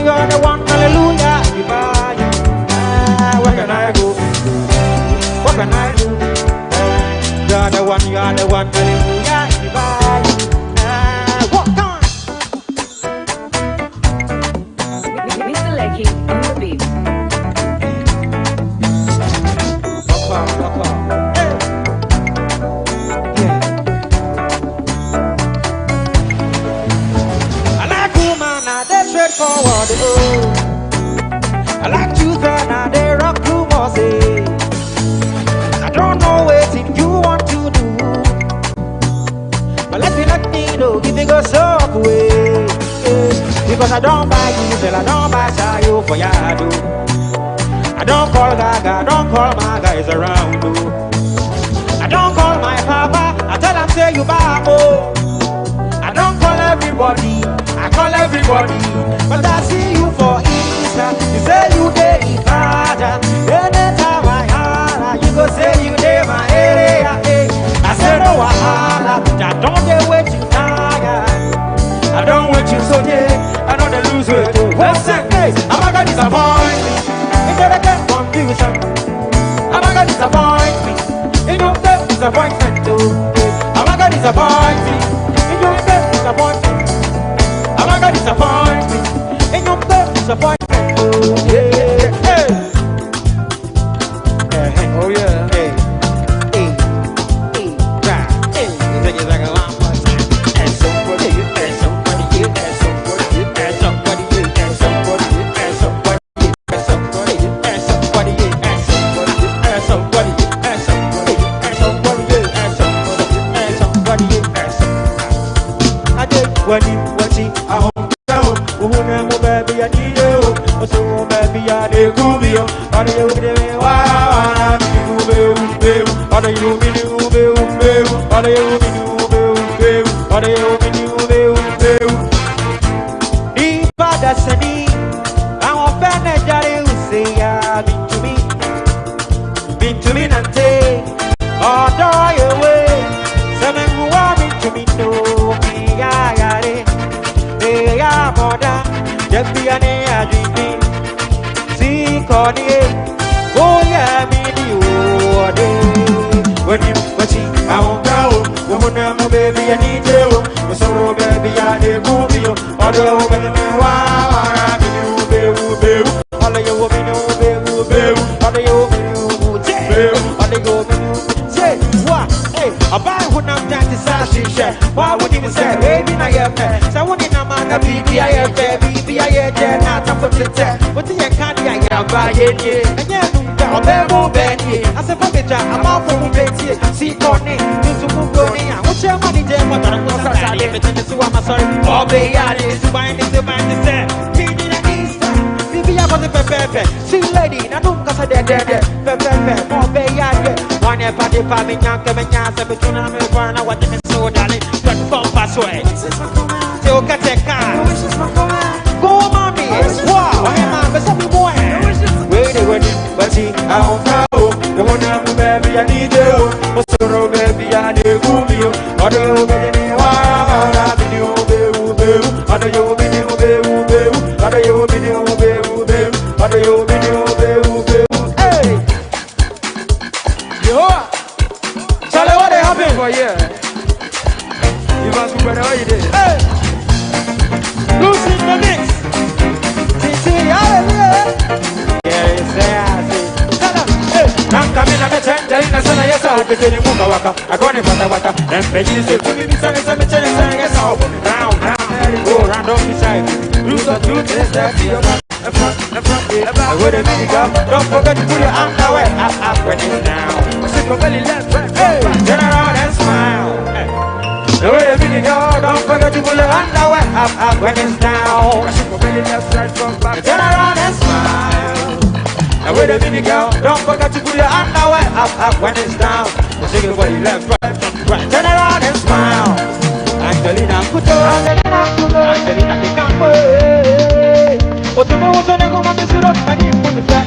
you're the one, hallelujah. Where can I go? What can I do? You're the one, hallelujah. Walk on. Mr. Lecky on the beat. Walk on. Hey. Yeah. I like woman, now they're straightforward. Oh. I like children, now they rock too much. I don't know what you want to do, but let me know if you go so away. Because I don't buy you, I don't buy you for yadu. I don't call Gaga, I don't call my guys around. I don't call my papa, I tell them say you back. I don't call everybody, I call everybody. But I see you for Insta, you say you day in Father. Anytime I holla, you go say you day my area. I say no wahala, I don't get wait you tired. I don't want you so yeah, I don't lose weight. What's that case? I'm not gonna disappoint me. It's gonna get confusion. I'm not gonna disappoint me. You don't get disappointment too. I'm not gonna disappoint me. You don't get disappointment. I'm not gonna disappoint me. You don't get disappointment too. Yeah, hey. Oh yeah. Hey, hey, hey, right. Hey, it's like a lamp. And somebody, and somebody, and somebody, and somebody, and somebody, and somebody, and somebody, and somebody, and somebody, and somebody, and somebody, and somebody, and somebody, and somebody. I did what you I hope down. Who never baby I need you. So baby I did go be you. Are you with me? Wow, are you with me? Are you with me? Are you with me? Deeper destiny. I'm a fan that you say been to me Nante. Oh, do you way? Seven who are been to me no me yeah. Hey, yeah, mother, just be an dream. See, Connie, oh, yeah, me, you, when you watch it, I won't go. Woman, I'm a baby, I need you. So, baby, I did move you. All the woman, wow, all of you women, all of you say, what? Hey, I buy when I'm down to Sashi. Why would you say, baby, I am fair? So, when I'm on the BB, I am fair, BB, I am fair, not a foot to tell. What do you can't I am by it? And yeah, I'm very bad. I said, I'm out for Betty. See, Tony, to move on. What's your money, Jim? What I'm going to say, I'm sorry. Oh, baby, I is to find it, to find it. See lady, I don't cause I dead, more baby, one if I did find me, young, coming out, between them and burn out what they so darling, but bump us way. So get a car, go, mommy, wow, I'm a happy boy. Wait, but see, I don't know, the one I'm baby, I need you, what's the road, baby, I need to be you, or the old baby, wow, I've been you, or the old baby, or the old baby, hey! Yo! Charlie, what happened for you? You must be better what you did. Hey! Lucy in the mix! See, hallelujah! Yeah, it's there, I see. Hey! I'm coming, I'm a change, I'm a yes, I'll be telling you, I'm going to water, and Peggy said, put me in some yes, I'll put me down, go round on beside me. Lose a tooth, is that the where the mini go, don't forget to put your underwear up when it's down. Sit your belly left, hey, turn around and smile. The way the mini go, don't forget to put your underwear up when it's down. Sit your belly left, right, front, back, turn around and smile. The way the mini go, don't forget to put your underwear up when it's down. Sit your belly left, right, front, back, turn around and smile. Angelina Kuto, Angelina Kikambo. What's the most on the go on the suit up and you put the fat?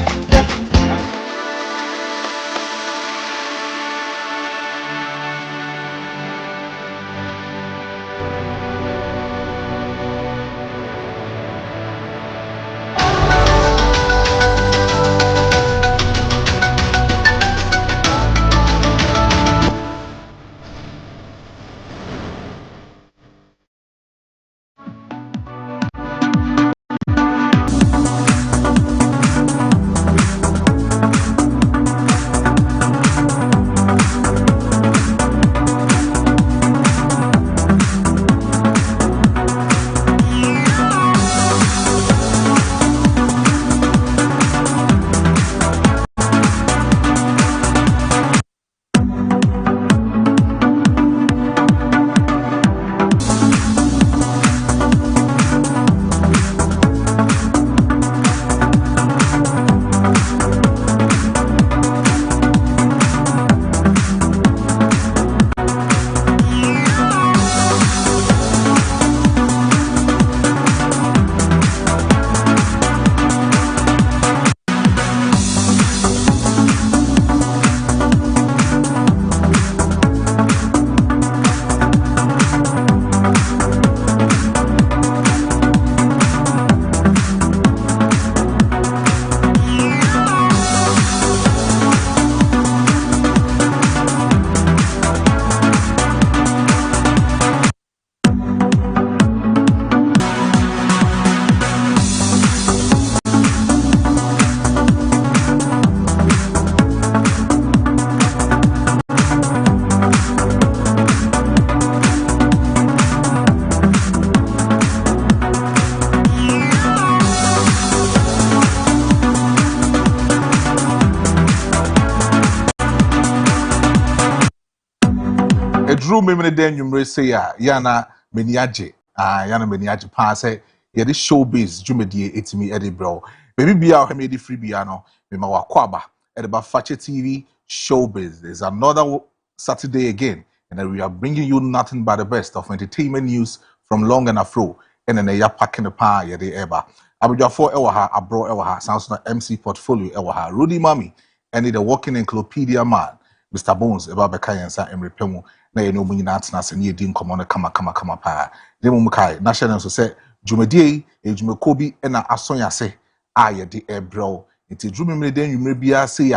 Drew me den you say ya yana meniaje yana meniaje pa say ye the showbiz dwumedie etimi edi bro baby bia o me di free bia no me ma wakwaba e ba Fakye TV showbiz. There's another Saturday again and we are bringing you nothing but the best of entertainment news from long and afro and then ya packing the pa ye de eba abudwafo ewa ha abro ewa ha sounds na MC portfolio ewa ha Rudy Mami and the walking encyclopedia man Mr. Bonez eba beka yensa emrepemu na ye no mu nyina atena se ne yedi nkomo no kama pa de mu kai national so say dwumadie edwumako bi na asonyase a ye de ebro nti dwumemre den nwumre bia se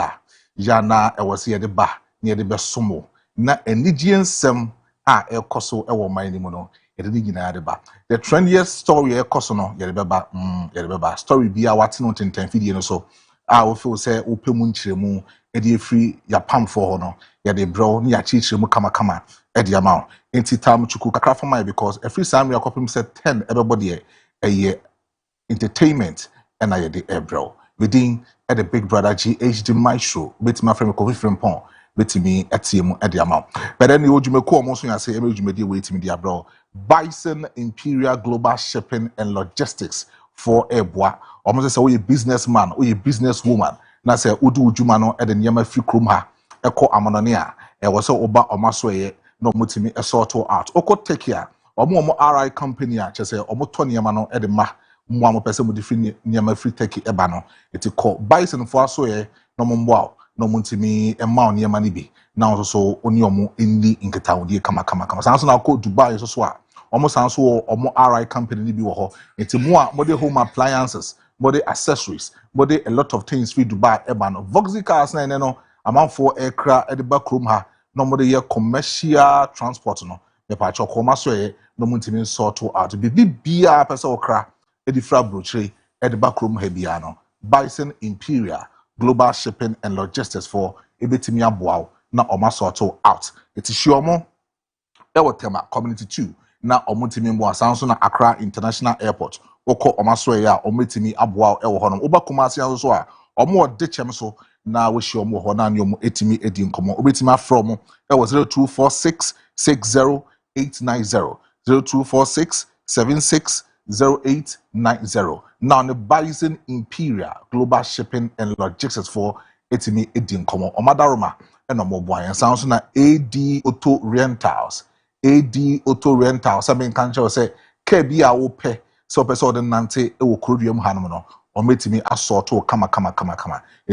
ya na ewose ye de ba ne ye de besomo na enigye nsem a ekoso ewo man ni mu no ye de nyina de ba the trendiest story ekoso no ye de beba story bia wate no tenten fidie no so a wo feel say wo pemu nkyeremu e de free ya pamfo ho no ye de bro ne ya chichiremu kama e de amount enti tam chuku kakra for my because every time we akopim say 10 everybody a entertainment and I the Abro within at the big brother GHD Maestro with my friend Kofi Frimpon with me at TM at the amount but then you me ko almost I say me wait me the Abro Bison Imperial Global Shipping and Logistics for Eboa almost say we businessman or a businesswoman na say udu ujuma no at the nyama free krum ha eko amanania e was so oba omasoye no mutimi e sort out oko take care omo RI company a che say omo to nyama no e de ma mo am pese mo different nyama free take eba no it call Bison for asoye no mo mboa no mutimi e ma nyama ni bi na so oni omo indi nketa wodi kama sanso na ko Dubai so a omo sanso omo RI company ni bi wo ho enti mo a mo de home appliances mo de accessories mo de a lot of things free Dubai eba no Voxy cars na no amount for aircraft at the back room ha no more the commercial transport no me pa cho koma so ye no muntimi sort out bia pesa okra e di fra brochure at the back room ha bia no Bison Imperial Global Shipping and Logistics for ebetimi aboa na oma sort out it is sure mo e wotema community 2 na omuntimi mo asanso na Accra International Airport oko oma so ye a ometimi aboa e wo honom oba kumasi anso so a omo de chem so na we show mo ho na nyom etimi edi nkomo obetimi from e was 0246608890 0246760890 now the Bison Imperial Global Shipping and Logistics for etimi edi nkomo omadaroma e no mo boan sounds na AD Auto Rentals I mean kan say ke bia wo pe so person de nante e wo kroduam hanom no ometimi assorto kama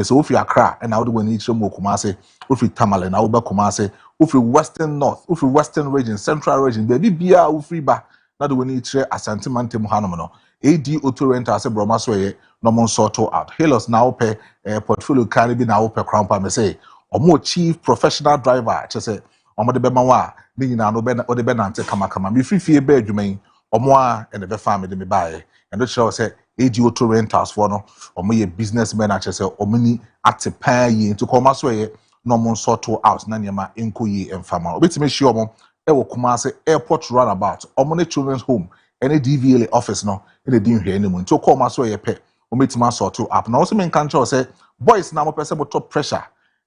so ofi Accra and now the when each mo Kumasi ofi Tamale na oba Kumasi ofi Western North ofi Western region Central region baby bia ofi ba na the when each Asante Mantem hanom no AD Auto Rental say broma so ye no mon sort out halos na ope portfolio can be na ope crown pa me say omo chief professional driver che say omo de be ma wa ni nyina no be na de be nante kama me fifie be adwuman omo a and the family me buy and it show say AD Auto Rentals for no omo ye businessmen a say omo ni atepa yi into come so ye no mon sort out na nyama enko yi emfama obetime hye omo e wo Kumasi airport runabout omo ne children's home any DVLA office no e dey din hwe enimu into come so ye pe ometime sort up na also men kan say boys na mo pese mo top pressure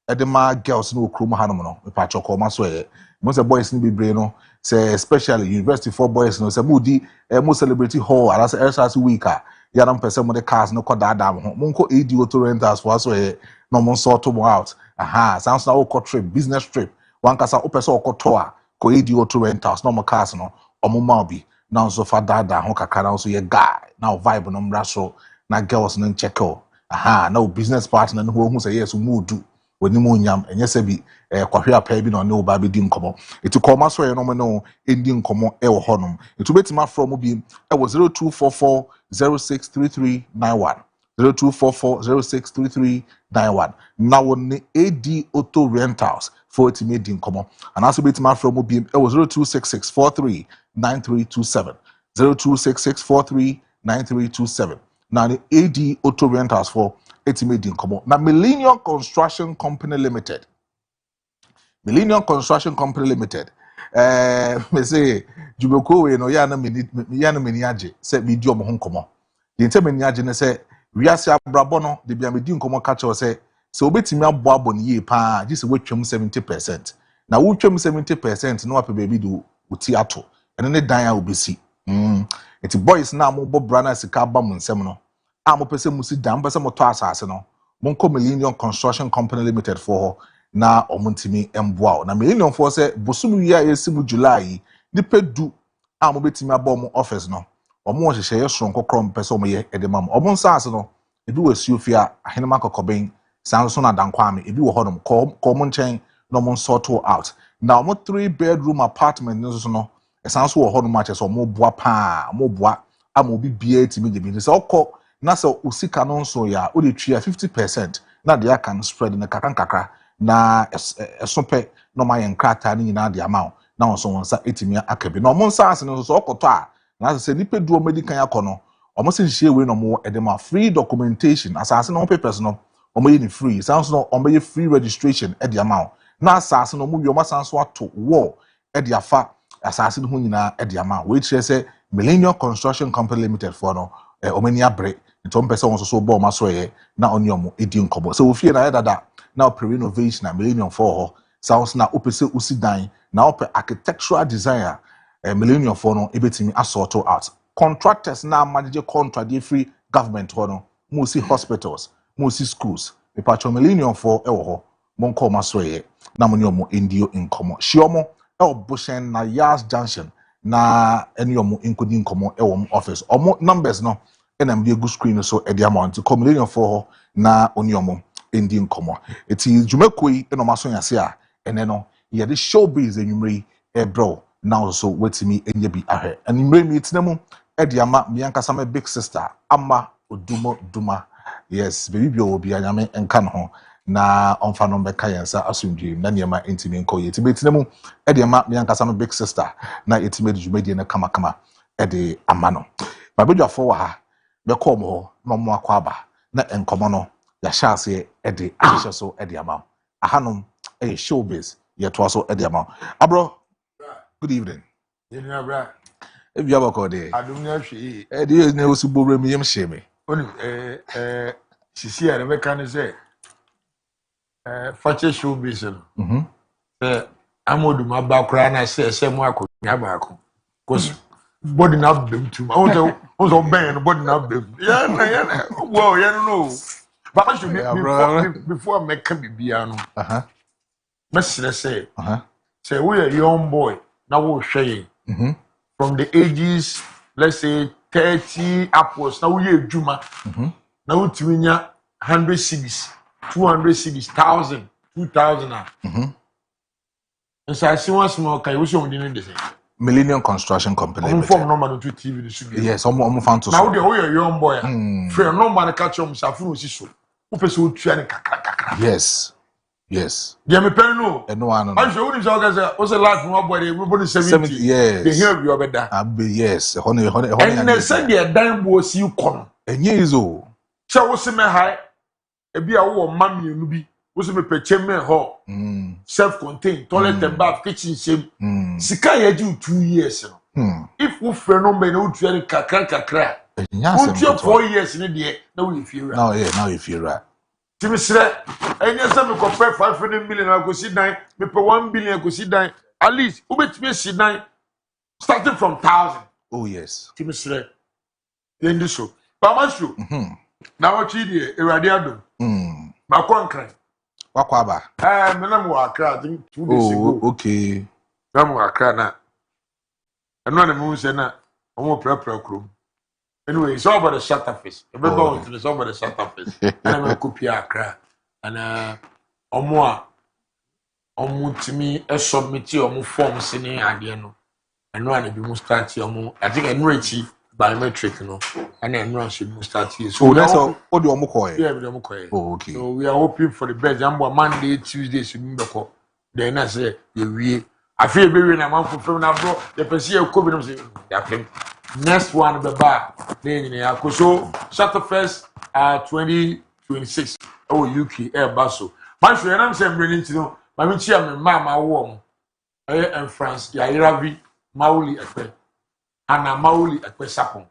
e de ma girls no okrum hanom no me pa chokoma so ye mo say boys ni bebre no say especially university for boys no say mudi mo celebrity hall ala say SRC week a ya na pese mo de cars no kodada ho mo nko AD Auto Rentals for so ye no mo sort mo out sounds na wo trip business trip wan kasa o pese o koto a ko AD Auto Rentals no mo cars no omo ma bi na so fa dada ho kakara so ye guy na vibe no mra so na girls no check na business partner no hu say yes mudu woni mo nyam enye se bi kwahwe apa bi no ne oba be di nkomo etu koma so ye no mo no endi nkomo e wo honom etu betima from bi e wo 0244063391 0244063391 na woni AD Auto Rentals for etimi di nkomo and also betima from bi e wo 0266439327 0266439327 now the AD Auto Rentals for etimi nkomo na Millennium Construction Company Limited me say jubeko we no ya na meni age say me di omo ho nkomo de ntem meni age ne say wiase abrabo no de bia me di nkomo ka che say obetimi abo ne ye pa ji se wetwam 70% na wotwam 70% no ape baby do uti ato ene ne dan a obesi eti boys na mo bobra na sika ba mo nsem no a mo pese musi dan pese mo to asase no mo nko Millennium Construction Company Limited for ho na omuntimi emboa na Millennium for se bosum wi a yesimu July ni pedu a mo betimi aba mo office no omo hyehyɛ yɛ sonko krom pese omo ye edema mo omo nsase no ebi wasi ofia ahenema kokoben san so na dankwame ebi wo honom ko mo nchen no mo sort out na omo 3-bedroom apartment no so no esan so wo honom a kyese omo boa pa omo boa ama obi bia etimi de bi se okọ na se osika no nso ya o de twa 50% na de aka spread na kakra na esope no ma yenkrata ni nyina de ama na won so wonsa etimi akabi na omo nsase no so okoto a na se nipa duo medical yakono omo se hye we no mo edema free documentation asase no papers no omo ye ni free sans no omo ye free registration e de ama na asase no mo wi omo sans so ato wo e de afa asase no ho nyina e de ama we kire se Millennium Construction Company Limited for no omani abre ntom pese won so bo ma so ye na onyomo edi nkobo so ofie na dada na pre renovation na Millennium for ho sounds na opese usi dan na op architectural designer Millennium for no ebetimi asort out contractors na manage contract dey free government ho no mo si hospitals mo si schools e patro Millennium for ewo ho mo nko ma so ye na mo nyomo endio nkomo hiomo Bushen na Yas Junction na enyomo inkodi nkomo ewo office omo numbers no enam de go screen so e de amount ko Millennium for na onyomo endi nkomo eti dwumakoi eno maso yase a ene no ye de showbiz enwumre Abro now so wetimi enye bi ahwe enwumre mi tinemu e de ama mi ankasa me big sister ama odumo duma yes baby bi obi anyame enka no ho na onfa no beka yensa asundwe na niema entimi nko ye tibetinemu e de ma me ankasa me big sister na etime djumadi na kama e de ama no babedwafo wa ha be kom ho no mo akwa aba na enkomo no ya shaase e de ahye so e de ama ahanom e showbiz ye to so e de ama Abro good evening Yenya bra e bia bako de adum nya hwe e de ne osi bobre mi yem sheme oni sisi ya be kan say Fakye Showbiz no amodu mabakura na se mu akonya baako cause body na bem too also ben body na bem yeah wow yeah no but before make bibia no mesre say say we a young boy na wo hwe from the ages let's say 30 upwards na we adwuma na wo timinya 100 cities 200 cities 1000 2000 and so I see one small kai we show ndin dey say Millennium Construction Company I'm from number to TV this should be yes I'm found to now we are young boy fair number na catch am safuru si so wo pese wo tua ne kakra yes yeah me pen no no one I show you say o say life no boy we body 70 yes they hear you obeda yes honey and they send the dan bo si kon enye izo say wo se me high ebi a wo ma mienu bi wo se me peche me ho self contained toilet and bath kitchen same sika ye ju 2 years no if wo frɛ no me no tu any kakra wo tu 4 years ni de na wo ifira now ifira timi srɛ enye se me ko pɛ 500 million akosi dan me pɛ 1 billion akosi dan at least wo betimi si dan starting from 1000 oh yes timi srɛ yendi so ba Maestro na wo chi de ewade adom ma konkran wakwa aba me na mo akra 2 days ago okay na mo akra na eno na me say na omo prepare krom anyway it's all about the shutter face e be go to the all about the shutter face and me copy akra and omo timi e submit omo forms ni ade no eno na bi mu start omo I think eno echi biometric no and eno should mu start so that's all the omo koy yeah we omo koy okay so we are hoping for the best ambo Monday Tuesday so be ko then I say you we I feel be na man from na bro the person you come no say ya next one be ba then you ya so shut first 2026 oh UK air baso man so na say mbreni ti no ma me chia me mama wo mo in France ya iravi mauli ekpe ana mauli ekpe sapon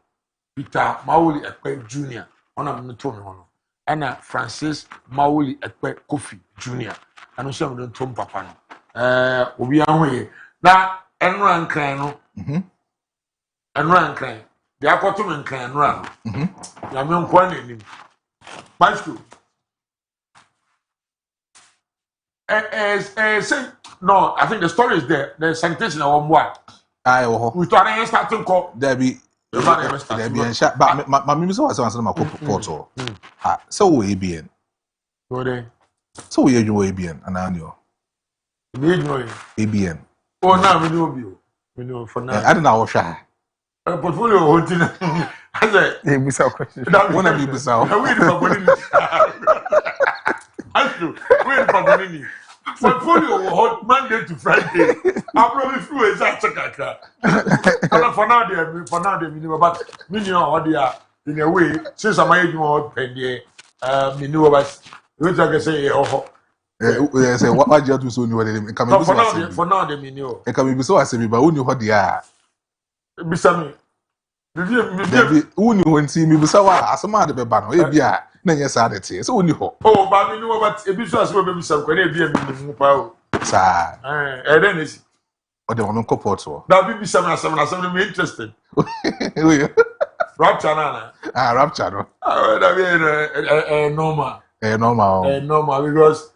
Peter mauli ekpe junior ona me to me hono ana Francis mauli ekpe Kofi junior ano so me to papa no Obi ahwe. Na enra nkran no. Enra nkran. They are cutting and can run. Yamian Kwan. Maestro. No, I think the story is there. There's sanitation on one. We started starting call. There be a shot, but my minister was answering my portal. So we be so we are ABN and annual. ABN. Oh, now we know you. We know for now. I don't know shy. A portfolio holding. I said, hey, we saw question. One of you be so. Wait for Bonini. Wait for Bonini. Portfolio hold Monday to Friday. Abro is through exact chakra. For now, they mean about million or they are in a way. Since I'm age more penny, knew about. Which I can say, oh. Say what you do so new them come for now they mean you. E can be so as me but who knew what they are. Bisami. Who knew when see me bisawa asoma de beba no e bia na nya sa de te so woni ho. Oh ba me know about e bi so as we be bisam ko na e bia me mu pa o. Sa. Then is. O de won ko porto. Da bi bisam asam me interested. Rapture na. Rapture no. Da be normal. Normal because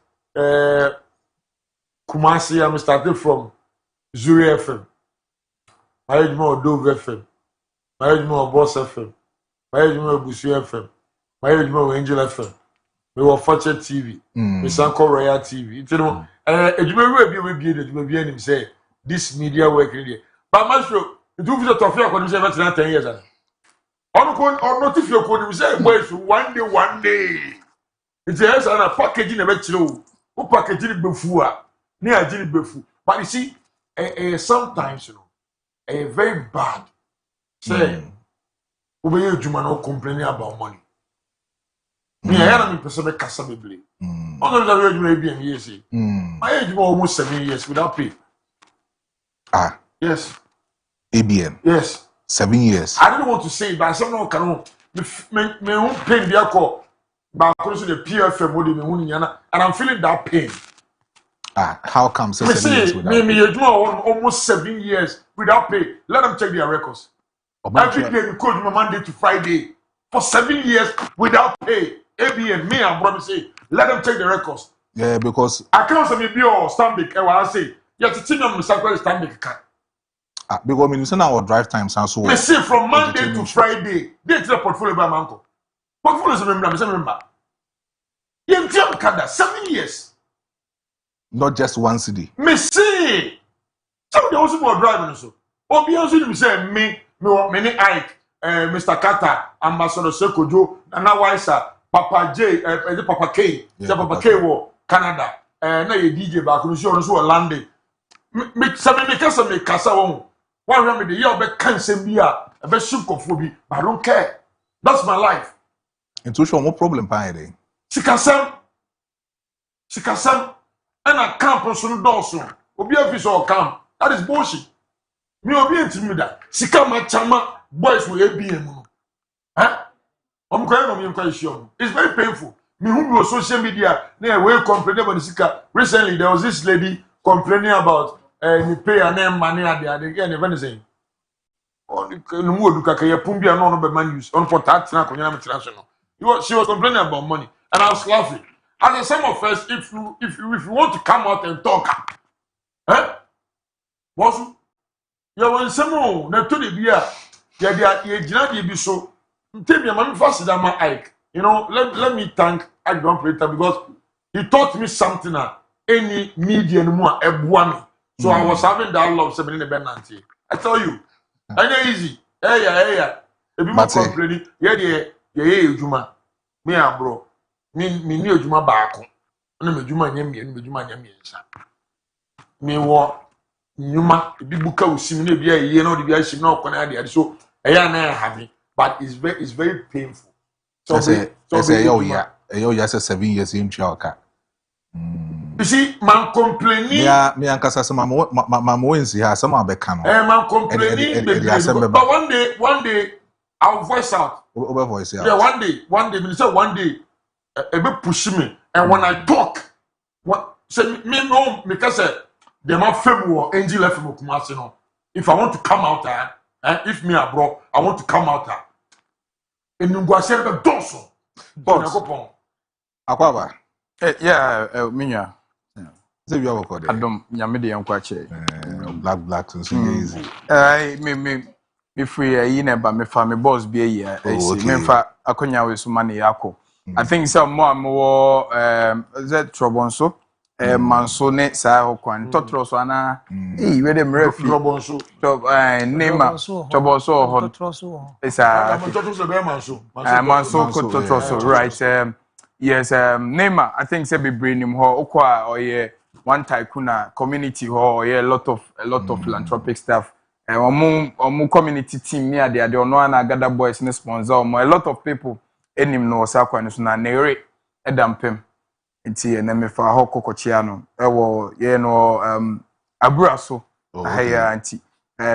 Kumasi, I'm started from Zuri FM. My age more Dove FM. My age more Boss FM. My age more Busu FM. My age more Angel FM. We were Fakye TV. We Sanko Royal TV. You know, you may be say this media work really. But Maestro, you do the Tofia when you say that's not 10 years. On notice your code, you say, boys, one day. It's a packaging a bit who packaging before, near Jimmy Befu. But you see, sometimes, you know, a very bad say, over here, you man complaining about money. Me, I am in person, Cassably. Other than you may be in years. My age almost 7 years without pay. Yes. ABN. Yes. 7 years. I don't want to say, but someone can me won't pay the alcohol. But according to the PFM, and I'm feeling that pain. How come 7 years without pay? Me, almost 7 years without pay. Let them check their records. Every day we call Monday to Friday for 7 years without pay. ABN, me and brother say, let them check the records. Yeah, because I can't say me or Stanbic. I say, you have to tell me Stanbic. Because me say our drive times and so. Me say from Monday to Friday, they take the portfolio by my uncle. Portfolio is remember. You tell 7 years. Not just one city. Me say, some of the also more driving so. Obviously, me say me Ike, Mr. Carter, Ambassador Sekojo, Nana Waisa, Papa J, Papa K, Papa K wo Canada. Na ye DJ back no show no landing. Me say me kasa me kasa won. One remember the year be cancel bi a be shoot kofobi. I don't care. That's my life. Intuition no problem pa here. Sikasam and a camp so no doso. Obi office or camp. That is bullshit. Me obi intimida. Sikama chama boys will ABM. I'm quite sure. It's very painful. Me who was social media, they were complaining about the sika. Recently, there was this lady complaining about you pay a name money at the again, even saying. On the mood, Kakaya Pumbia, no, but man use on for tax international. She was complaining about money, and I was laughing. And then some of us, if you want to come out and talk, was you want some na to the beer, you be so. Tell me, I'm faster than my Ike. You know, let me thank Ike Don Prater because he taught me something that any media anymore ebuami. So I was having that love 7 in the Benanti. I tell you, ain't easy. Hey. If you complaining, yeah, Juma. Me Abro. Me Juma back. Me Juma nyemi. Me wo Numa, the buka will see me be a year no the she no connect so na happy. But it's very painful. So say yo 7 years in Chioka. You see, man complaining. Me and Kasa my wins here, some are become. Man complaining, but one day, I'll voice out. Voice out. Yeah, one day, minister, one day, a bit push me, and when I talk, what say me no, because the man fame war angel left from Kumasi no. If I want to come out if me abroad, I want to come out and you go share the doso. Boss. Akwaba. Yeah, minya. Say you have a Adom nyamede yankwache. Black so easy. Me free yi na ba me fa me boss bi here. Me fa akonya we so mane yako. I think some more that Trobonso manso ne sa hokwan totro so ana we dem refi Trobonso nema Trobonso ho isa totro be manso manso totro so right yes nema I think say be bring him ho okwa oye one tycoon community ho oye a lot of philanthropic stuff omu community team me ade ono na gather boys ne sponsor a lot of people enim no sakwa so na nere edampem nti na me fa ho kokochia no ewo ye no Abro so ahaya nti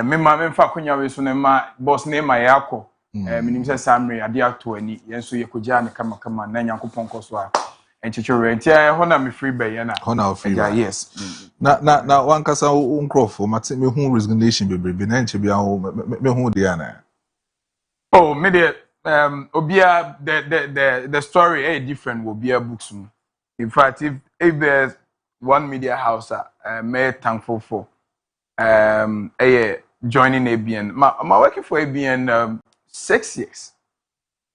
me ma me fa konya we so na ma boss na ma yakọ minim se samre ade ato ani ye so ye kogya ne kama na nyankopon koso a enchichore nti ho na me free bay na ho na free bay yes na wan kasa uncrofo mate me hu resignation bebrebe na nche bia ho me hu de ana oh me de obia the story different will be a books. In fact, if there's one media house I'm thankful for joining ABN. I'm working for ABN 6 years.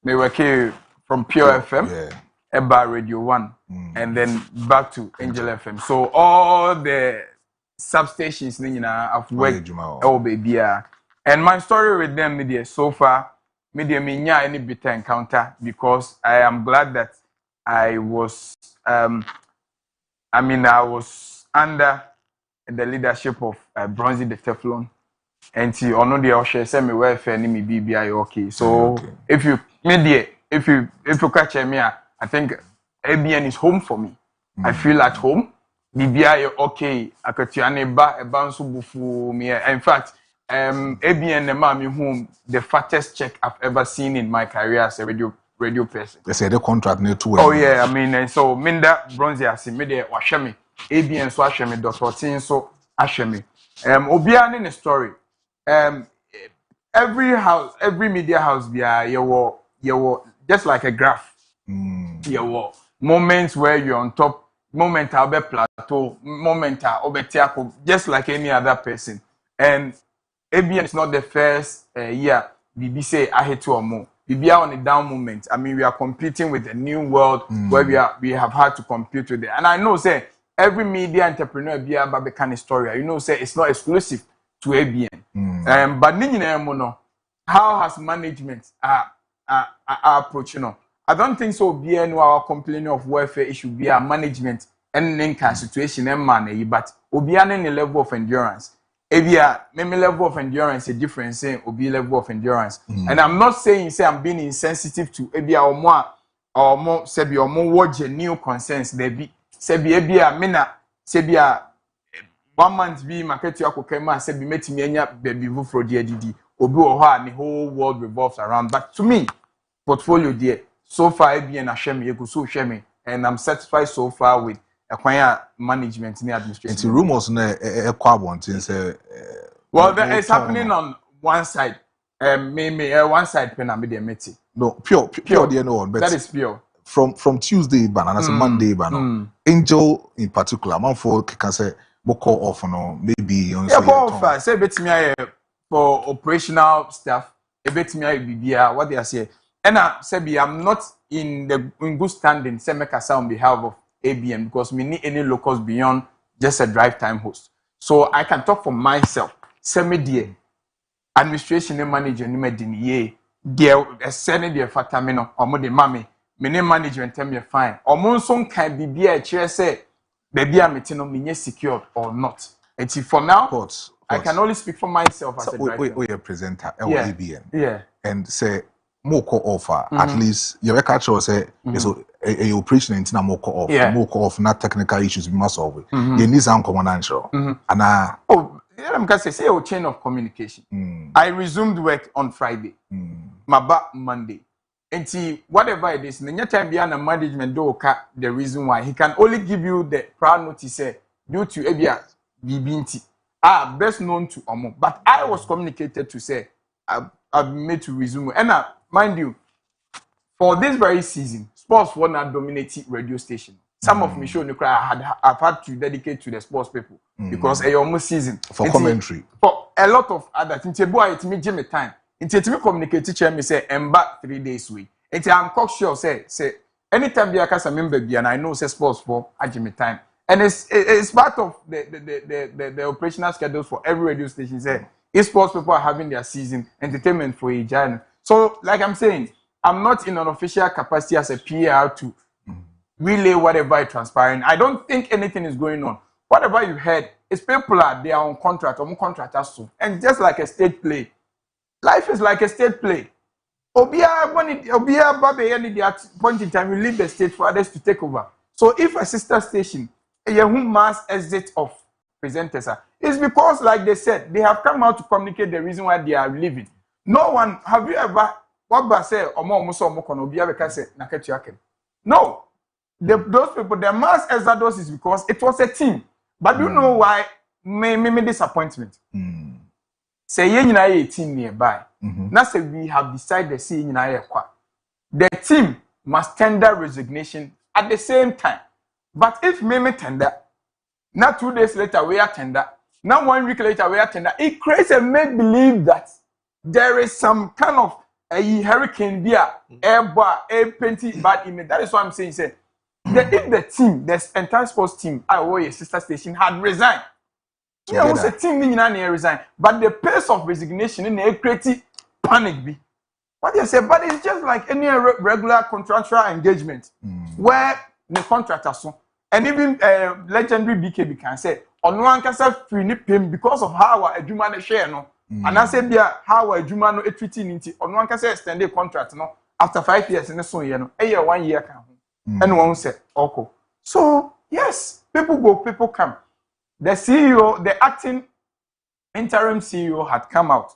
Me working from Pure FM, Eba Radio 1, and then back to Angel FM. So all the substations I've worked baby. And my story with them media so far media minya any bitter encounter because I am glad that I was I was under the leadership of Bronzy the Teflon and ti ono the oshe say me welfare ni me BBI okay so if you catch me I think ABN is home for me. I feel at home. BBI okay akatuane ba nso bufu me in fact ABN Nemami home the fattest check I've ever seen in my career as a radio person. They say the contract near 2. Oh yeah, I mean so Minda Bronzy as me there washemi ABN so washemi Dr. Tin so ashemi. Obia in the story. Every media house be you just like a graph. You moments where you're on top, moment I'll be plateau, moment I'll be just like any other person. And ABN is not the first year BB say I hate 2 or more. BB are on a down moment. I mean, we are competing with a new world where we have had to compete with it. And I know say every media entrepreneur be about the kind of story. You know, say it's not exclusive to ABN. But no, how has management approach? I don't think so. BN our complaining of welfare issue be a management and then situation and money, but obiane any level of endurance. Ebia, maybe level of endurance a different saying obi level of endurance. And I'm not saying say I'm being insensitive to ebia or more sebi or more watch new concerns there be sebi ebia mina sebia 1 month be market you akokema sebi metimi anya baby vufro de adidi obi o ha the whole world revolves around. But to me portfolio there so far ebia na shame you so shame and I'm satisfied so far with acquire management in the administration. It's rumors na say well that is happening on one side. One side pen and media no pure there no one but that is pure from Tuesday ban and as Monday ban Angel in particular man for can say call off no maybe you know say bet me for operational stuff a bet me bibia what they are say and say I'm not in good standing say make a on behalf of ABN because we need any locals beyond just a drive time host. So I can talk for myself. Send me the administration and manager ni me diniye. There sending the fatamino or mo de mami. Me name management tell me fine. Or mo son can be a chair say baby I'm me secured or not. And for now, I can only speak for myself as a driver. We a presenter ABN. Yeah. And say more offer at least your catcher say so a operation in more off not technical issues we must solve it. You need some common answer. And I'm gonna say a chain of communication. I resumed work on Friday. My back Monday. And see whatever it is, in the time behind the management do the reason why he can only give you the prior notice due to BBNT. Best known to Omo. But I was communicated to say I've been made to resume. And mind you, for this very season, sports were not dominating radio station. Some of me show I've had to dedicate to the sports people because it's almost season for commentary. For a lot of other things, it's me Jimmy time. It's me communicate teacher me say back 3 days week. I'm quite sure say anytime the akasa member be and I know say sports for Jimmy time. And it's part of the operational schedules for every radio station. Say if sports people are having their season entertainment for each other. So like I'm saying, I'm not in an official capacity as a PR to relay whatever is transpiring. I don't think anything is going on. Whatever you heard, it's people they are on contract, or contractors too. And just like a state play, life is like a state play. Obia Babe any at point in time, you leave the state for others to take over. So if a sister station, a mass exit of presenters, it's because, like they said, they have come out to communicate the reason why they are leaving. No one, have you ever what say no. Those people, the mass exodus is because it was a team. But you know why me disappointment? Say you know a team nearby. Now say we have decided to see the team must tender resignation at the same time. But if me tender, now 2 days later we are tender, now 1 week later we are tender, it creates a make believe that there is some kind of a hurricane there, air plenty bad image. That is what I'm saying. Say if the team, the entire sports team, our sister station had resigned. Yeah, was a team resigned, but the pace of resignation in a creative panic be. What you say, but it's just like any regular contractual engagement where the contractor so and even legendary BKB can say on one can say free him because of how a human share no. And I said how a human no treating into on one can say extended contract no after 5 years in the so you know a year 1 year can. And one said, okay. So, yes, people go, people come. The CEO, the acting interim CEO had come out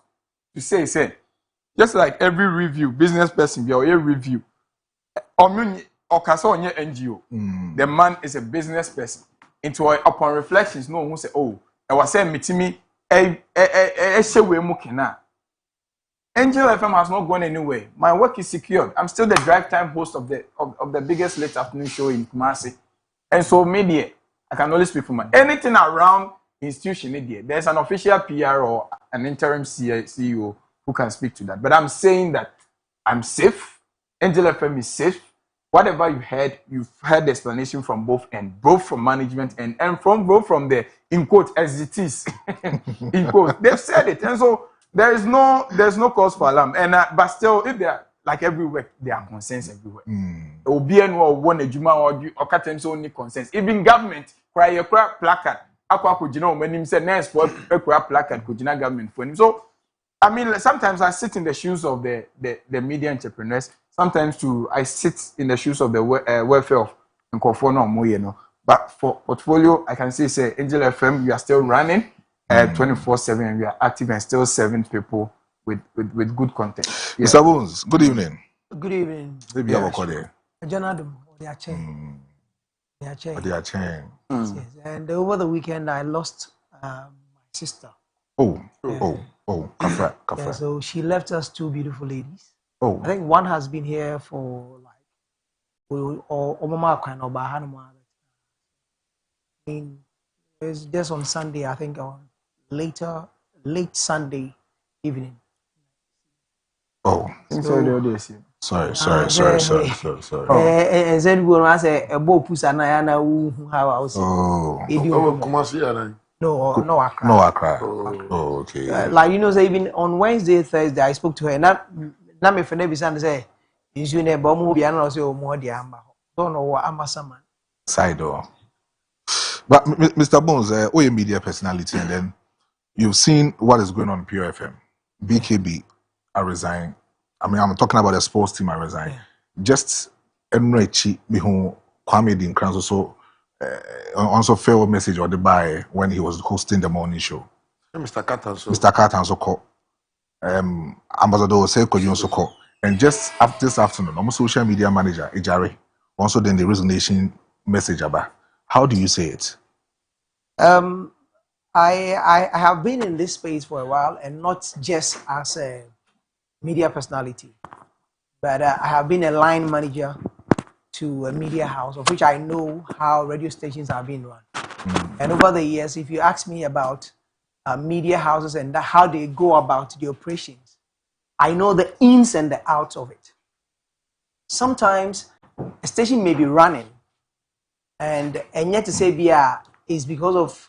to say, just like every review, business person, your review, or NGO, the man is a business person. Upon reflections, no one say, oh, I was saying, me, Angel FM has not gone anywhere. My work is secured. I'm still the drive time host of the biggest late afternoon show in Kumasi. And so media, I can only speak for my anything around institution media. There's an official PR or an interim CEO who can speak to that. But I'm saying that I'm safe. Angel FM is safe. Whatever you've heard the explanation from both ends, both from management and from both from the in quote as it is. In quote. They've said it. And so there's no cause for alarm. And but still, if they are like everywhere, there are concerns everywhere. Obian or one a juma or curtains only concerns. Even government cry a placard. Aqua could you know when him said next for a placard could government for him. So I mean sometimes I sit in the shoes of the media entrepreneurs. Sometimes too I sit in the shoes of the welfare of Nkofono Moyeno. But for portfolio, I can say Angel FM, we are still running. 24/7 and we are active and still serving people with good content. Yeah. Mr. Bonez, good evening. Good evening. Maybe I will call you. Jonathan, they are chain. They are chain. Yes. And over the weekend, I lost my sister. Oh, Kafra. Yeah, so she left us 2 beautiful ladies. Oh. I think one has been here for Mama kind of I mean, it's just on Sunday, I think on late Sunday evening. Oh. Sorry. And then we want to say a bow pusa na yana how I was. Oh. No, Accra. No, Accra. Oh, okay. Like say even on Wednesday, Thursday, I spoke to her. Not me for never say, "Is you never move? You know, say more the amba. Don't know what amba sama." Side door. But Mr. Bonez, you're a media personality, and then you've seen what is going on in POFM. BKB, I resign. I mean, I'm talking about the sports team. I resign. Yeah. Just Enrichi, Mihu Kwame Din Kranzo, so also farewell message or the buy when he was hosting the morning show. Mr. Carter also called. Ambassador Seko also called. And just after this afternoon, I'm a social media manager, Ijari, also then the resignation message about. How do you say it? I have been in this space for a while, and not just as a media personality, but I have been a line manager to a media house, of which I know how radio stations are being run. And over the years, if you ask me about media houses and how they go about the operations, I know the ins and the outs of it. Sometimes a station may be running, and yet to say BR is because of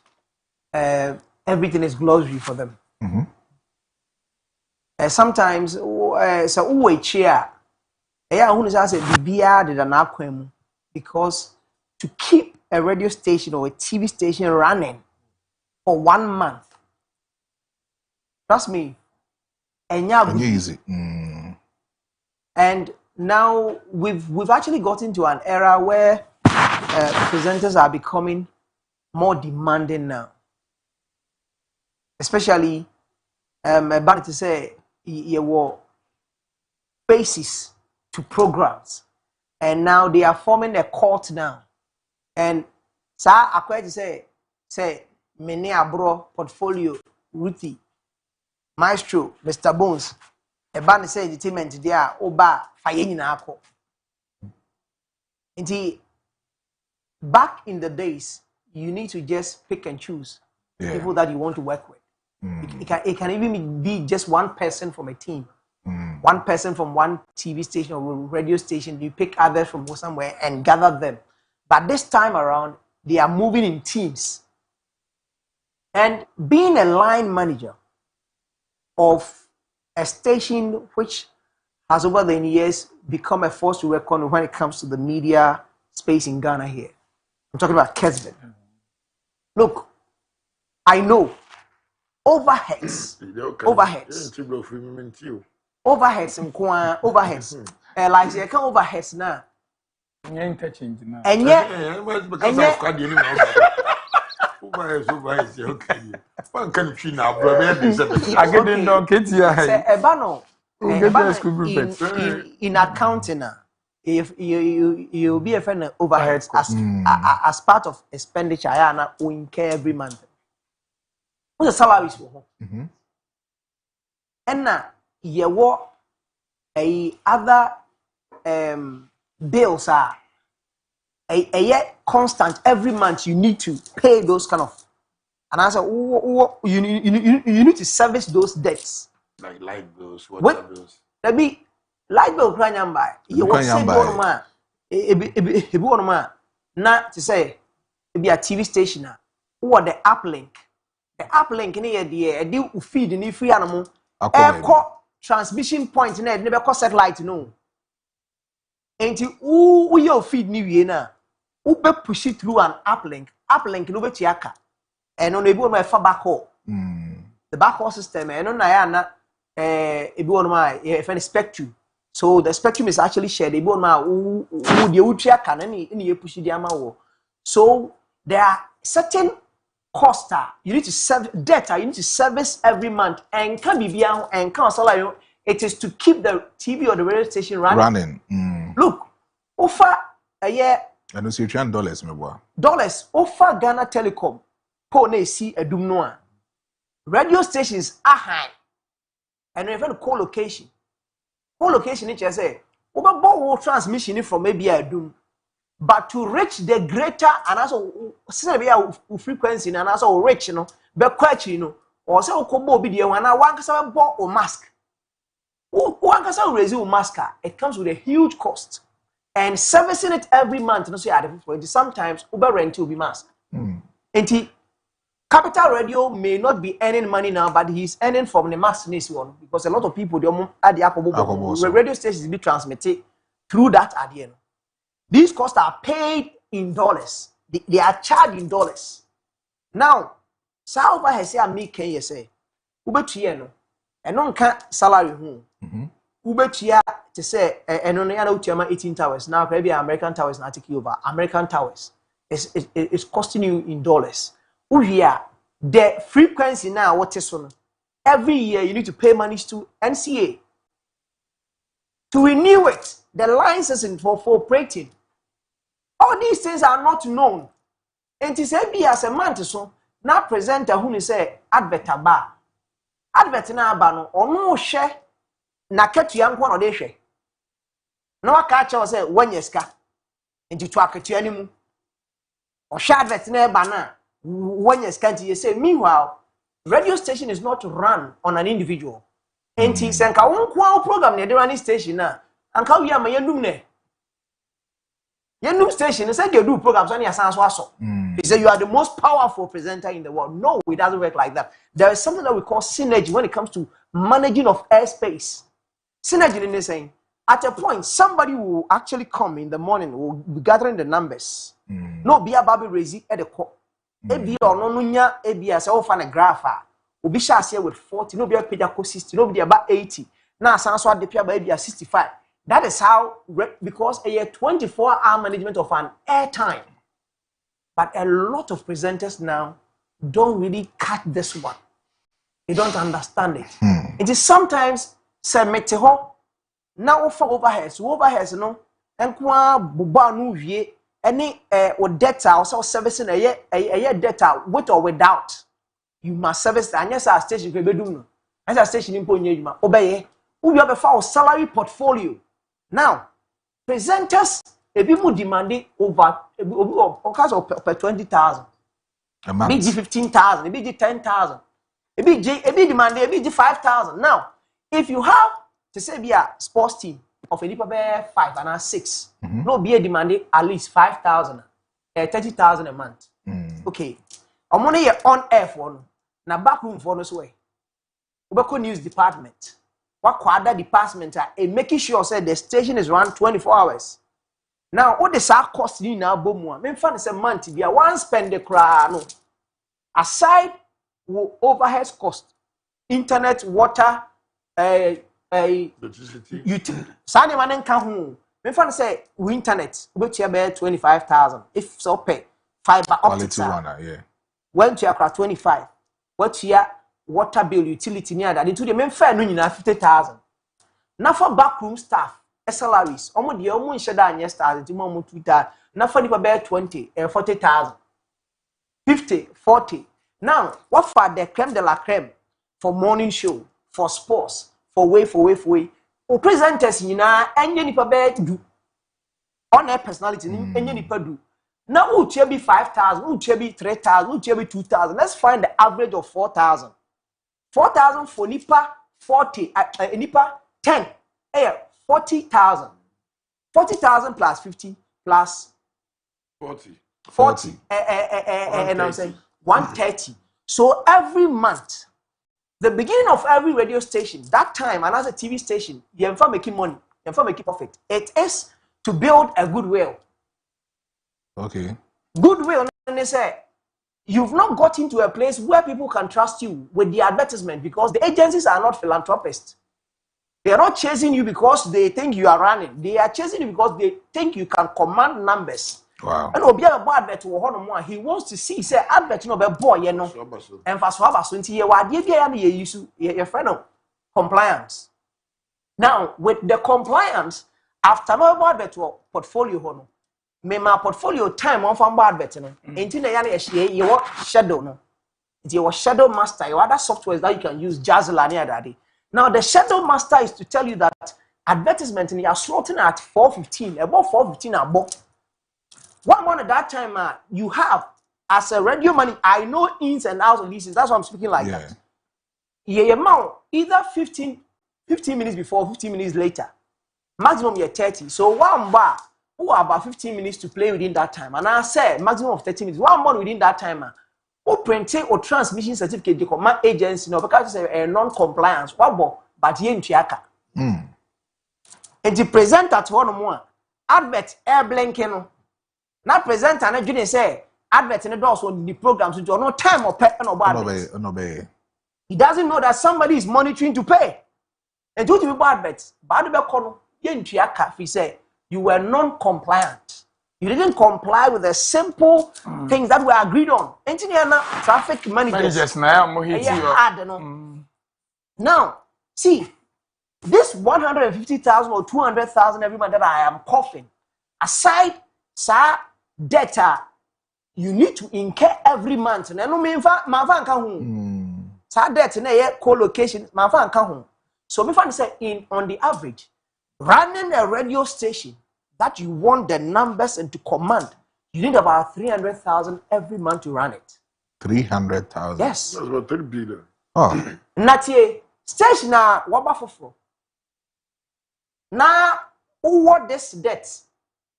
everything is glossary for them. Sometimes, so who chair, who is as a BR did an aquam because to keep a radio station or a TV station running for 1 month, trust me, and easy. And now we've actually gotten to an era where presenters are becoming more demanding now, especially about to say you were basis to programs, and now they are forming a cult now. And so I quite say many Abro portfolio Ruthie Maestro Mr. Bonez a band say entertainment there oba Fakye nyina. Back in the days, you need to just pick and choose people that you want to work with. It can even be just one person from a team, one person from one TV station or radio station. You pick others from somewhere and gather them. But this time around, they are moving in teams. And being a line manager of a station which has over the years become a force to reckon when it comes to the media space in Ghana here. I'm talking about Kesben. Look, I know overheads, like you can overheads now. Interchange now. And yet, in accounting, if you be a friend of overheads as part of expenditure, I incur every month. What's the salaries for home? And now you work other bills are a yet constant every month. You need to pay those kind of, and I said you need to service those debts like light bills, water bills. There be light bill crying by you will say one man not to say it be a TV station or the uplink in here the feed in free animal air transmission point in never cost satellite no. And who your feed new year who be push it through an uplink no be tiaka and on able my far backhaul the backhaul system and on Ayana able my if any spectrum. So the spectrum is actually shared. Able my who the tiaka any push the amount. So there are certain costs you need to serve debt you need to service every month and can be and can salary. It is to keep the TV or the radio station running. Look, offer a year. And it's $3 my boy. Dollars offer Ghana Telecom. Pone see a doom noa. Radio stations are high. And we have co-location. Co-location it just say over transmission from maybe a doom. But to reach the greater and also frequency and also reach or say okobo video and one can or mask. One can raise your mask. It comes with a huge cost. And servicing it every month, sometimes Uber rent will be mask. And Capital Radio may not be earning money now, but he's earning from the mask one because a lot of people at the radio stations be transmitted through that at the end. These costs are paid in dollars. They are charged in dollars. Now, South has said me can you say Uber no and non salary home. Uber to say and only 18 towers now maybe American towers not take over American towers is costing you in dollars. Here the frequency now what is on every year you need to pay money to NCA to renew it, the license for operating. All these things are not known. And to say be as a man to so na presenter who say advert aba advert na aba no ono hwe na katua nko na de hwe na waka cha say wanyeska nti to akatua ni mu o hwe advert na aba na wanyeska nti say meanwhile radio station is not run on an individual nti senka wonko program na de run station na anka wi ama yenum ne yenum station say they do programs on your sans so he said you are the most powerful presenter in the world. No, it doesn't work like that. There is something that we call synergy when it comes to managing of airspace. Synergy in this saying, at a point, somebody will actually come in the morning, will be gathering the numbers. No, be a baby raising at the call. Ebi or no nunya, ebi as all fan a graph. Will be shas here with 40, no be a pediaco 60, no be about 80. Now, sans what the pia baby are 65. That is how, because a year 24-hour management of an airtime. But a lot of presenters now don't really catch this one. They don't understand it. It is sometimes say meteho now for overheads no enkwa buba no wie any or data or so servicing a data with or without. You must service and yes our station can be doing. As a station in Ponyuma obey we have a foul salary portfolio. Now presenters a bit more demanding over per 20,000. A month. Maybe 15,000, maybe 10,000. Maybe demanding, maybe 5,000. Now, if you have to say be a sports team of a little bit 5 and 6, no be a demanding at least 5,000, 30,000 a month. Okay, I'm only on air for now backroom for this way. Ubeko news department. What other department are making sure say the station is run 24 hours. Now, what the sack cost you now, Bomwa? Me fan is a month be a one spend the crown. Aside overhead cost, internet, water, utility. Sunday man can home. Me fan say we internet which you bear 25,000. If so pay fiber optic. Yeah. Went to your 25. What your water bill utility near that into the main fair no 50,000. Now for backroom staff. Salaries. Omo de omo nsheda anye stars nti mo Twitter na for nipa bear 20 40,000 50 40. Now what for the creme de la creme for morning show for sports for way o presenters nyina enye nipa bear do on air personality enye nipa do na who be 5,000 who be 3,000 who be 2,000. Let's find the average of 4,000 for nipa 40 nipa 10 40,000. 40,000 plus 50 plus 40. And I'm saying 130. So every month, the beginning of every radio station, that time, and as a TV station, you're making money, you're making profit. It is to build a goodwill. Okay. Goodwill, and they say, you've not got into a place where people can trust you with the advertisement because the agencies are not philanthropists. They are not chasing you because they think you are running. They are chasing you because they think you can command numbers. Wow. And Obi a advert wo hono mo he wants to see say advert no be boy ye no. Emfa so aba so nti ye wade bia ya na ye use your friend of compliance. Now with the compliance after my advert portfolio hono me my portfolio time on from advert no enti na ya na ye wo shadow no. Nti ye wo shadow master your other softwares that you can use Jazzla and other. Now, the shadow master is to tell you that advertisement in your slotting at 415, above 415 above. One month at that time, you have, as a radio money, I know ins and outs of leases. That's why I'm speaking like that. Yeah, amount either 15 minutes before, 15 minutes later. Maximum you're 30. So one bar, who are about 15 minutes to play within that time. And I said maximum of 30 minutes. 1 month within that time, who printing or transmission certificate the command agency no because it's a non-compliance but ye ntiaka and the presenter at one more advert air blanking no na presenter na dwene say advert in the doors on the programs so no time or pay no bad he doesn't know that somebody is monitoring to pay and to be bad adverts bad be kono ye ntiaka fi say you were non-compliant. You didn't comply with the simple things that were agreed on. Engineer traffic managers now, see, this 150,000 or 200,000 every month that I am coughing, aside, sir, data, you need to incur every month. Na no me fa ma fa nka ho. Sa debt na ye co-location ma fa nka ho. So me fan say on the average, running a radio station that you want the numbers and to command, you need about 300,000 every month to run it. 300,000. Yes. That's about 3 billion. Oh. Natie station na waba foforo. Na what this debt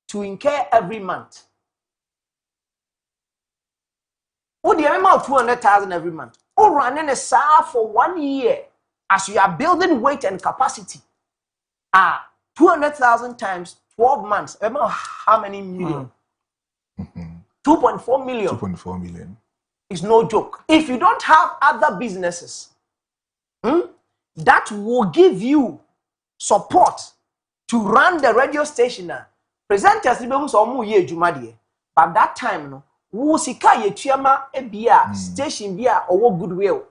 to incur every month. Oh, the amount of 200,000 every month. Oh, running a SAR for 1 year as you are building weight and capacity. 200,000 times 12 months. Remember how many million? 2.4 million. 2.4 million. It's no joke. If you don't have other businesses, that will give you support to run the radio station. Presenters but that time no wo sika ye tuama ebia station bia or goodwill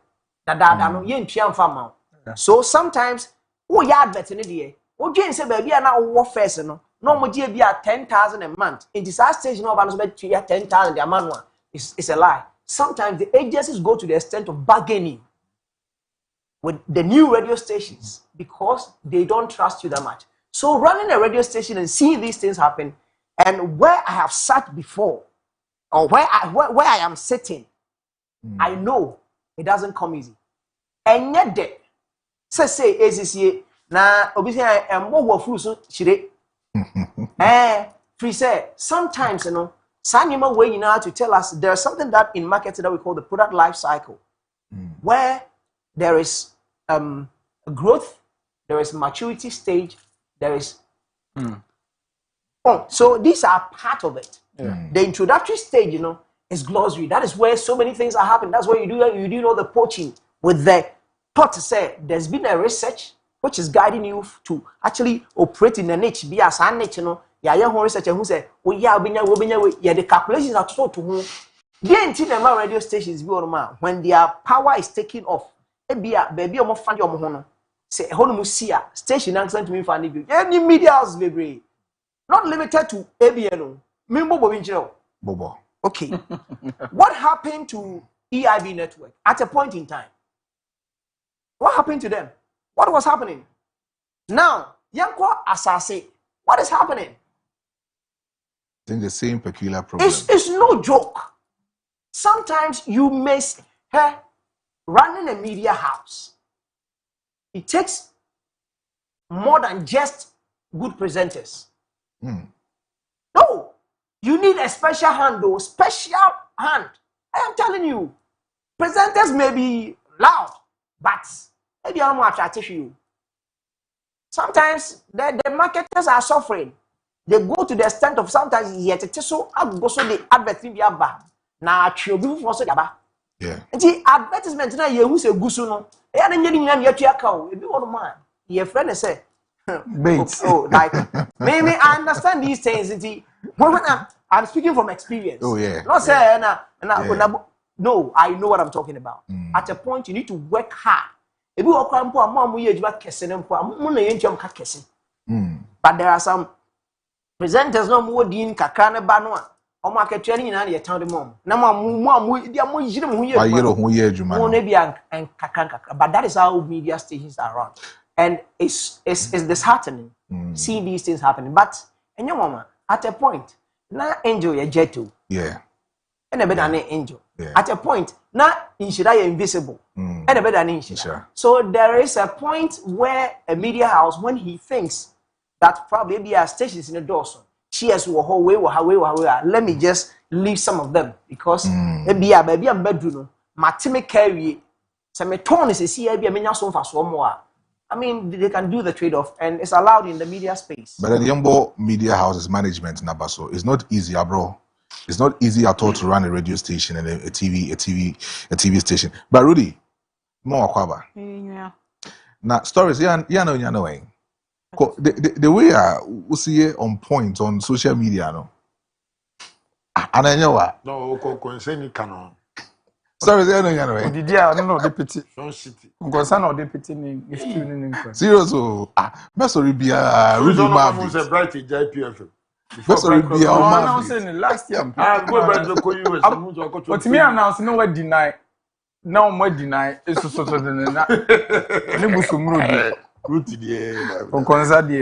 no ye ntua mfa so sometimes wo ya advert ne de wo dwen se ba bia na wo first no mo je bia 10,000 a month in this station no ba no so be 10,000 the amount one is a lie. Sometimes the agencies go to the extent of bargaining with the new radio stations because they don't trust you that much. So running a radio station and seeing these things happen, and where I have sat before, or where I am sitting, I know it doesn't come easy. And yet, say ACCA na obviously I'm more food so chire. Free say sometimes Sanima way to tell us there's something that in marketing that we call the product life cycle, where there is growth, there is maturity stage, there is so these are part of it. The introductory stage, is glossary. That is where so many things are happening. That's where you do all the poaching with the thought to say there's been a research which is guiding you to actually operate in a niche. Be as a niche, research who say, oh yeah, the calculations are so to whom the entire radio stations when their power is taken off. Baby, I'm find your mono. Say, Honomusia, station accent to me for any media house, baby. Not limited to ABNO. Bobo. Okay. What happened to EIB network at a point in time? What happened to them? What was happening? Now, Yanko Asase, what is happening? I think the same peculiar problem. It's no joke. Sometimes you miss her running a media house. It takes more than just good presenters. No, you need a special hand, though. Special hand. I am telling you, presenters may be loud, but maybe I'm more attractive to you. Sometimes the marketers are suffering. They go to the extent of sometimes yet so the advertisement na chobi for so yaba. Yeah. The advertisement na ye hu se gusu no. E ya na nyedi nyam ye tua ka o. Ebi wono man. Your friend say Bates. Oh, like maybe I understand these things. When I'm speaking from experience. Oh yeah. Not say no, I know what I'm talking about. At a point, you need to work hard. But there are some presenters no more din kakra ne ba no a o ma akatua ni nyina na ye town de mom na mo dia mo yire mo ye kakra but that is how media stations are run, and it's disheartening seeing these things happening. But enyo mama at a point na angel ye jeto and a better than angel at a point na inshira ye invisible and a better than inshira. So there is a point where a media house, when he thinks that probably be a stations in the doors. Cheers will whole way, let me just leave some of them because maybe I'm bedroom. Matime carry some tone is a more. I mean, they can do the trade-off, and it's allowed in the media space. But the Yambo Media House's management, Nabaso, it's not easy, bro. It's not easy at all to run a radio station and a TV station. But Rudy, more kwaba. Now stories, yeah, no. The way we see it on point on social media, no. And I know what. No, concern canon. Sorry, I know. Did I don't know deputy? From city. Concern or deputy is still in. Serious, Maestro be a Rudy Mavs a bright JPF. That's already be Oh, our announcing man. it last year. Ah, go back to US. But me announcing no what deny. Now more deny. It's so na. Ne busumru di. Root the Kokonza di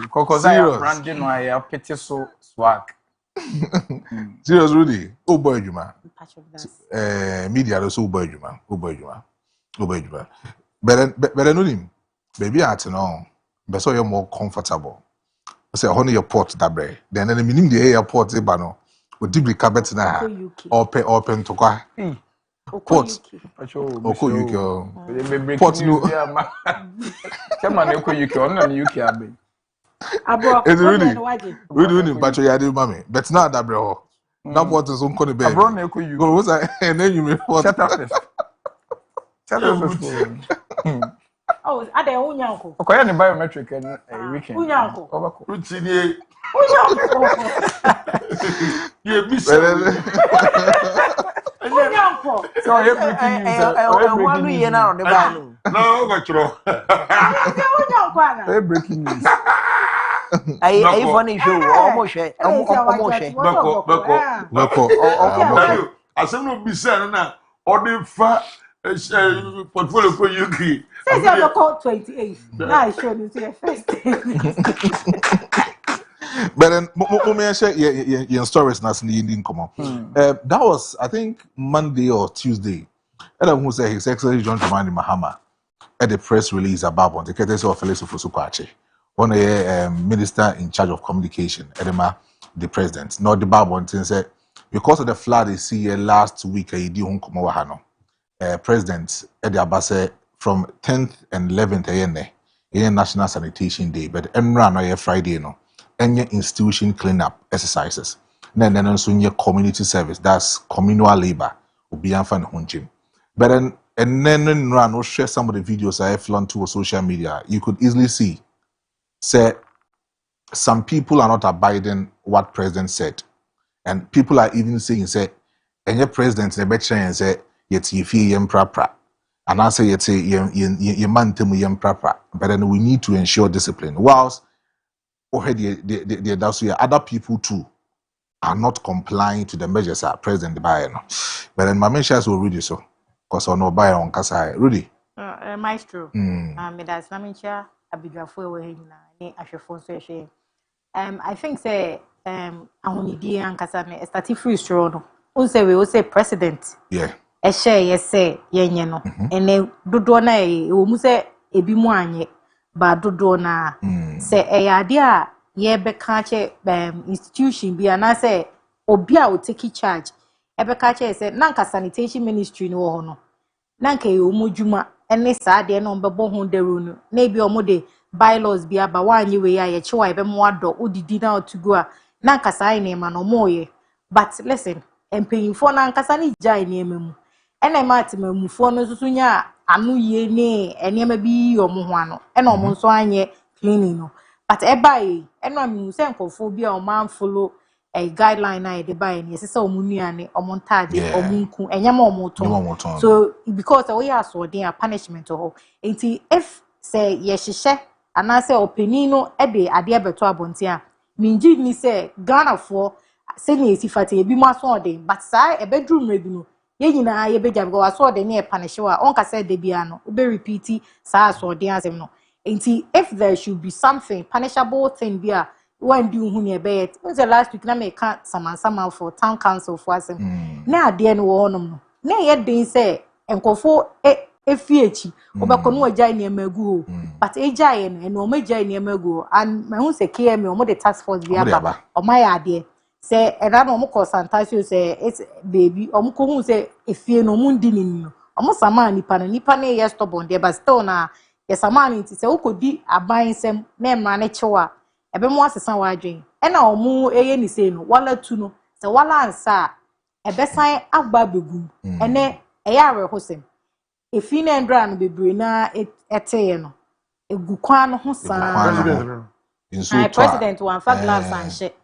Kokonza ya Serious? branding no ya pete so swag. Serious, Rudy. Oh boy, you man. Patch of that. Media also boy, you man. Oh boy, you man. Oh boy, you man. But I know him. Baby, I know. But so you're more comfortable. Say, honey, your port that bread. Then the minimum the airport, bano. With deeply carpet na. Open to qua. Port. Oko UK. Port no. Come on, Eko UK. On the UK abi. Abro, Is it really? really? But you are the mommy. But now that bro. That port is on the bed. Abro na Eko UK. Go what's that? And then you may port. Shut up first. Shut up first. Oh, are they unyanko? Okoya ne biometric and weekend. Unyanko. Obako. Root the yeah, miss. Unyanko. So everything is One year now on the bottom. No, but you Unyanko. breaking news. I funny show, almost share. Beko. I said no be said na. Order fa portfolio for UK. Says I call 28. Now I showed you to the first day. But then, me share your stories now. Come on. That was, I think, Monday or Tuesday. And then who said His Excellency John Dramani Mahama at the press release about the courtesy of Felix Ofusukwache, one minister in charge of communication, the president. Not the Babon said because of the flood they see here last week, president Eddie Abase from 10th and 11th National Sanitation Day, but Enran Friday no. Any institution cleanup exercises. Then also community service, that's communal labor, Obianfa Hunjim. But then and then run or share some of the videos I have flown to social media. You could easily see, say, some people are not abiding what president said, and people are even saying, say, and your president in the and say, yet you feel yem prapra, and I say, yet say ye man temu yem prapra. But then we need to ensure discipline. Whilst other people too are not complying to the measures that President Biden. But then my mentions will read so because I know buy on Kasai. Rudy. Maestro. That's Namincha Abigafu ni Ashefon so I think say ahuni di ankasa me start free strong. Unse we say president. Yeah. Share yes say yenye no. Ene dodo na e mu say ebi mu anye ba dodo na se eyade a ye be kache institution bi ana se obi a o take charge e be kache se nanka sanitation ministry no ho no nanka e omodwuma ene saade no be bo ho deru no na bi omode bylaws bi aba wanye we ya ye chewa e be mo ado odidi na otugo a nanka sai ne ma no moye but listen empanyimfo nanka sani jai ne emamu ene matemamufo no susunya anu ye ne enema bi omo ano ena omo nso anye cleaning no but ebai ena mi se nkofo bi a o man follow a guideline na de bai ne se omo nuane omo ntade omo nku enyama omo ton so because we are so dey punishment ho enti if say ye hihye ana say opani no e de ade abeto abonte a minji ni say Ghana for se ne esifate ebi mo aso ode but sai e bedroom rebi no ye nyina ye beja go aso de ne punish wa onka say de bia no be repeat sa aso de asem no enti if there should be something punishable thing bia when do hu ne be it was the last week na me can sama for town council for asem na ade no wo no na ye den say enkofo efiechi obekọ no agya ne magu but agya ye no o magya ne magu and me hu say KM o mo the task force bia ba o ma ya ade say era no mo consultation say it's baby o mo ko hu say efie no mo ndi ni no o mo sama nipa na ye stubborn there but still na ye sama ni ti say ukodi aban sem na emra ne chewa ebe mo asesa wa adwen e na o mo eye ni say no wala tu no say wala ansa ebe san agba begum ene eya rehosem efi na ndra no bebre na eteye no egukwa no ho san president one for gloves and shit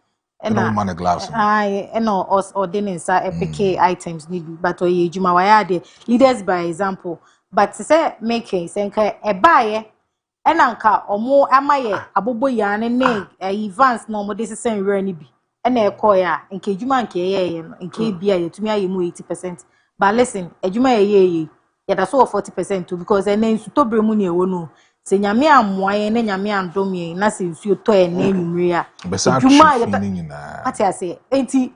no man gloves no ordinance PK items need but oye juma wa ya de leaders by example but say make sense e baaye enanka omo amaye abobo yane ne events no mo de sesen were ni bi ena ekoya nke adwuma nke yeye no nke bia yetumi aye mu 80%. But listen, adwuma yeye yada so 40% too because ena nsutobre mu ne ewo no se nyame amoaye ne nyame andomie na se nsuo to ena enwumre a adwuma yada ati ase enti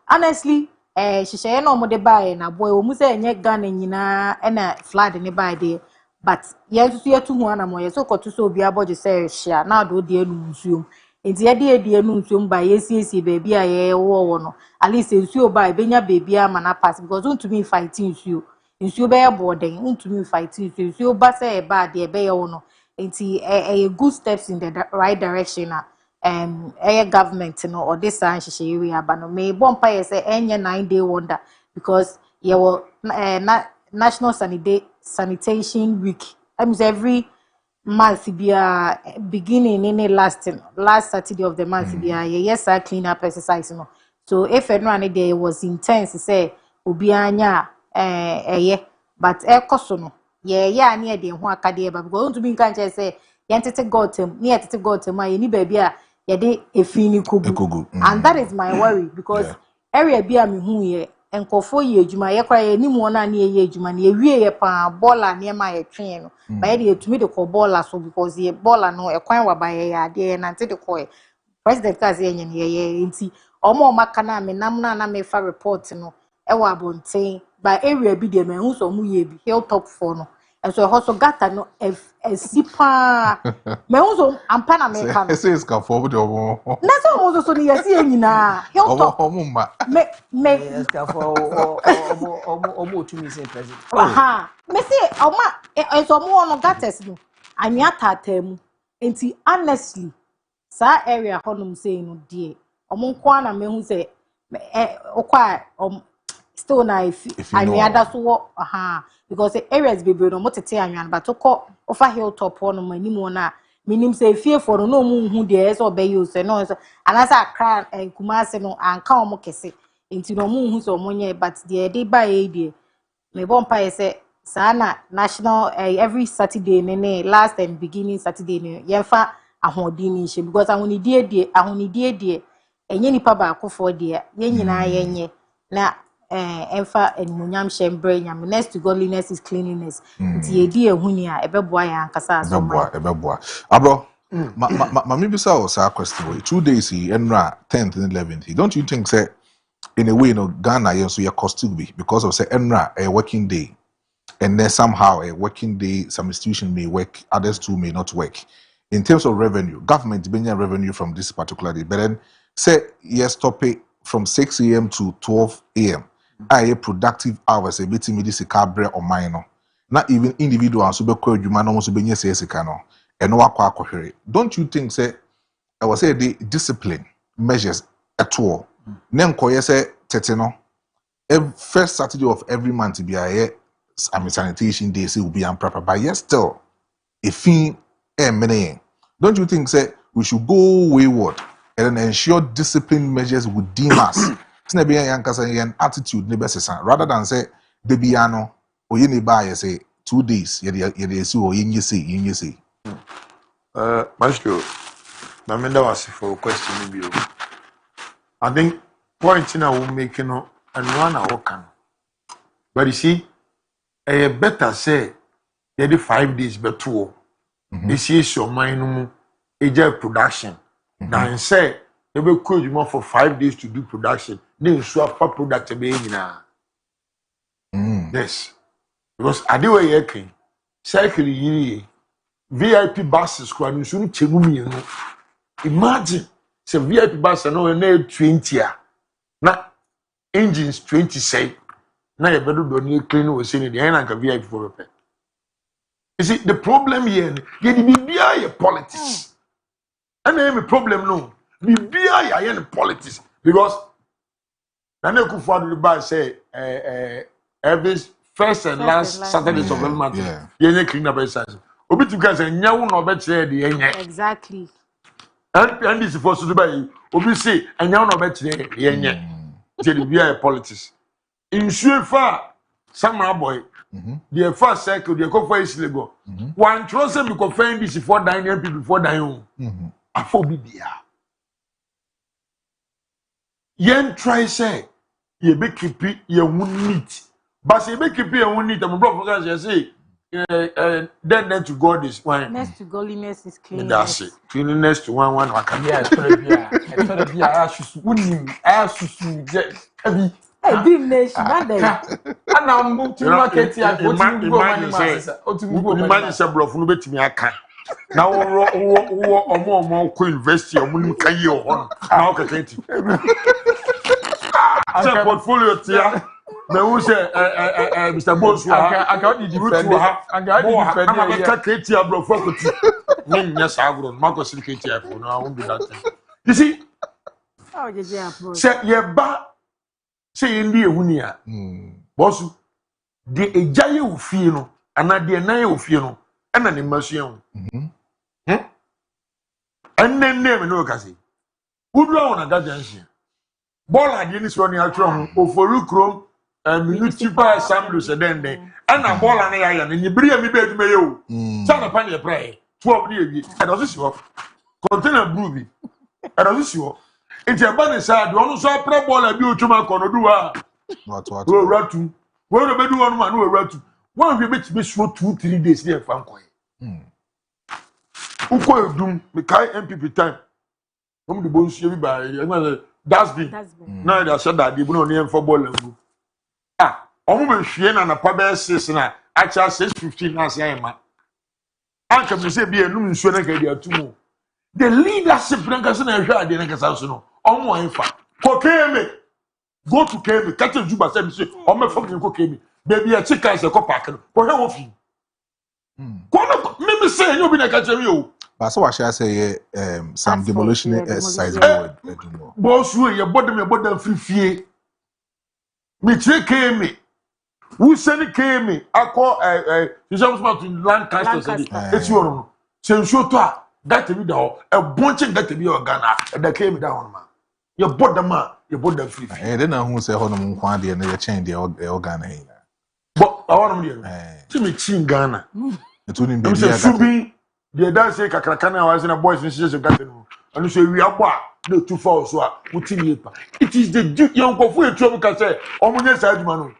honestly hyehyɛ na omo de bae na boy wo mu se enye Ghana nyina ena flood ne bae de but yes to hu ana mo yes okoto so obi aboje say hia na do de enu nsuom enti ye de enu nsuom ba yesiesie baby a ye wo no at least nsuo ba ebenya baby ama na pass because untumi fighting nsuo be ye boden untumi fighting nsuo ba say e ba de be ye wo no enti a good steps in the right direction na government no or this an hyehyɛ we aba no me bompa ye say enye 9-day wonder because ye wo National Sanitation Week. Every month beginning in the last Saturday of the month yes I clean up exercise no. So if anyone day was intense say obi anya but koso no near the ho akade ba because to be kan say yentete gotem near tete gotem a ni baby a ye de efini kogu and that is my worry because area bia me hu ye enkofo ye adwuma ye kra ye nimu na na ye adwuma na ye wie ye pa bola na ma ye twen no ba ye de etumi de ko bola so because ye bola no ekwan wa ba ye ade na nte de ko president ka ze enye ye nti omo maka na me nam na me fa report no e wa bonten ba area bi de me hu so mu ye bi hilltop for no so hoso gata no sipa me hu so ampa na me ka no say ska forward omo na so so ni yesi enyina hilltop omo ma me eska for omo tumi say president aha me say oma so mo no gates no anwa tata mu enti honestly sa area honum say no die omo nko na me hu say okwa still na if anwa da so wo aha because the areas bebe no motete anwa but okọ ofa hilltop no manimu na minim say fie for no mu hu de so be use no so anasa akra Kumasi no anka omo kese enti no mu hu so monye but the dey by dey me bompa say sana national every Saturday ne last and beginning Saturday ne yemfa ahodini nche because ahonidie die enye nipa ba akofo de ye nyina yenye na emfa enmunyam shembre nyam next to godliness is cleanliness nti edi ehuni a ebeboa ya ankasa aso ebeboa abro ma me bisa o sa question way 2 days he enra 10th and 11th don't you think say in a way no Ghana yen so your cost to be because of say enra a working day and then somehow a working day some institution may work others too may not work in terms of revenue government bring revenue from this particular day but then say yes stop it from 6 a.m. to 12 a.m. I productive hours a bit immediately cabre or minor. Not even individuals who be called you man almost be no and no akwa. Don't you think say I was say the discipline measures at all? Then koye say teteno first Saturday of every month be a sanitation day say will be improper but yes still a thing don't you think say we should go wayward and then ensure discipline measures would deem us an attitude rather than say the biano or you buy say 2 days you say Maestro, Namenda was for a question. I think point in our making and one hour can. But you see, a better say, yeah, 5 days better. This is your mind, a production. Than say, they will call you more for 5 days to do production. Then swap for product now. Yes. Because I do a yekin. Cycle ye VIP buses squad soon chegumi. Imagine say VIP bus no 20 na engines 20 say na you better do new clean was saying the ain't like VIP for repair. You see the problem here you be politics. And then the problem no be politics because na ku for the bus say every first and last Saturdays of the month you clean up exercise. Obi to guys and nyawu no be say the enye. Exactly. And this is supposed to be obi say and nyawu no be say the enye. Tell be politics. In sure far Samurai boy The first cycle, the go for Islego. One trust me go find this before dying people before dying. A phobia. Yen try say, ye be keep it, ye won't meet. But say be keep it, ye won't need. I'm brother because say, then to God is one. Next to godliness is cleanness. That's it. Cleanliness to one. I can Yeah, it's gonna be I should win. I should heavy. Hey, big nation, not that. And I'm moving to market here. Imagine say bro no betimi aka na wo ko university omo kan yi o na o keke ti say portfolio tia na wo say Mr. Bonez I got the defend I got the defend am ka keke Abro fokoti me nya sa agro ma ko sili keke afo no I won't do that thing. You see Oh, yeah, bro. say ye ba say ndi ehuni a bosu de ejaye ofie no ana de nan ye ofie no ana ne masua ho enne me no kasi wudu awon aga jansia ball ade ni so ni atro ho oforu krom municipal assembly se den ana ball ane ya na nyibiri ya mi be aduma ye o sana pa ne pray 12 ni ebi e do so si ho container blue bi e do so si ho enti e ba ne sa de onu so pra ball abi otuma kono duwa What? wo ratu wo no be du onu ma no ratu one we bet be show 2-3 days there fan koy uko edum me kai MPP time om de bonsu bi ba that's been na da said that bu no ne enfo ball angu omo be hwie na pa be 6 na acha 6:15 na se ayema anka me se bi enum nsuo na ka di atumu the leadership na ka se na hwe ade na ka sa so no omo anfa ko keme go to keme kata juba se me se omo fo me ko keme baby a chicken se ko park no ko he wo fi ko na me say you be na ka tell you But so what shall I say? Some demolition exercise. Boss, you bottom free fee. Me check me. Who send me? I call you some to Lancaster. It's your since you to that to be down a bunch of that to be your Ghana and that came down, man. Your bottom man, your bottom free. I don't know who say Honum Quandi and they change the organ. But I want to me chin Ghana. It's only baby. The dance say kakrakana was in a boys and sisters of garden. And so we are no too far so it is the young for trouble can say omunye side man.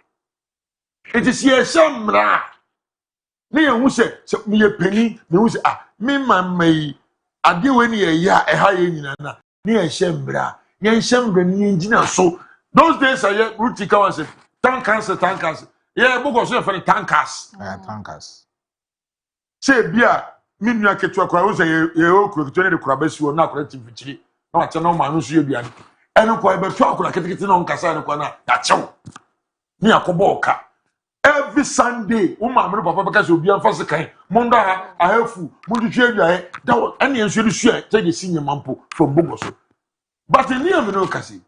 It is here samra. Me who say me a penny, me who say me man may ade we ni ya e ha ye nyina na. Me e shembra. Ye shembra ni engina so. Those days are rutika was tankers. Yeah, book was for the tankers. Tankers. Say bia minua ketua kwa wo say ye okuro ketua ne kura basi wo na akura timfitiri na wache na ma no so aduane eno kwa be to akura ketekete na onkasa ne kwa na ya chew ni akobo oka every Sunday wo ma me papa beka se obi anfa se kan monda ha ahafu mudutwe aduane da ene enso de sua te de sinye mampo from bogoso but ni am no kasi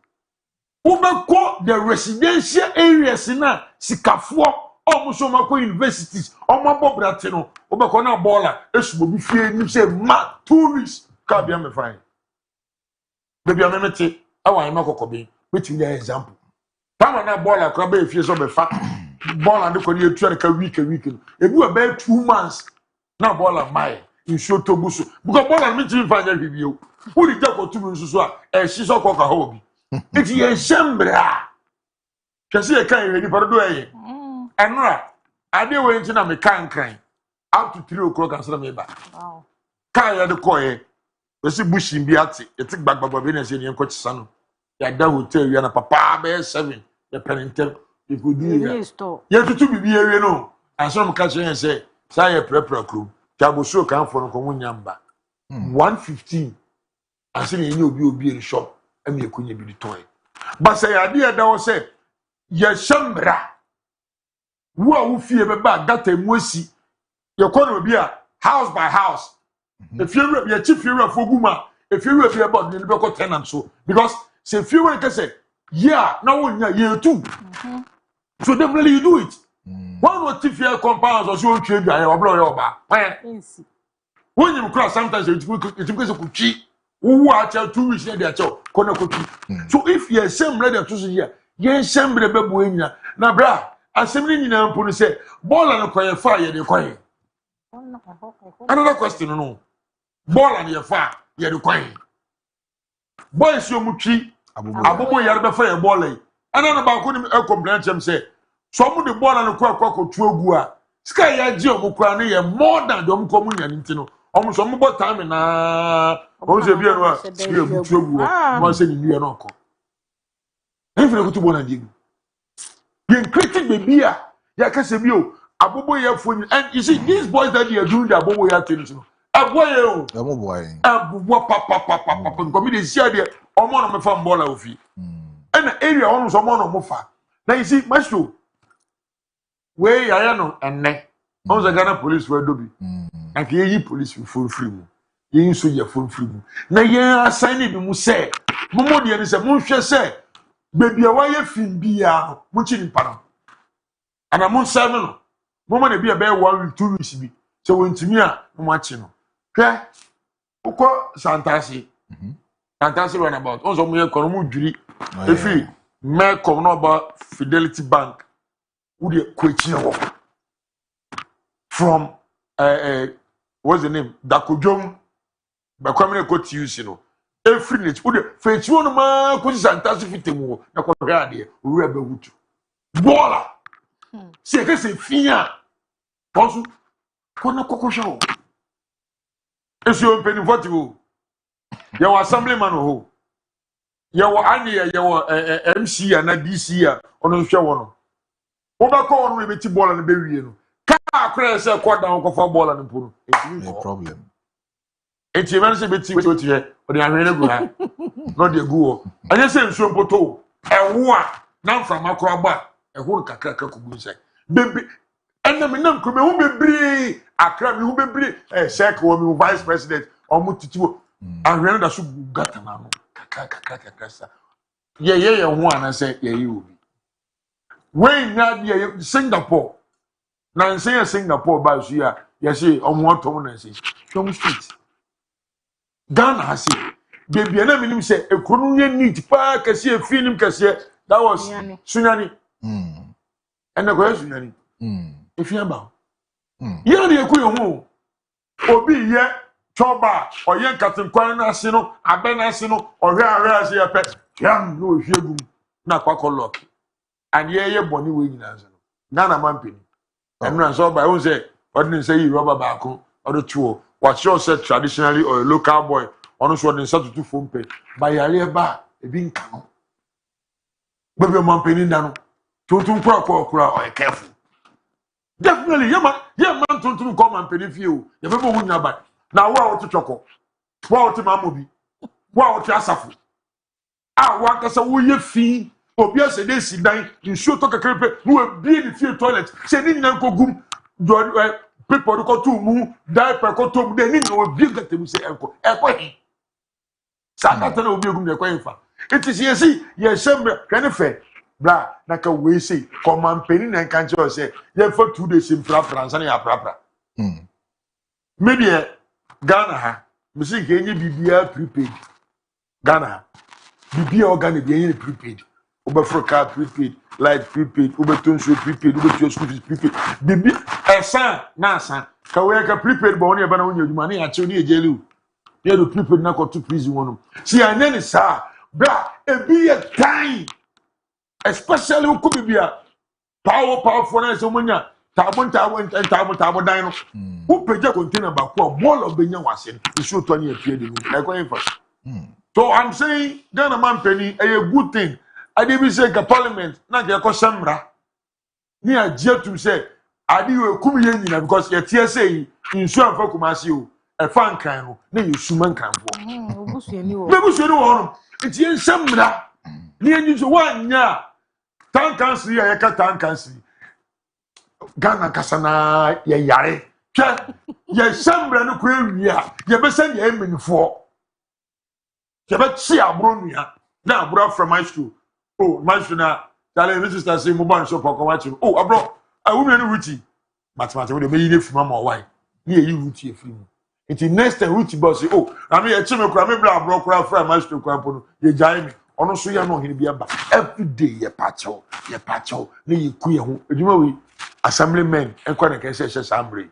wo be ko the residential areas na sikafo omuso mako universities omo brate no obeko na baller esubo bi fie ni say ma 2 weeks ka bia me fine baby amemete awan ma kokobe wetin dey example pama na baller kra ba fie so be fa baller de ko ni etu ka week no ebi we be 2 months na baller mai insuo tobuso because baller mi tin fa nya bibio who di take otu nsuso a e shiso koka ho bi eti ye shembra kasi e kan e ni pardo eye enra ade we nti na me kan up to 3 o'clock and me ba wow kan ya de koye we si bushin bi ate eti gbagbagba bi na se ni enko chisa no ya da hotel ya na papa be 7 ya penentem e go do ya tutu bibi ewe no anso me ka che say say ya prepare kru ta bo so kan fo no ko nyamba 115 anse ni enye obi e shop am ye kunye bi di toy but say ade ya da wo say ya shambra wo fie be ba data muasi ye kono bi a house by house if you be a chief you for guma if you be about the be tenant so because say if you want to say yeah now one year too so definitely you do it one or chief year compounds or so trade ya oblo ya oba when you cross sometimes it because of kuchi who are 2 weeks there kono kuchi so if you same ready to say yeah yen same be bu enya na bra asɛm ni nyina mpo no sɛ ball no kɔyɛ fa yɛ de kɔyɛ another question no ball no yɛ fa yɛ de kɔyɛ boys yo mutwi abobo yare be fa yɛ ball yi ana no ba ko ni complain chem sɛ so mu de ball no kɔ tu ogu a sky ya gi omu kura no yɛ more than de omu ko mu nyane nti no omu so mu bɔ time na omu se bia no a sky omu tu ogu o se ni nua no kɔ efere ko tu ball na di yen critic baby a ya ka se bi o abobo yɛ fo and you see these boys that they are doing the abobo yɛ things no boy o emo boy abuwa papa nkomi de sia de omo no me fa mbola ofi na area onu so omo no mo fa na you see Maestro we yaya no enne on za Ghana police we do bi na ke yi police full free mu yi so ye full free mu na ye assign bi mu se mo de ni se mo hwe se bebi a waye film bia mo chi ni pa no ana mo serve no mo na bia be 1 week 2 weeks bi so wontimi a mo achi no hwe uko santasi santasi run about on so mo ye kono mo dwiri efi me come no about Fidelity Bank wo de kwechi wo from what's the name Dakojom ba kwamene ko TUC no every night wo de fechi wo no ma ko santasi fitemu na ko hwe ade owura ba wutu bola se ke se fia posu ko na kokosha wo Esio mpeni voti wo. Ya wa assemblyman ho. Ya wa ani ya wa MC ya na DC ya ono hwe wo no. Wo ba ko ono ebeti ball no be wie no. Ka akra se ko down ko fa ball no puru. No problem. Enti men se beti wo ti he. O de ahwene gu ha. No de gu wo. Anye se nsuo mpoto. Ewo a na mfra makro agba. Eho kakra ko gu nse. Bebe enna me nam ko me hu bebre akra me hu bebre check wo me vice president omo titiwo ahwene da so gata na no kakra sa ye ho ana se ye obi when na ye Singapore na nse Singapore ba so ya ye se omo otom na nse twom street Ghana hase bebi na me nim se ekunu ye neat pa kase efinim kase that was Sunyani enna ko Sunyani efiaba ye na ekwu yo ho obi ye choba oye nkatenkwan na ase no abe na ase no ohwe ase ye pe yam no ohwegum na kwakọ lock and ye boni we nyina ase no Ghana man peni enra so ba won say odin say yi rubber baako odo tuo what show said traditionally or a local boy ono so odin say tutu fom pe ba yare ba ebi nka no bebe man peni nda no tutu kura o careful. Definitely, yeah man to come and pay you. You remember when you buy. Now what to choko? What to mamobi? What to asafu? Ah, what kasa wo ye fi? Obi ase dey sit down, you show to kakrepe, no be in the toilet. Say ni nan ko gum do people ko to mu, diaper ko to mu, dey ni no obi gate mu say enko. Enko he. Sa ka tana obi gum dey ko enfa. It is ye sembe, kan fe. Bra na ka we say command penny na kan cho say ye for 2 days in France na ya prapra media Ghana ha music enye bibia prepaid Ghana bibia organ bi enye prepaid oba car prepaid light prepaid oba tonso prepaid oba to school fees prepaid bibia esan na asan ka we ka prepaid bo ne ba na wonya duma na ya che ne ejelu ye do prepaid na ko to prison wono si anya ni sa bra ebi ye time especially who could be a powerful as a munya, Tabon dan no. Who peja container back wall of Benya was in, the show 20 appeared in first. So I'm saying, Ghana man penny, a good thing. I didn't say a parliament, not your Sambra. Near Jet to say, I do a Kumian because your TSA in Swan for Kumasio, a fan kind, then you suman can for. Maybe you know, it's in Sambra. Near you 1 year. Tankansi ya yaka tankansi Ghana kasana ya yare twa ya sambra no kwa wia ya be send ya emenfo ya be chi abro nua na abro from Maestro oh Maestro na tale me sister say mo ban shop ko wachi oh abro awu me no ruti mathematics we dey me yi fima ma why na yi ruti efiri mu it next time ruti boss oh na me ya chi me kura me bra abro kura from Maestro kwa pono ye jai me ono so ya no hene bi aba every day ye pacho na ye ku ye ho adwuma wi assemblymen enko na kan se assembly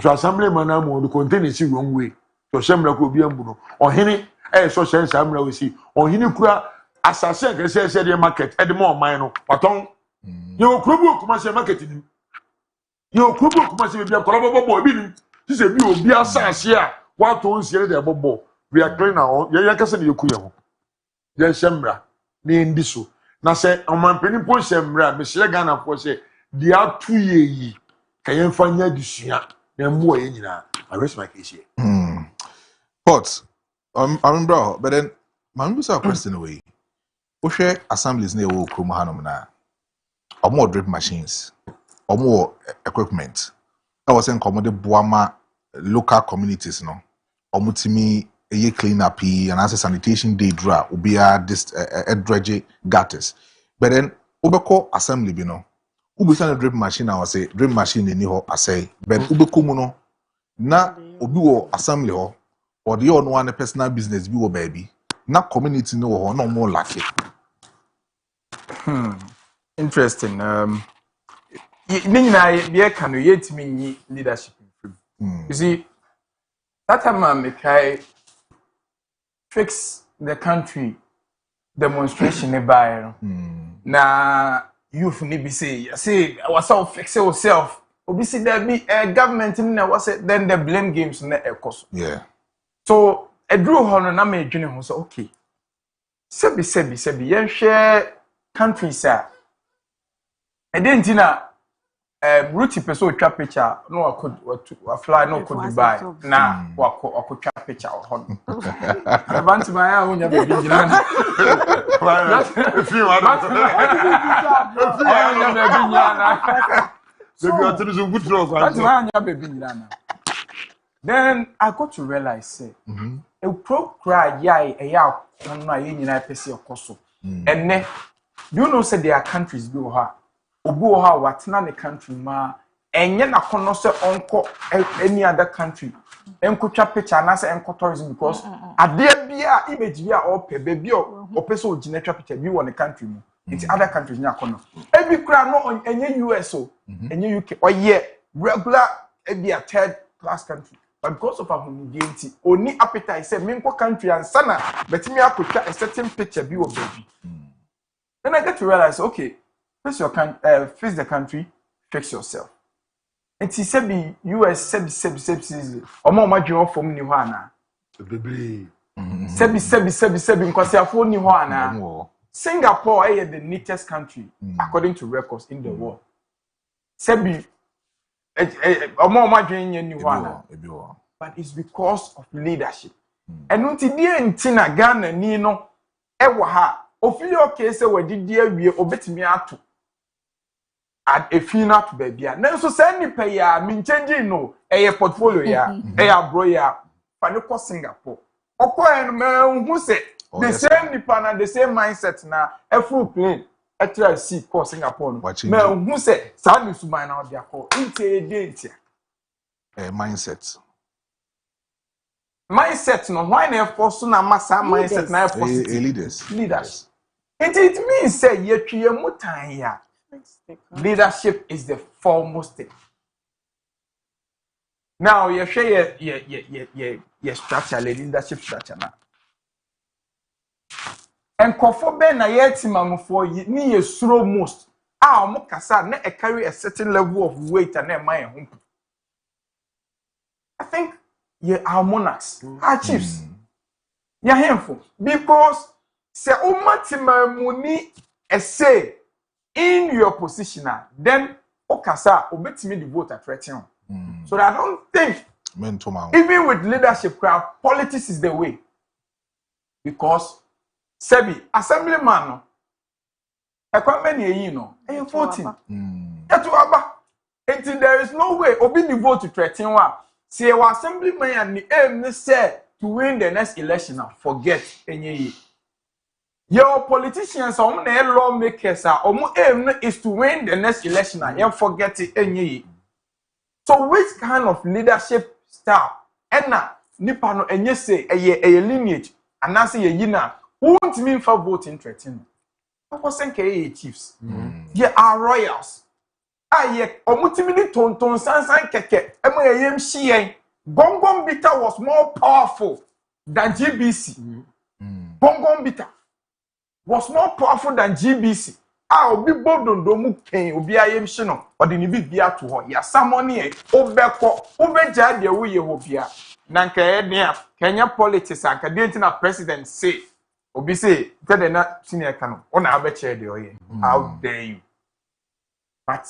so assemblyman na mo do contain si wrong way so assembly ko bi ambu no ohene so assembly we si ohene kura asase kan se de market e de mo man no waton ye okrobu kuma se market ni ye okrobu kuma se bi akorobo bi ni se bi obi asase a waton sie de bobo we are clean now ye kase de ku ye ho ye shemra ni ndi so na se omanpeni po shemra me hye Ghana po se di atu ye yi kayen fanya disua na mbo ye nyina I rest my case here. But I remember, but then my a question away. We share assemblies near wo krom hanom na or more drip machines or more equipment. I was saying commode boama local communities no or mutimi a clean up and as a sanitation day dra ubia this dredge gutters. But then ubeko assembly bi no ubisa na drip machine I was say drip machine ni ho asay but ubeko mu no na obi wo assembly ho or the on one personal business bi wo baby na community no ho no more like it. Interesting. Be can yet me leadership. You see, that time I fix the country demonstration by na youth ni be say was all fix yourself. Obi see there be government in there was then the blame games na cost. Yeah. So a drew hono na me dwene ho so okay. Sebi yen share countries a Edentina route person twa picture no wa fly no could Dubai na wa twa picture ho. Abantu ma ya hunya be gina. If you want then I got to realize say a pro cry ya no aye nyina pese okoso. Enne you know say there are countries go ha obi wo ha watena the country ma enye na kono se onko any other country enkotwa picture na se enko tourism because ade bia image bia ope be opese ogina twa picture bi wo the country mu it's other countries nya kono ebi kra no enye US o enye UK oye regular ebi a third class country but because of humidity oni appetite say menko country and sana betimi akotwa a certain picture bi wo baby. Then I get to realize, okay, fix the country, fix yourself. And he said, "Be US sebi. Omo ma dwon fom ni ho ana. Bebre. Sebi because ya fo ni ho ana. Singapore is the neatest country according to records in the world. Sebi omo ma dwon yen ni ho ana. But it's because of leadership. And unti die ntina Ghana ni no e wo ha ofili okay say wadidi awie obetimi ato at a fina to baby na so say nipa ya min change no e portfolio ya e Abro ya fa ne ko Singapore okoe no ma hu say the same nipa na the same mindset na e full plane e try see ko Singapore no ma hu say sa ni suman na odi akọ inte date mindset no why na force na massa mindset na force leaders. It means say yetwe mutan ya leadership is the foremost thing. Now you share your structure, leadership structure na enkofo be na yetimamfo ni ye slow most omo kasa na e carry a certain level of weight and e man hom. I think our monarchs, our chiefs, handful because say umatima muni say in your position then okasa obetimi the vote at return. So I don't think even with leadership crowd politics is the way because sebi assemblyman no ekwame ne yi no e 14 eto aba until there is no way obi the vote to threaten wa say our assemblyman and the aim say to win the next election forget enye your politicians na lawmakers aim is to win the next election and forget it enye. So which kind of leadership style enna nipa no enye say eye lineage and na say ye na won't mean for voting threatening. I was saying chiefs. They are royals. Aye, omutimini tonton sansan keke. Emo yem shien. Gongon Bitter was more powerful than GBC. Gongon Bitter was more powerful than GBC. Ah, obi bodon do mu ken obi ayem shino. Odi ni bibia to ho. Ya samoni e obekọ obeja de wo ye ho bia. Na nka e ne a Kenya politics anka de nti na president say obi say tell na senior kanu. Ona abeche de oye. How dare you? But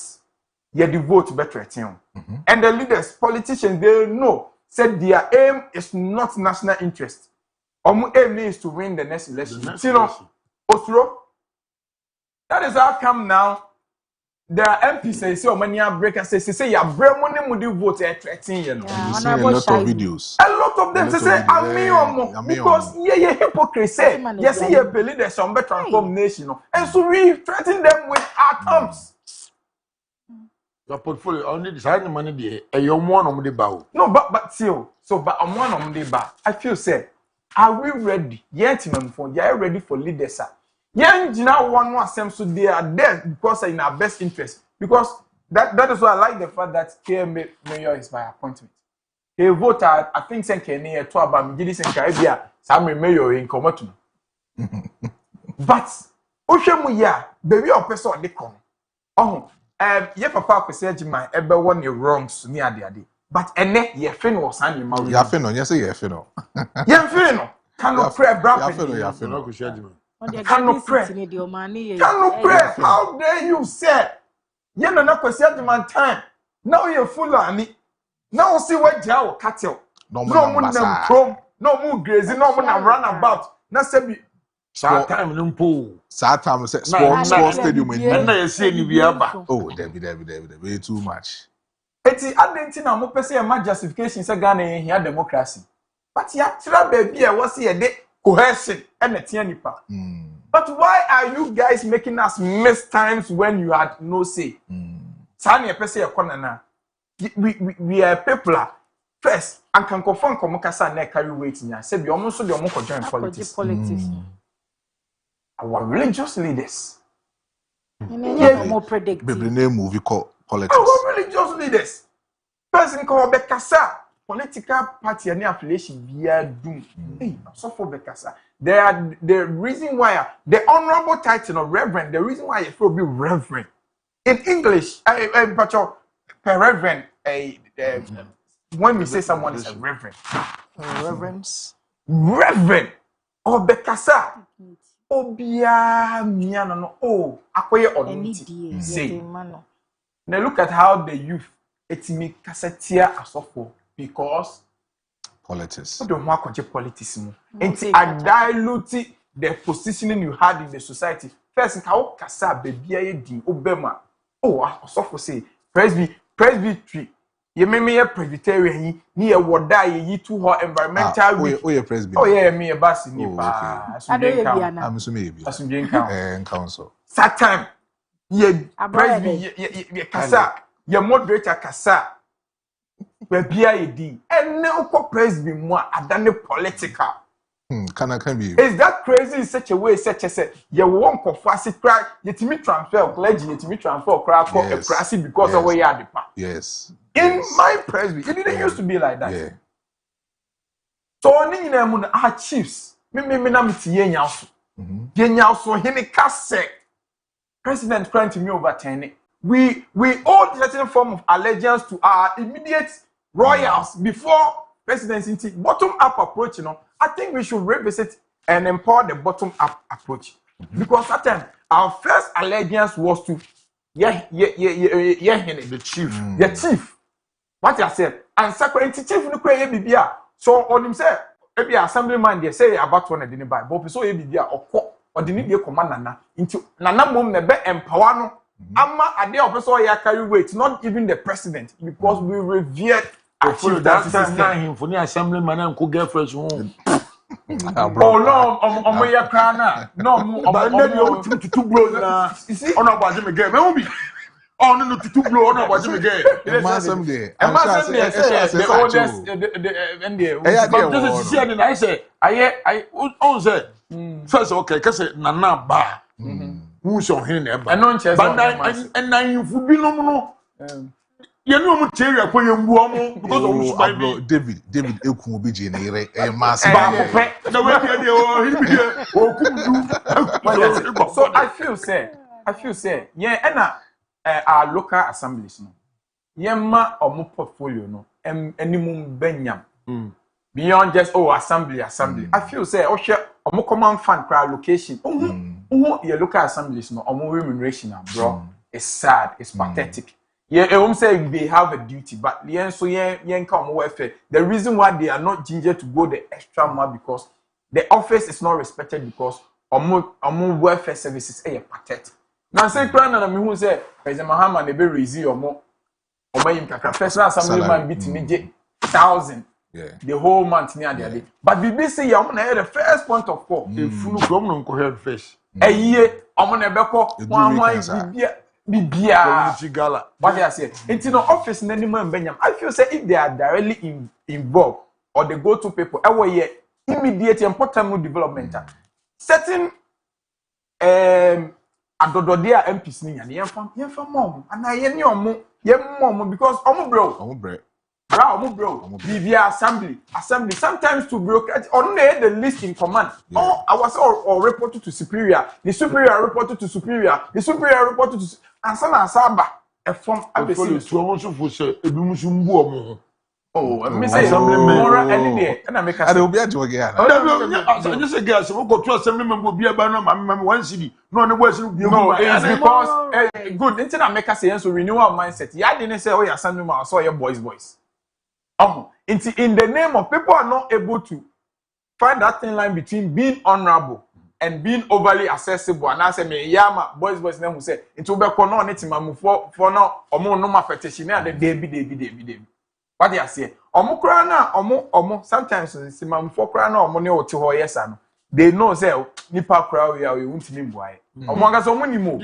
yeah, the vote better team. And the leaders, politicians, they know said their aim is not national interest. Our aim is to win the next election. You know, Oslo. That is how come now. There are MPs say, "Oh, many are breakers." Say, "You bring money, mudi vote at 13." You know, You see a lot of videos. a lot of them say, "I'm because yeah, hypocrisy. Yes, yeah, believe there's some better transform nation, and so we threaten them with our thumbs." Your portfolio only decide money there. A young one on the bow. No, but still, so but I'm one on the bar. I feel say, are we ready? Yet, you are ready for leaders, sir. Yeah, you know, one same so they are there because in our best interest. Because that is why I like the fact that KM Mayor is my appointment. He vote I think sen Kenya to about me this in Caribbean. Some Mayor in Komotu. But Oshemu ya baby or person they come. Oh. Ye papa kwese agima ebe won the wrongs ni ade but ene ye fe no san ma Ya fe no, yes ye fe no. Ye fe no cannot pray bra Ya fe no, ya fe no. Cannot pray. How dare you say ye no na kwese agima time now you fulani now see what jaw cattle no mo na prom no mo graze no mo na run about na say bi Time no po. Time say sports stadium And I say ni biaba. Oh, Debbie, too much. Eti adenti na mo pese e ma justification say Ghana e hia democracy. But ya tira baby e wo say e de coercion e na tia nipa. But why are you guys making us miss times when you had no say? Sani e pese e kona na. We are people first and can confirm komo kasa na carry weight nya. Say bi omo so de omo ko join politics. Our religious leaders. More predictive. Baby name movie called politics. Our religious leaders. Person called Bekasa. Political party and affiliation via doom. Hey, so for Bekasa. There are the reason why the honorable title of reverend, the reason why it will be reverend. In English, reverend, when we say someone is a reverend. Reverend or Bekasa. Obia miano no oh akoye onti say now look at how the youth etimi kasetia asofo because Politics. don't want politics mo enti dilute the positioning you had in the society first how kasa bebia ye di obema oh asofo say presbytery ye me Presbyterian ni ye woda ye to her environmental oh ye Presbyterian. Oh yeah, me a basi ni pa. I'm so maybe. Council. That time ye Presby ye kasa ye moderator kasa we bia ye di and now ko Presby mo adane political. Can be. Is that crazy in such a way such as ye won ko fasi cry ye timi transfer clergy ye timi transfer cry ko e prasi because of where you are the pa. Yes. In my Presby, it didn't used to be like that. Yeah. So oni na mu na chiefs. Me na meti ye nyaso. Ye nyaso hini kase. President trying to me overturn it. We owe a certain form of allegiance to our immediate royals before presidency. Bottom up approach, you know. I think we should revisit and empower the bottom up approach. Because at time our first allegiance was to the chief. The chief. What I said, and second chief no kwe bibia. So on him say, maybe assemblyman they say about one didn't buy. But so bibia or didn't be command nana into nana mum ne be empower no. Ama ade opeso ya carry weight, not even the president, because we revered Actually, that time now him for the assemblyman and could get fresh home. Oh no, omoya krana. No, omo two blows na. You see, on about him again. Me be. Oh no, two blow on about him again. Someday. The oldest, and the. But this is I say, I on say First okay, cause nana ba. Who so hin na ba. And non chess. But na you bi no. You know mu cherry akwa yembu omo because of Abro David ekun obi je ne yere e massive. Ba ko pe. Na we dey o hin bi dey o kumdu. So I feel say yeah na our local assemblies no. Yemma omo portfolio no animum benyam. Beyond just assembly. I feel say omo command fund crowd location. Your local assemblies no omo remuneration bro. It's sad, it's pathetic. Yeah, I won't say they have a duty, but come welfare. The reason why they are not ginger to go the extra mile because the office is not respected because omo welfare services are pathetic. Now say crown na me who say President Mahama be raise omo yim kakra personal assemblyman beat me 1,000 the whole month near the day. But BBC omo na the first point of call. Funu kom no ko head first. Omo na beko wan Bibia community gala. What I say, it's no office in any man Benyam. I feel say if they are directly involved or they go to people, immediate important development. Certain adododia MPs ni yefam mom and I any mom because bro Bibia assembly sometimes to bureaucrat on the list in command. I was or reported to superior, the superior reported to superior, the superior reported to and some asaba a form absolutely so also for say ebumusu mbu omo. Me say assemblyman any day and I make us will be at work again. I just say guys, we go to assemblyman go be about no one city. No boys no it's because good until I make us say so renewal mindset. Ya didn't say assemblyman so your boys. In the name of people are not able to find that thin line between being honorable and being overly accessible. And I say me yama boys name who say into be kono netimamu for no omo no ma petition and the day. What they say omo kra na omo sometimes simamu for kra na omo ne oti ho yesa no they know say nipa kra we wuntimi mboaye omo anga so omo ni mo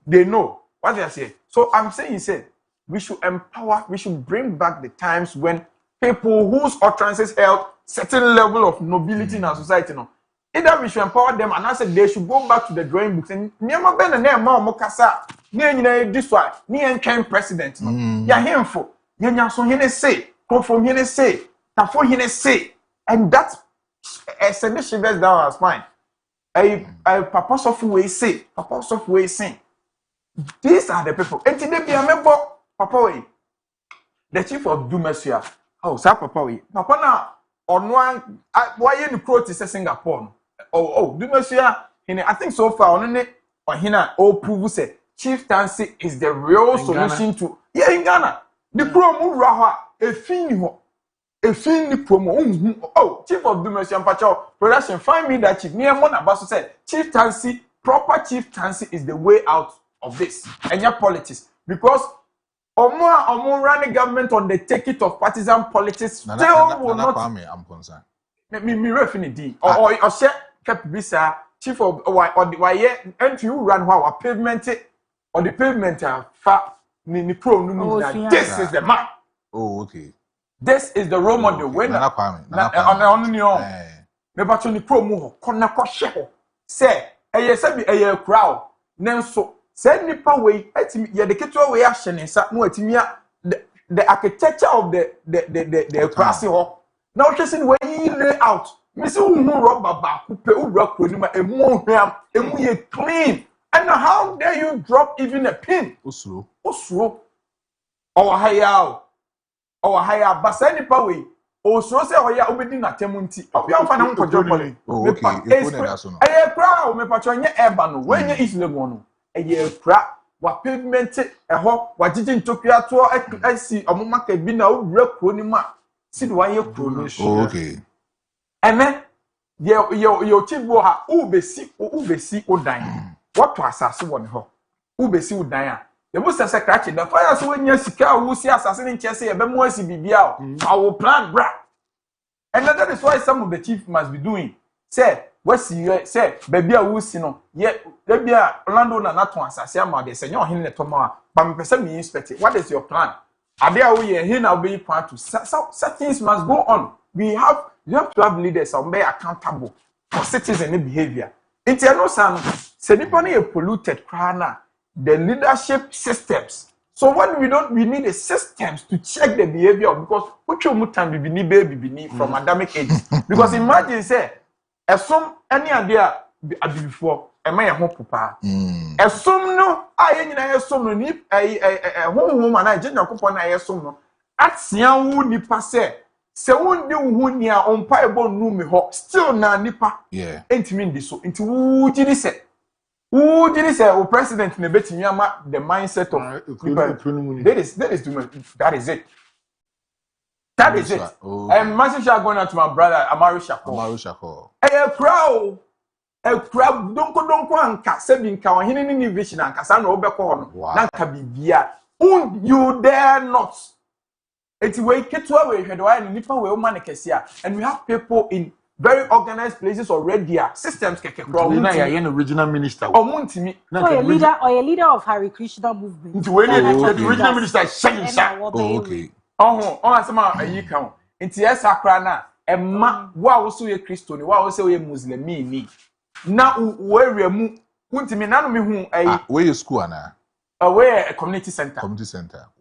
they know what they say. So I'm saying say we should empower, we should bring back the times when people whose utterances held certain level of nobility in our society no. Either we should empower them and I said they should go back to the drawing books and never been a name more kasa. This one, ni and president. Ya him for so he say, come from here say, for here say, and that's a sedition best down as fine. A purpose of way say, purpose of way sing. These are the people. And today be a member, Papa way. The chief of Dumesia. Oh, sir, Papa way. Papa now on one why you quote is Singapore. Dumesia, I think so far on it or hina prove say chieftaincy is the real solution to in Ghana. The promo raha a fin promo. Chief of Dumesia and Pacho production find me that chief near one about said chieftaincy, proper chieftaincy is the way out of this and your politics because Omo running government on the ticket of partisan politics still will not. I'm concerned. Me refinity or share kept bisa chief of why entry you run how pavement or the pavement far ni pro no. This is the man. Oh, okay. This is the role model. When on me back to the pro mu corner ko share say a crowd nenso send nipa way ye the keto way ahye nsa no atimi the architecture of the class ho now chasing way lay out me say hu rubber ba ku pe ura kronima emu hwam emu ye clean and how dare you drop even a pin osuro our higher but send nipa way osuro say oya obedi na temunti oya fa na nkojo pole e crowd me pacho nye eba no we nye isle no eye kra wa pavement eho wa jiji ntokua to asi omumaka bi na owura kro ni ma sid wa ye kro no okay ene ye chibo ha ubesi odan what to asase won ho ubesi odan a ye bo sese krache da fire so nya sika wo si asase ni nche se ye be mo asi bibia o our plan bra and that is why some of the chief must be doing say what's you say baby a wusi no ye baby a Orlando na to asase ama de senyo ohene ne to ma ba me pese me inspect what is your plan ade a wo ye he na be plan to certain things must go on you have to have leaders and be accountable for citizen behavior. It's no some say nipa polluted crana the leadership systems. So when we need a systems to check the behavior because which time we need baby from academic age. Because imagine say any idea before am I a home papa. No I nyina yesom no ni honhom ana je Yakobon na yesom no atia wo nipa se won di wo ni a ompa ebo nu me ho still na nipa entimi ndi so nti wo gidi se o president na betimi ama the mindset of people that is it. And massive shout going out to my brother Amaro Shako. A crowd don't anka sebi nka ohene ni vision anka sa na obekọ no na nka bibia you dare not eti we ketua we hwedo ay nipa we man kesia and we have people in very organized places already systems keke crowd na ya an original minister omuntimi a leader of Hare Krishna movement nti we the original minister shan okay on asema ayi kan nti esa kra na emma wa wo so ye Kristo ni wa wo se ye Muslimi ni na we mu untimi nanu me hu ai where is school ana where a community center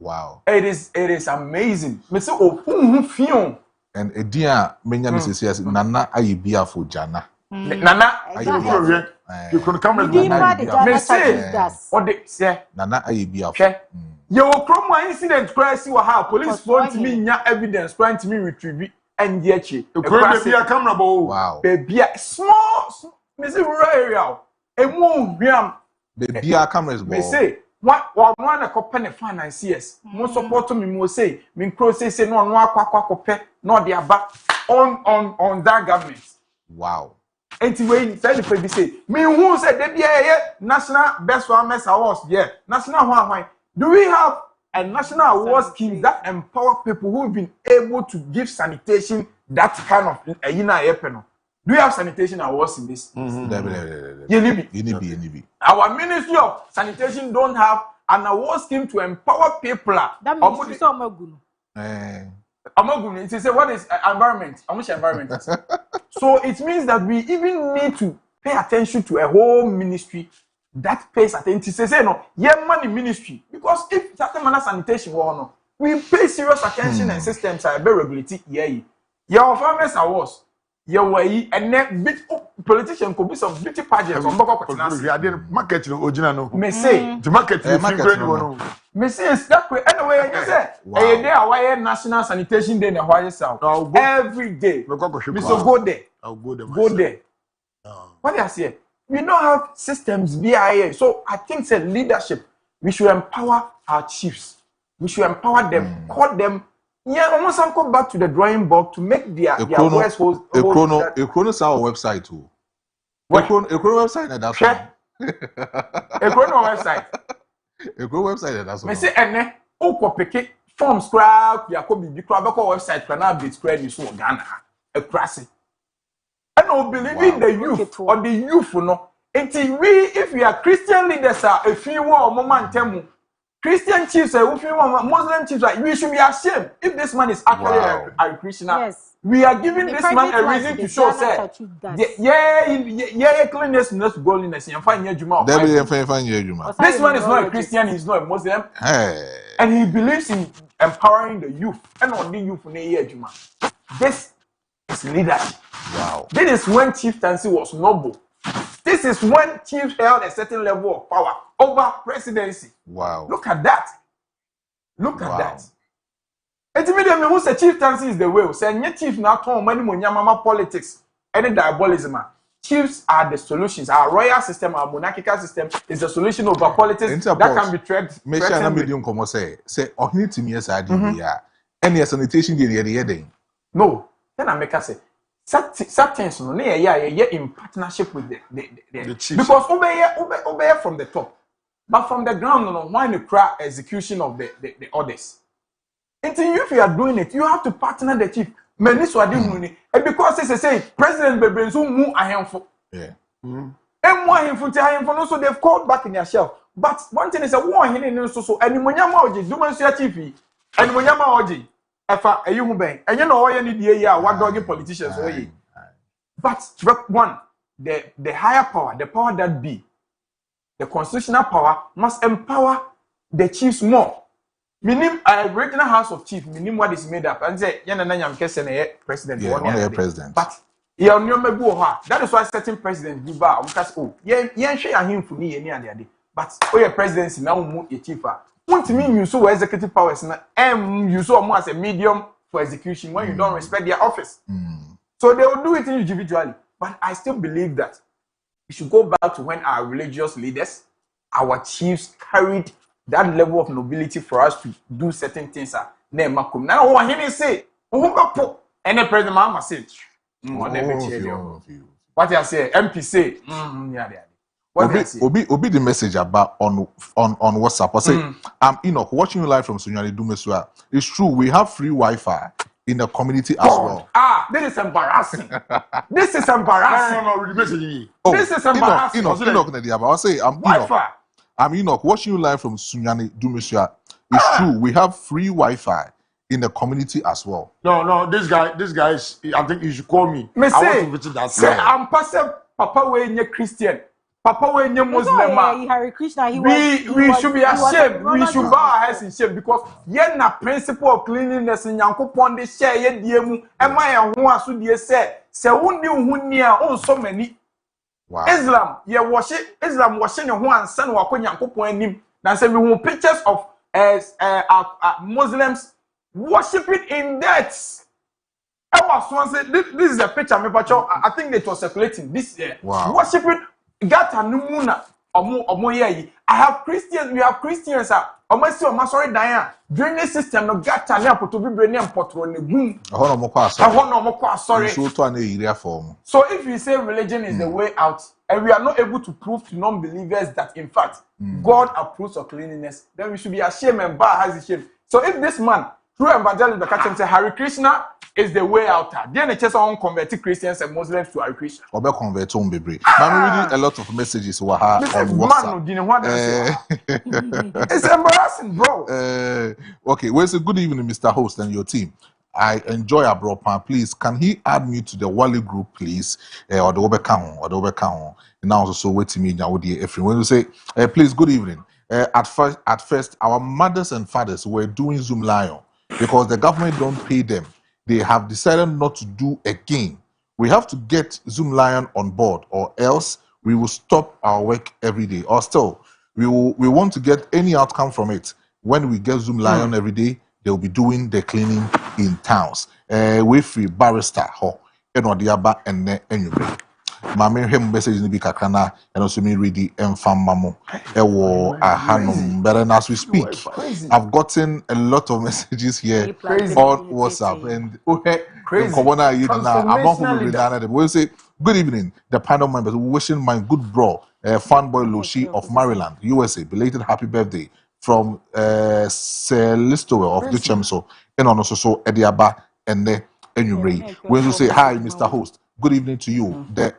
wow it is amazing me say hu fion and edia menya necessities nana ayebia for jana nana you can come me say what they say nana ayebia you krom one incident crazy wa ha police want me nya evidence trying to me retrieve and yechi e crazy be a camera bo wow baby small me say rural area emu hwiam baby a cameras bo me say what one na financiers mo support me mo say me cross say no akwa no dey aba on that government wow anyway tell the people say me who say dey be national best farmers awards national one do we have a national award scheme that empower people who have been able to give sanitation that kind of do you have sanitation awards in this? Yenibi. Our Ministry of Sanitation don't have an award scheme to empower people. That means so Amagun. Amagun, it is what is environment? How much environment? So it means that we even need to pay attention to a whole ministry that pays attention. Say no, money ministry because if certain manner sanitation no, we pay serious attention and systems are very regulated. Your farmers awards. Way and then bit politician could be some beauty pageants on Boko market original no. Me say the market no. Me say that way anyway you say a day our national sanitation day na why south every day. Me so go there. I'll go there. Go there. What I say? We don't have systems BIA. So I think say leadership we should empower our chiefs. We should empower them, call them. Yeah, almost come back to the drawing board to make their voice hold. A chrono is our website too. A chrono website that's one. A chrono website. A chrono website that's one. Me say ene o ko peke forms crowd ya ko bibi crowd be ko website for na update crowd so Ghana. A crazy. I don't believe in the youth or the youth no. Until if we are Christian leaders a few moment temu Christian chiefs, Muslim chiefs, we should be ashamed if this man is actually a Christian. Yes. We are giving this man a reason to show, say, cleanliness, not godliness. This one is not a Christian, he's not a Muslim. And he believes in empowering the youth. And on the youth, this is leadership. Wow. This is when chieftaincy was noble. This is when chiefs held a certain level of power over presidency. Wow. Look at that. Look at that. It immediately who say chieftaincy is the way. Say any chief now turn money mama politics. Any diabolism. Chiefs are the solutions. Our royal system, our monarchical system is the solution over politics that can be tracked. Make sure medium come say ohini timi yes idea. Any sanitation dey No. Then I make us say certain no in partnership with the chiefs. Because obey from the top. But from the ground, why the crack execution of the orders? Until if you are doing it, you have to partner the chief. Many so and because they say President Bebenzo move a handful. Yeah. And one handful, so they've called back in their shelf. But one thing is a war in so and Munyama Oji, do man see a chief, and Munyama Oji, you and you know, any day, what doggy politicians. But one, the higher power, the power that be, the constitutional power must empower the chiefs more. Minim regional House of Chiefs, minim what is made up. And say, yana na nyam kese na president. Yeah, on the president. But yeah, that is why certain president give out because share him for me any other day. But your presidency now move a chiefer. Want to mean you so executive powers na you so more as a medium for execution when you don't respect their office. So they will do it individually. But I still believe that we should go back to when our religious leaders, our chiefs carried that level of nobility for us to do certain things. Now, what he say, and the president mama say, what you say, MP say, Obi the message about on WhatsApp. I say, I'm Enoch watching you live from Sunyani Dumesua. It's true, we have free Wi-Fi in the community as well. This is embarrassing. This is embarrassing. No, read the message. This is embarrassing. Enoch, I'll say, I'm Wi-Fi. I'm Enoch watching you live from Sunyani Dumesua. It's true, we have free Wi-Fi in the community as well. No, this guy is, I think you should call me. Me I say, want to visit that say guy. I'm pastor Papa when you're Christian. Papa when you're Muslim. Hare Krishna, We should be ashamed. We should bow our heads in shame because yen na principle of cleanliness in Yankopon de share ye diemu. Ema ya ho aso de se wundi hu ni a on so many. Wow. Islam washing your one son or Yankopon na say we want pictures of Muslims worshiping in deaths. This is a picture. I think it was circulating this year. Wow. Worshiping Gata Numuna I have Christians. We have Christians. Sorry, Diane. During this system, no Gata Napo to be brain and potro ne boom. Sorry. So if you say religion is the way out, and we are not able to prove to non-believers that in fact God approves of cleanliness, then we should be ashamed and bar has shame. So if this man through evangelism the catch him say Hare Krishna is the way out. Then the church on converted Christians and Muslims to Hare Krishna. Obe convert on bebre. I'm reading a lot of messages on WhatsApp. It's embarrassing, bro. Okay, well, it's a good evening, Mr. Host and your team. I enjoy Abro. Please, can he add me to the Wally group, please? Or the Obekao. Now also wait to me now with the Ephraim. When you say, please, good evening. At first, our mothers and fathers were doing Zoom Lion because the government don't pay them. They have decided not to do again. We have to get Zoom Lion on board, or else we will stop our work every day. Or still, we want to get any outcome from it. When we get Zoom Lion every day, they'll be doing the cleaning in towns. We free barrister ho enodiaba enne enyubre. Mame him message ni bi kakana and also me read the enfam mamo ewo ahanum. But as we speak, I've gotten a lot of messages here on WhatsApp and we'll say good evening, the panel members wishing my good bro, fanboy Loshi of Maryland, USA, belated happy birthday from Celestowell of Duchemso and also so Ediaba and the Enumerate. We'll say hi, Mr. Host. Good evening to you, the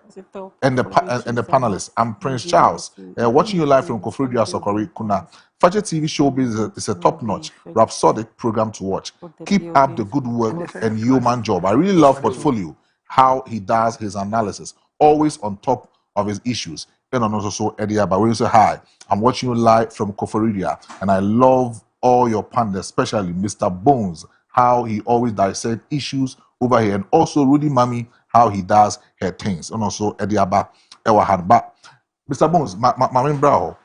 panelists. I'm Prince Charles, watching you live from Kofrudia Sokori Kuna. Fakye TV Showbiz is a top-notch, rhapsodic program to watch. Keep up the good work and human job. I really love Portfolio, how he does his analysis, always on top of his issues. And also Ediaba, we say hi. I'm watching you live from Kofrudia, and I love all your panelists, especially Mr. Bonez, how he always dissects issues over here, and also Rudy Mami, how he does her things, and also Ediaba Ewahan. But Mr. Bonez, my main brow,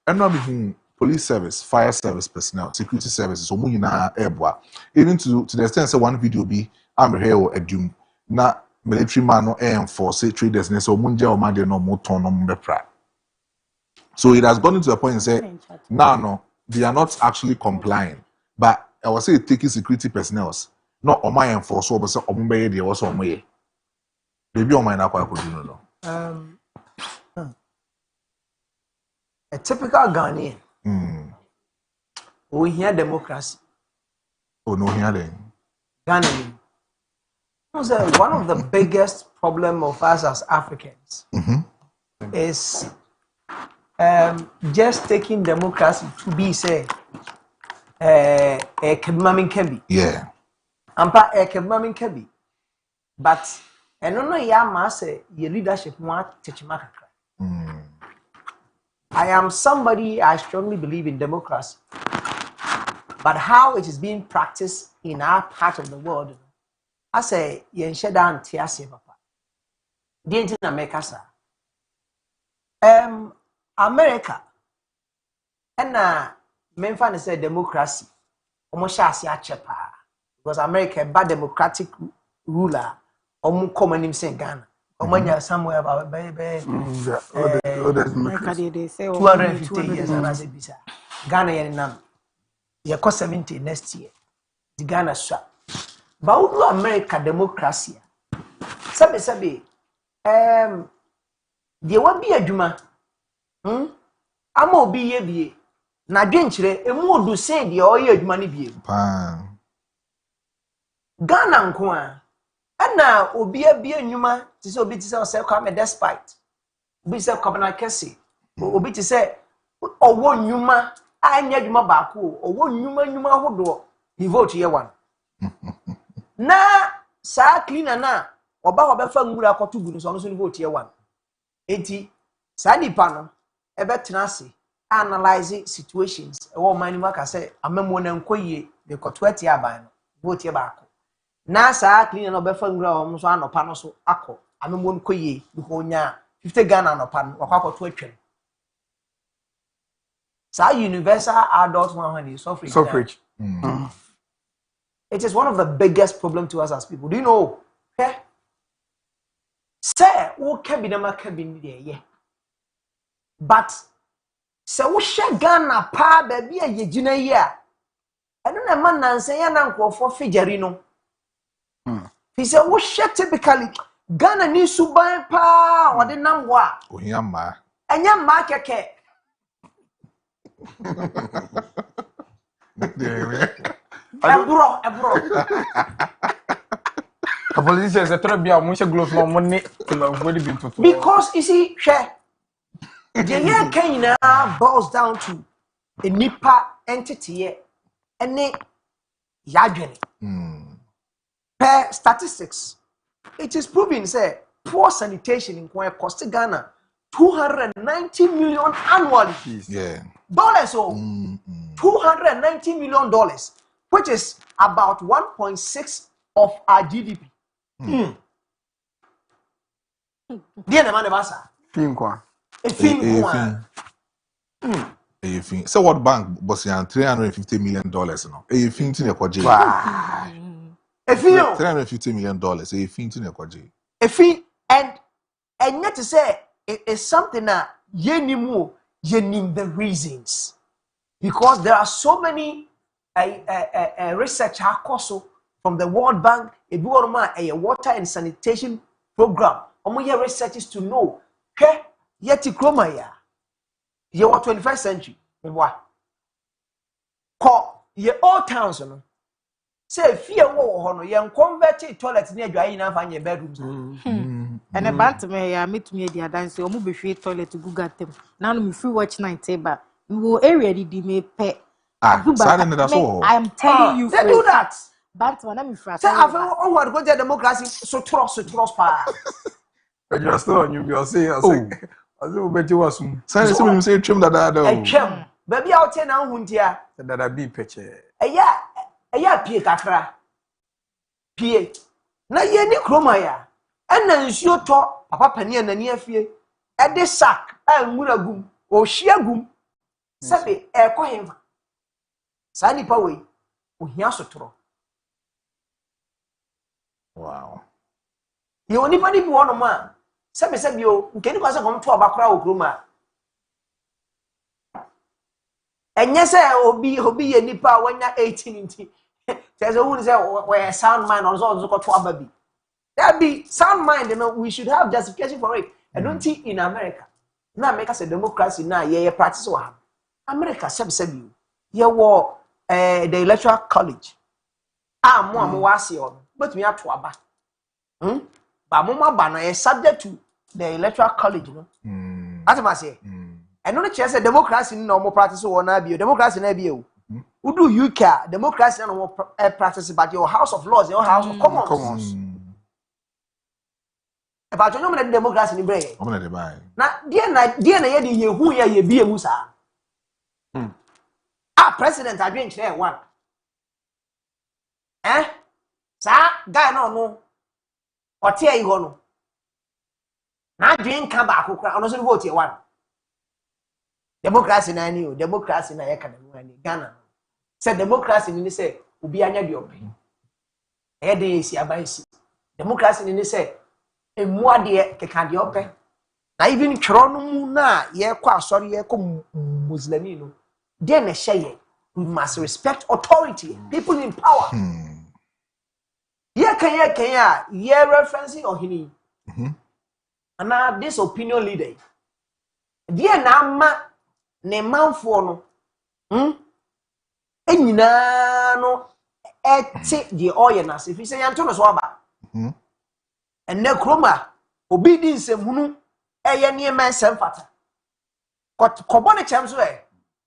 and not between police service, fire service personnel, security services, so even to the extent that one video be I'm here or a doom. Now military man no enforce traders so munja or man no moton no mbepra. So it has gone to a point and say no, they are not actually complying. But I was say taking security personnel, not on my enforce but so ombe they also on way. Baby on my na kwa no. A typical Ghanaian. We hear democracy. Oh no, here then. Ghanaian. One of the biggest problem of us as Africans is just taking democracy to be say a kemamin kebi. Yeah. Ampa a kemamin kebi. But ɛno no yɛ ama sɛ yɛ leadership mu atechima kakra. I am somebody, I strongly believe in democracy. But how it is being practiced in our part of the world, I say, yɛnhyɛ da nte aseɛ papa. Deɛ nti na mɛka saa. America, ɛna memfa ne sɛ democracy, ɔmo hyɛ ase akyɛ paa. Because America ba democratic ruler, ɔmo kɔm anim sɛ Ghana. Ɔmo anya somewhere about America 250 years and as a bisa. Ghana yɛ nam. Yɛkɔ 70 next year. The Ghana swa. But wodu America democracy. Sabi deɛ wabi adwuma ama obi yɛ bie na dwenkyerɛ emu odu sɛ deɛ ɔyɛ adwuma ne bie Ghana nko a ɛna obi abie adwuma te sɛ obi te sɛ ɔsɛ Kwame Despite obi sɛ Kwabena Kese obi te sɛ ɔwɔ nnwuma a nyɛ adwuma baako ɔwɔ nnwuma ahodoɔ he vote yɛ one na saa cleaner na ɔba ɔbɛfa ngura akɔto gu no so ɔno so ne vote yɛ one enti saa nipa no ɛbɛtena ase analyze situations ɛwɔ ɔman no maka sɛ amamuo na nkɔyie de kɔto atia aban no vote yɛ baako na saa cleaner na ɔbɛfa ngura ɔmo so anɔpa no so akɔ amamuo no kɔyie because onya 50 Ghana anɔpa no wakɔ akɔto atwam saa universal adult one suffrage. It is one of the biggest problems to us as people. Do you know? Say, who can be the cabin there? But say, who shall Ghana pa baby a yejina ya? I don't know, man, and say, an uncle for Fijarino. He said, who shall typically Ghana needs to buy pa or the number? Oh, yamma. And your market. Abro. A politician is a trebia, much glove no money. Because you see, share the year Kenya boils down to a nipa entity and a yadwene. Per statistics, it is proven say poor sanitation in Kenya cost Ghana $290 million annually. Yeah. Dollars $290 million, which is about 1.6 of our GDP. Dear the man of us, so what bank was $350 million? No, a fin to $350 million. A fin to a fee, and yet to say it is something that you need the reasons because there are so many research from the World Bank, a water and sanitation program. Omoye researchers to know, yeti kroma ya, ye 21st century, what? Ye old towns, no. Say fear war, no, ye converted toilets near you in your bedrooms. And about me, I meet me the dance, or move free toilet to Google them. Now, me free watch night table. We will already me pay. I am telling you, they do that. But when I'm free, say I've onward go to democracy, so trust pa. But you're still on you, you're saying, I say, bet you was some say trim that. Chem, baby, I'll tell now, Huntia, that I be picture. Yeah, pie kakra. Pie. Na ye ni kroma ya. Ena nsuo to papa pani na ni afie. E de sack a nwura gum, o hia gum. Sabe e ko hemfa. Sa nipa we, o hia sotoro. Wow. Ye oni pa ni bi wono ma. Sabe o, nke ni kwa se kom to abakora o kroma. Enye se obi ye nipa wanya 18 nti. There's a woman say we sound mind on so to ababi. That be sound mind, you know, we should have justification for it. I don't think in America. Now America say democracy now ye practice wa. America sabi ye wo the electoral college. Mo wase on. But me ato aba. Ba mo ma ba no e subject to the electoral college, you know. Atama say. I know the chair say democracy no more practice or na bio. Democracy na bio. Who do UK democracy no more practice but your House of Lords, your House of Commons. About you know the democracy in brain. I'm not the buy. Na ye di ye hu ye bi emu sa. President adwen kire one. Sa guy no ote ayi ho no. Na adwen ka ba akokra ono so vote ye one. Democracy na ni o, democracy na ye ka na ni Ghana. Say democracy ni say obi anya de obi. E dey esi abaisi. Democracy ni say emu ade keka de ope. Na even tworo no mu na ye kwa asori ye ko muslimi no. Dey na hye we must respect authority, people in power. Ye kan ye referencing ohini. And this opinion leader. Dey na ma ne manfo no. Enyina no ete the oil na se fi se yanto no so aba. And ne kroma obi di nsemhunu eye ne ma nsem fata. Kobo ne chem so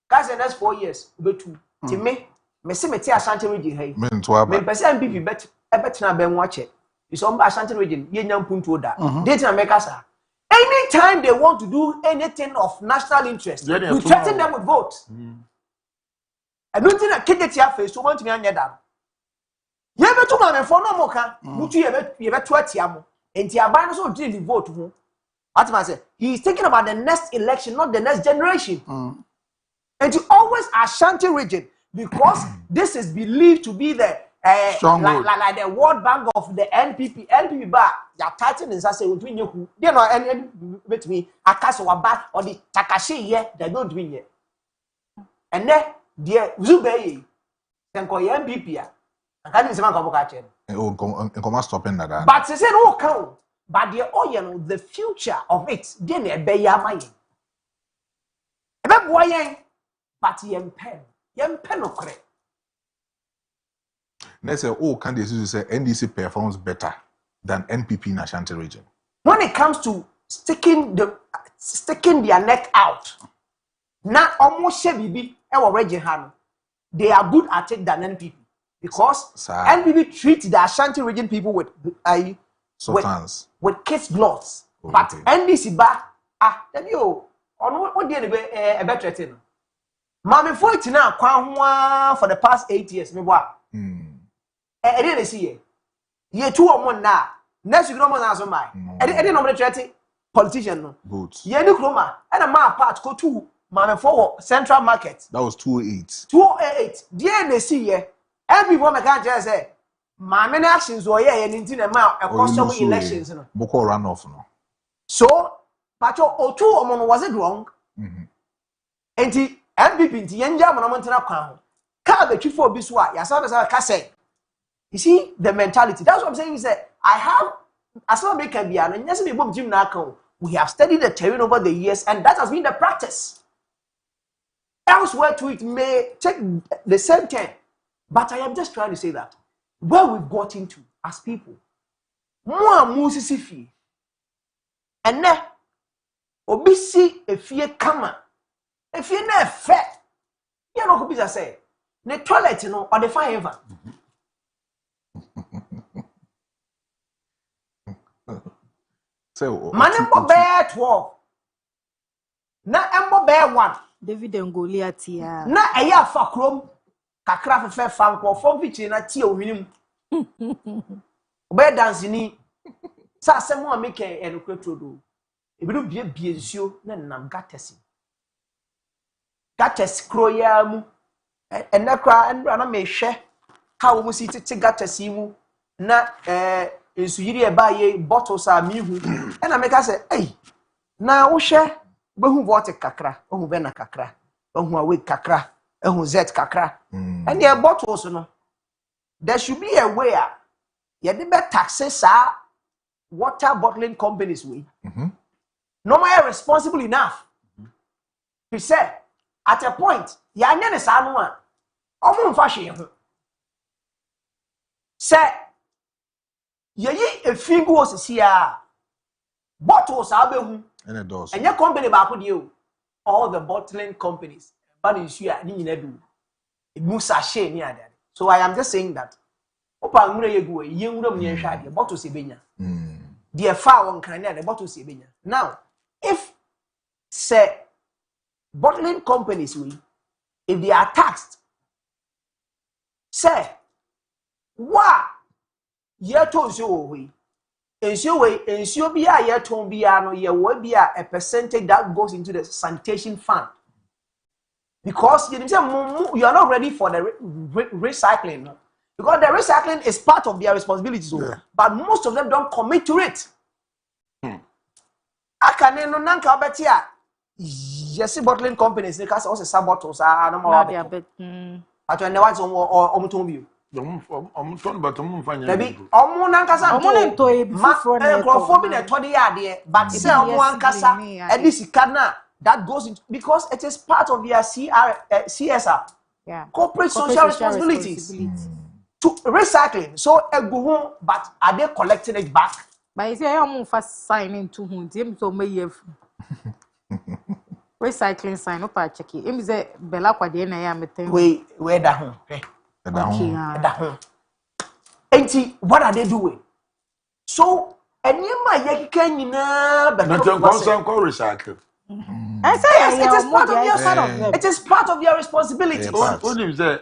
guys the next 4 years obetu. Ti me se meti Ashanti region hai. Me pese MPP betena be nwa che. Is on Ashanti region ye nyampuntu da. Date na make sa. Anytime they want to do anything of national interest, we threaten them with votes. And don't think that Kedetia face so want to be anya da. Ye betu ma me for no mo ka, mutu ye betu atiamo. Enti aban no so did the vote ho. What man say? He is thinking about the next election, not the next generation. And to always Ashanti region because this is believed to be the like the World Bank of the NPP. NPP ba ya title in say we nyeku. Dey no bet me akaso waba or the Takashi here they don't win here. And then the Zubeye then call NPP a. Aka ni se man ko boka che. Come stopping that. But say no count. But the oil the future of it dey na ebe ya maye. Ebe boy yen but yempen no kre. Let's say all candidates who say NDC performs better than NPP in Ashanti region. When it comes to sticking their neck out, na almost bibi ewo region han, they are good at it than NPP because NPP treat the Ashanti region people with kiss gloves. But NDC ba tell you on what dey e better thing. Mami for it now kwa for the past 8 years me boa. E dey see here. Ye two or one na. Next week no more na so mai. E dey no more treaty politician no. Good. Ye ni kroma e na ma part go to mami for Central Market. That was 208. 208. Dey dey see here. Every woman can just say mami na actions o ye nti na ma e custom elections no. Boko runoff no. So, pacho otu omo was it wrong? Enti MPP nti yenja mo na montina kwan ho. Ka be twifo obi so a ya sa ka say. You see the mentality. That's what I'm saying is that I have as long as can be an yes me bom gym na kan. We have studied the terrain over the years and that has been the practice. Elsewhere to it may take the same time. But I am just trying to say that where we've got into as people. Mo amusisi fi. And now obi si efie kama. Efie na efe. You know who say the toilet no or the fire ever. So Manimbo bear 12. Na embo bear 1. David and Goliath ya. Na eya fa krom kakra fefe fa nko fom fichi na tie owinim. Obe dance ni sa asem a make enokretro do. Ebidu bie nsuo na nam gatesi. Gatesi kroya mu enakra enra na mehwe ha wo mu si tete gatesi mu na ensuyiri e ba ye bottles a mihu e na meka say ei na wo hwe behu vote kakra ohu be na kakra ohu awe kakra ohu z kakra and the bottles no there should be a way ye de be taxes water bottling companies we no more responsible enough he said at a point ya nya ne sa no a omo mfa hwe ho say yeyi efingu osisi bottles abehu and your company ba ko die o all the bottling companies but issue ni nyina du musa she ni ade so I am just saying that opa nwure yegu ye nwure mu ye hwa ade bottles ebenya the far one can the bottle see now if say bottling companies if they are taxed say wa ye to nsuo we nsuo bi a ye ton bi a no ye wo bi a percentage that goes into the sanitation fund because you are not ready for the recycling no? Because the recycling is part of their responsibility but most of them don't commit to it akane no nanka obeti a yes bottling companies they cause also some bottles no more at when they want omuton bi omuton but omufanya baby omu nankasa omu ne to e bifufro na microphone na to dey ade but say omu ankasa edisika na that goes into because it is part of their CSR corporate social responsibilities to recycling so eguhu but are they collecting it back but you say omu fa sign into hu dem so meyef recycling sign up check it em say bela kwade na ya meten we da ho da ho enti what are they doing so anyima yekika nyina be no recycle I say yes, it is part of your responsibility. Only say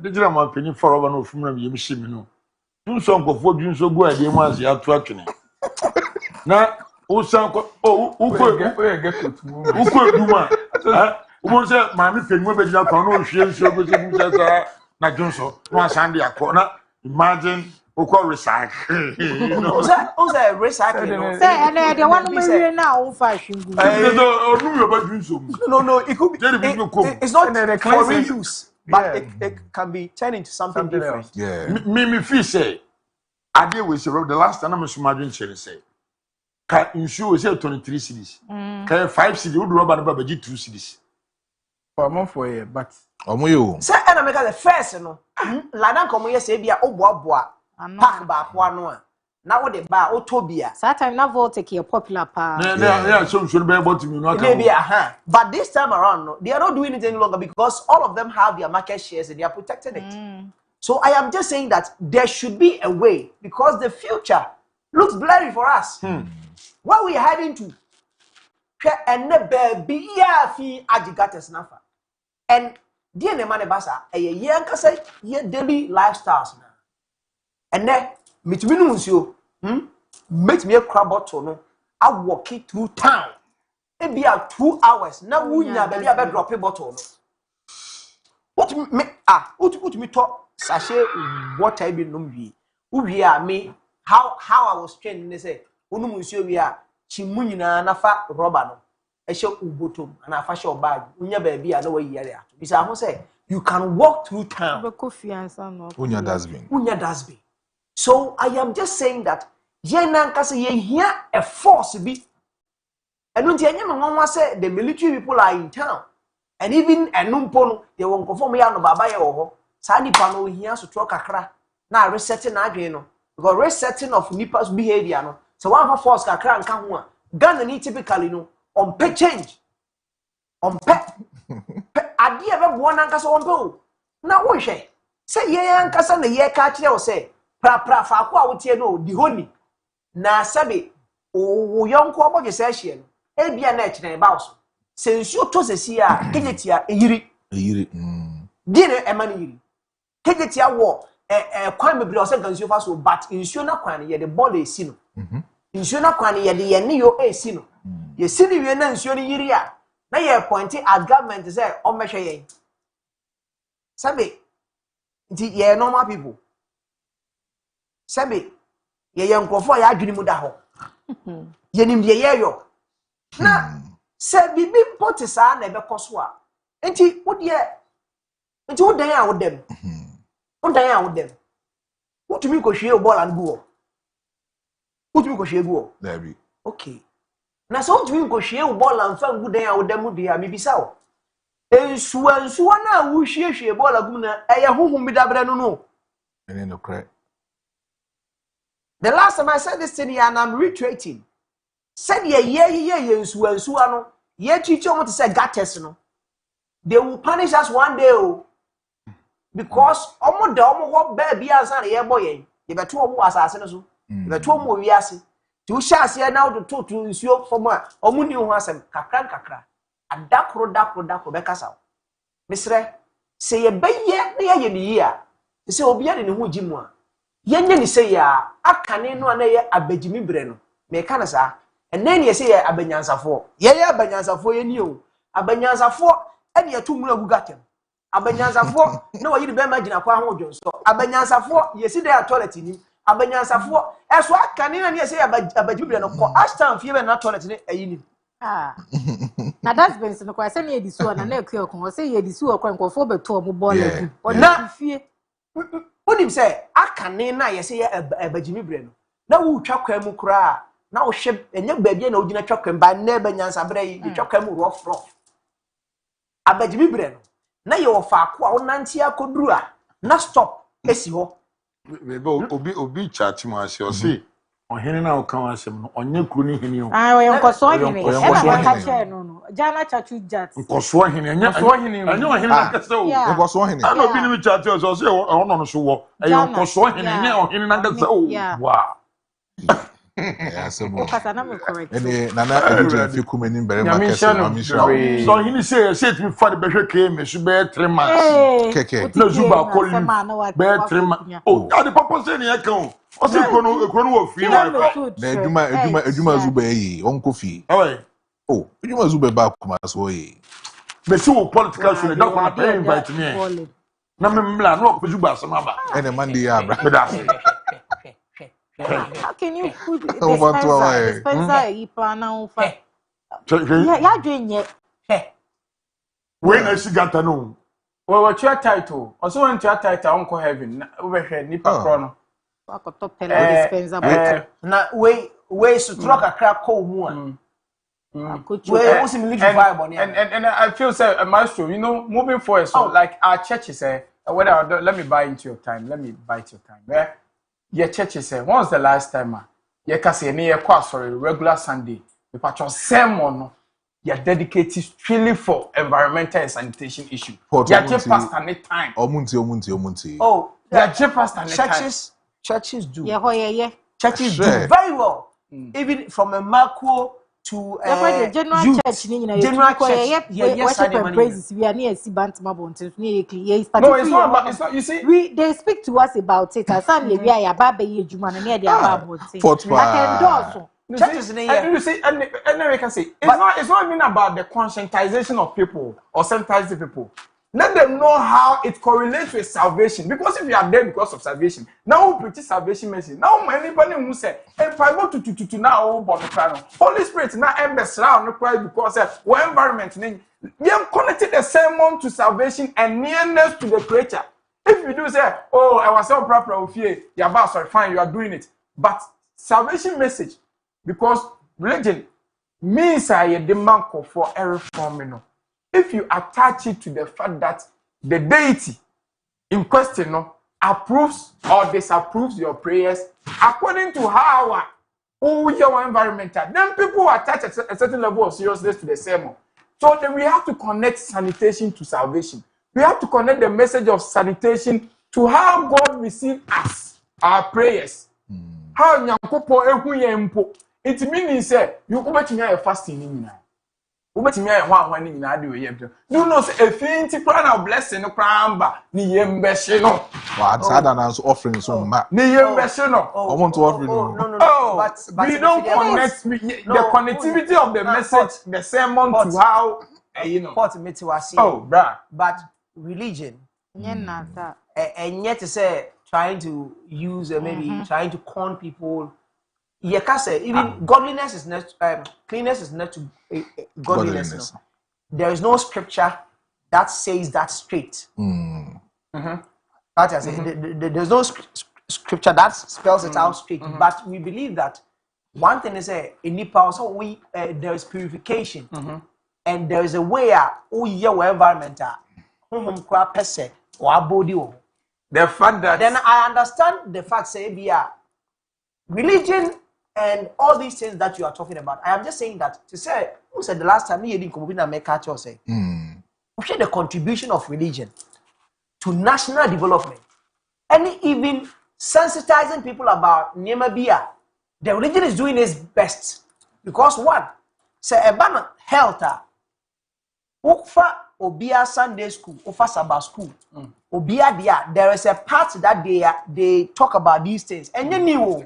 digital man penny for over no from you see me no. Do some go for you so go at the ones you have to atwene. Na o san ko o get duma. O say mami penny be digital kan no hwie nso go say say na jonso no asan de akọ imagine o call recycle. You know. O say recycling. Say and the one we now o fa hwingu. No, it could be. It's not for reuse, but it can be turned into something different. Else. Yeah. Me feel say, I did with the last time I'm imagine say, can insure say 23 cities, can 5 cities would rubber about 2 cities. For more for a but. Omuyo. Say, and I make the first, Ladan come here say, be a boa. Pack back one. Now what they buy Otobia. That time na Voltec a popular pa. Yeah, so should be able to me not. Maybe but this time around, no, they are not doing it any longer because all of them have their market shares and they are protecting it. So I am just saying that there should be a way because the future looks blurry for us. What we are heading to, and the baby fi agigators nafa, and dear Nemane Basa, a young say ye daily lifestyles now, and then. Meet me no make me a crab bottle no I walk it through town it be 2 hours now wunya baby I drop a bottle no what me talk sachet water be no we are me how I was trained they say unu musuo we are chimu nyina nafa rubber no e she ubotom and afa she bag unya baby I know where you are be say say you can walk through town Unya dasbin. So I am just saying that yenankase ye here a force be and don't you say the military people are in town and even enumpo they won't conform ya no baba ye wo sa nipa no here so tro kakra na resetting adwen no because resetting of nipa's behavior no so one force kakra nka ho a Ghana ni typically no on pay change on pay ade e be bo nankase on pay na wo hwe say ye yankase na ye ka kire wo say pra fa kwa wotie no di honi na sabe o yonko oboje se hie no e bia na ekire ba so sensu to sesi a kejetia eyiri di ne e mani yiri kejetia wo kwan bebre o se gansu fa so but insu na kwan ye de ball esi no insu na kwan ye de ye ne yo esi no ye sini wie na insu ni yiri a na ye point at government say o mehwe ye sabe nti ye normal people Sabi, ye nkrofo ya adwini mu da ho. Ye nim ye yo. Na se bibi poti sa na ebe koso a. Enti wo dan a wo dem. Wo dan a wo dem. Wotumi ko hwie ball and go. Wotumi ko hwie go. Dabi. Okay. Na so wotumi ko hwie ball and fa ngu dan a wo dem de a bibisa wo. Ensuwa na wo hwie ball agum na eye huhum bi dabre no. Ene no cry. The last time I said this thing here and I'm reiterating. Said ye ensuwa no. Ye teacher want to say gates no. They will punish us one day because omo de omo ho ba bia ansa na ye boy ye beto omo asase no so. Ye beto omo wiase. To share here now to talk to you for more. Omuni who has a kakra. A dakro bekasa. Misre, say a bay near ye. Say, Obia in the Mujimwa. Yenye ni say ya, a caneno and a bejimi breno. Me canasa, and then ye say a banyansa for. Ye banyansa for you. A banyansa for, and ye 2 million who got him. A banyansa for, no, you be imagine a quaho Jones. A banyansa for, ye see their toilet in him. A banyansa for, as what can you say about Jubilan or Ashton fever not toilet in it. Ah. Now that's been so quite send me this one and never can say you this one can for better mobile legend. Or not fear. What him say? I can't na you say a Jimmy Breno. Now who chuck him cry. Now ship and your baby and Odina chuck him by never Nyansa Bray, you chuck him rough. A Jimmy Breno. Now you're far quite Nantia Kodrua. Not stop. Esiho. Obi chat mo ase o se ohene na o kan asem no onye kru ni hene o Ah, we nkoso ohene. E na ka che no. Jana chachu jat. nkoso ohene anya ohene na kase o nkoso ohene ana obi ni chat o se o no so wo e nkoso ohene anya ohene na kase o wow yeah sebo Kasa na me correct. ene nana eduja fi kumeni mbere makese amisha so hini say to me for the behwe ke su be 3 months keke na zuba koli be 3 months oh ya the purpose say ne kan o se ekro no wo free wifi na eduma zuba yi onko fi oh eduma zuba ba kuma so yi be si wo political show da kwa na invite me na me mla no ko zuba asema ba ene mandi ya bra be da How can you put dispenser ipa na ufa? Ya dwen ye. We na sigata no. What's your title? Also want your title Uncle Heaven. Over here, Nipa Chrono. Akoto pele dispenser. Na we sutura kakra ko mu a. We also live vibe on and I feel say Maestro, you know, moving forward so like our churches say whether let me buy into your time. Let me bite your time. Yeah. Your churches say, when was the last time? You can say, near sorry, regular Sunday. The patron sermon, you're dedicated strictly for environmental and sanitation issue. You're just past any time. Omunti. Oh, you're just past any time. Churches do. Yeah. Churches do very well. Even from a macro to general church general church. Worship and praises. We are near Sibantma Bontes. No, it's not about. It's not. You see, they speak to us about it. As some we are Baba Yejuman near their Bible. I can do churches in and you see, and then we can say it's not even about the conscientization of people or sensitizing people. Let them know how it correlates with salvation. Because if you are there because of salvation, now we preach salvation message. Now anybody who say, if I go to now, Holy Spirit now embrace around the Christ because our environment, we have connected the sermon to salvation and nearness to the creator. If you do say, oh, I was so proper with you, you're sorry, fine, you are doing it. But salvation message, because religion means I a demand for a reform. If you attach it to the fact that the deity in question approves or disapproves your prayers according to how your environment, then people attach a certain level of seriousness to the sermon. So then we have to connect sanitation to salvation. We have to connect the message of sanitation to how God receives us, our prayers. How it means you go back to fasting. You know, if you crown our blessing, no crown, ni yembeshi no. Wow, Sadan's offering so much. Ni yembeshi no. I want to offer no. But we don't connect the connectivity of the message, the sermon to how you know. Oh, bruh. But religion, and yet to say trying to use maybe trying to con people. You can say even godliness is not cleanness is not to godliness. No. There is no scripture that says that straight. That is, there's no scripture that spells it out straight. But we believe that one thing is in Nepal, so we there is purification, and there is a way your environment the fact that then I understand the fact say religion. And all these things that you are talking about, I am just saying that to say, who said the last time you didn't come and make a choice? The contribution of religion to national development, and even sensitizing people about Nemabia, the religion is doing its best. Because one, say a health, Ufa Obia Sunday school, Ufa Sabbath school, Obia dia, there is a part that they talk about these things. And then you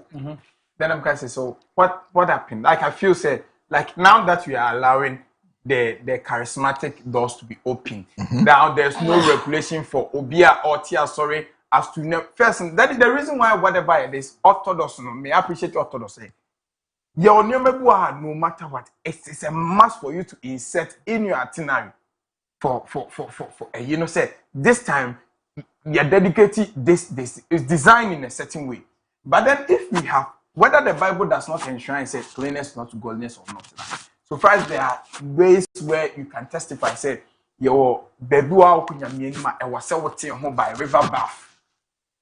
Then I'm going to say, so what happened? Like I feel say, like now that we are allowing the charismatic doors to be open, now there's no regulation for Obia or Tia, sorry, as to first. That is the reason why whatever it is, Orthodox, no, may appreciate Orthodox. Your no matter what, it's a must for you to insert in your itinerary for you know, say this time you're dedicated, this is designed in a certain way. But then if we have, whether the Bible does not enshrine say cleanness not godliness or not, so first there are ways where you can testify, say your bedua okunyamienima e wase wote ho by river bath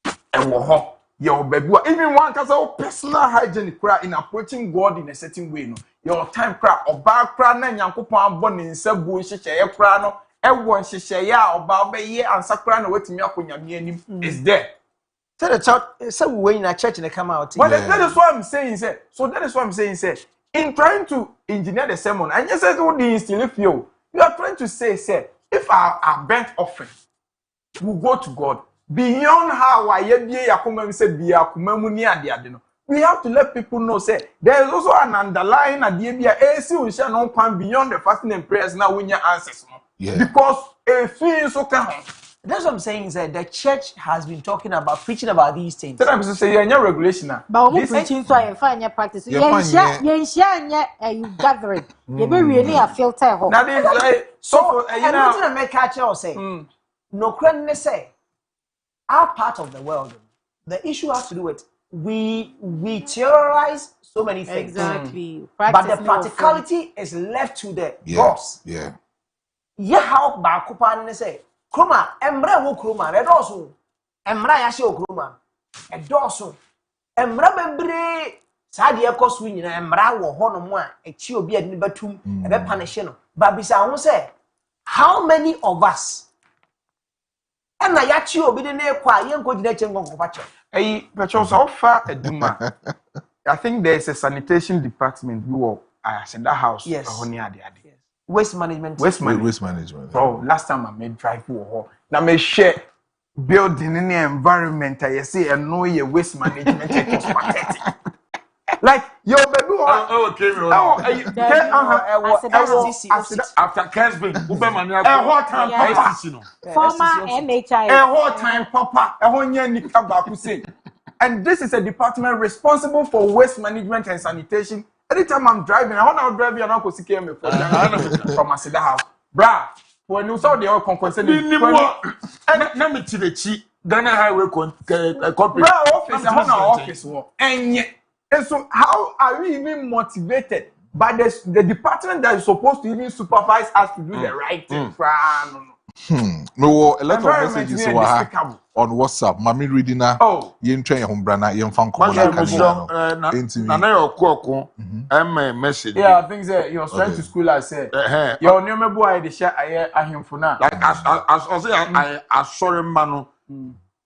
e wo ho your bedua, even one can say personal hygiene in approaching God in a certain way, no your time cry oba cry na nyankopon abọ ne nsabu nhyehyeye cry no e wo nhyehyeye a oba obeye ansa cry na wetimi akonyamianim is there. So the church, so we in a church and they come out. Well, that is what I'm saying, sir. So that is what I'm saying, sir. In trying to engineer the sermon, and you said what the instill you are trying to say, sir, if our burnt offering will go to God beyond how I said we have to let people know, say there is also an underlying idea beyond the fasting and prayers now when your answers. Yeah. Because a fee so can. That's what I'm saying, is that the church has been talking about, preaching about these things. Sometimes you say you're regulation now. But we're preaching so I find your practice. You gathering. You be really a filter. Now this so I'm not gonna make catch or say no crane say our part of the world. The issue has to do with we theorize so many things. Exactly. But the practicality is left to the boss. Yeah. Yeah, how Bakupan say Kruma, Emra wo Kruma, Red also. Emra Yashi Kruma, a dorsal. Emra Membre, Sadia Coswin, Emra wo Honomwa, a chio be at Nibatum, a bepanishino. But besides, say, how many of us? And I actually obedient quiet, young coordination of Pacho. Hey, Pacho, so far a Duma. I think there's a sanitation department who are in that house. Yes. Yes. Waste management. Waste management. Bro, last time I made drive for now me share building in the environment. I say and know your waste management it was pathetic. Like your baby. After Kesbin, former MHI. A whole time, Papa. A whole year Nika say. And this is a department responsible for waste management and sanitation. Anytime I'm driving, I want to drive you and Uncle CKM from my city house. Bra, when you saw the oil concern, let me tell you, Ghana Highway Company. Bra, office, I want our office work. And so, how are we even motivated by the department that is supposed to even supervise us to do the right thing? No, a lot of messages on WhatsApp. Mami reading now. Oh, you train your home brand. You found message. Yeah, I think that he was trying to school. I said, your new boy, the share I him for now. Like as I say, I saw him, Manu.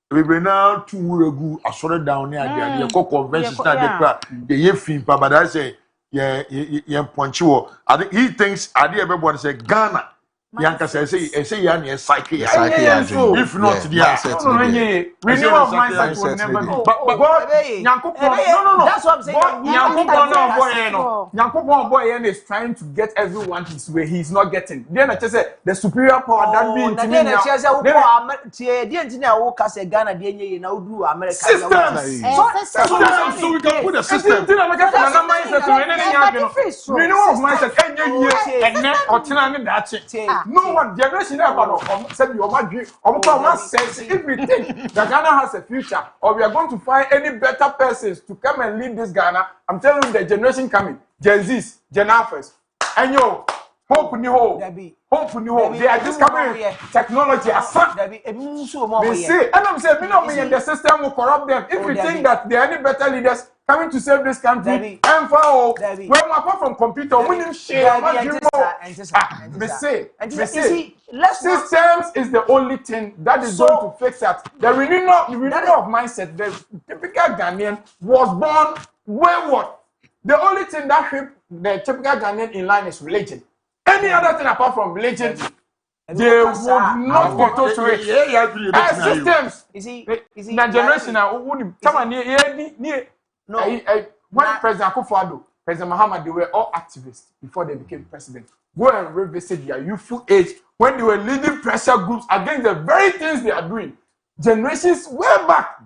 We been now 2 weeks ago. I saw it down there. The convention the year film, but I say, yeah, punctual. I think he thinks I did everyone say Ghana. Yanka say you psyche. If not, renewal of mindset will never be. But God, no. That's what I'm saying. Nyankopon boy is trying to get everyone his way. He's not getting. Then I just say the superior power that being to me now. So we can put a system. Renewal of mindset. No one generation ever said you sense if we think that Ghana has a future or we are going to find any better persons to come and lead this Ghana. I'm telling you, the generation coming, Gen Zs, Gen Alphas, and yo, hope new hope. They are just coming with technology. They say, and I'm saying, and the system will corrupt them. If we think that there are any better leaders coming to save this country, and for when apart from computer, we need share. Systems is the only thing that is going to fix that. The renewal of mindset, the typical Ghanaian was born wayward. The only thing that keep the typical Ghanaian in line is religion. Any other thing apart from religion, they would not be close to it. Systems. Is he? Na generation now, someone when President Akufo-Addo, President Mahama, they were all activists before they became president. Go and revisit their youthful age when they were leading pressure groups against the very things they are doing. Generations way back.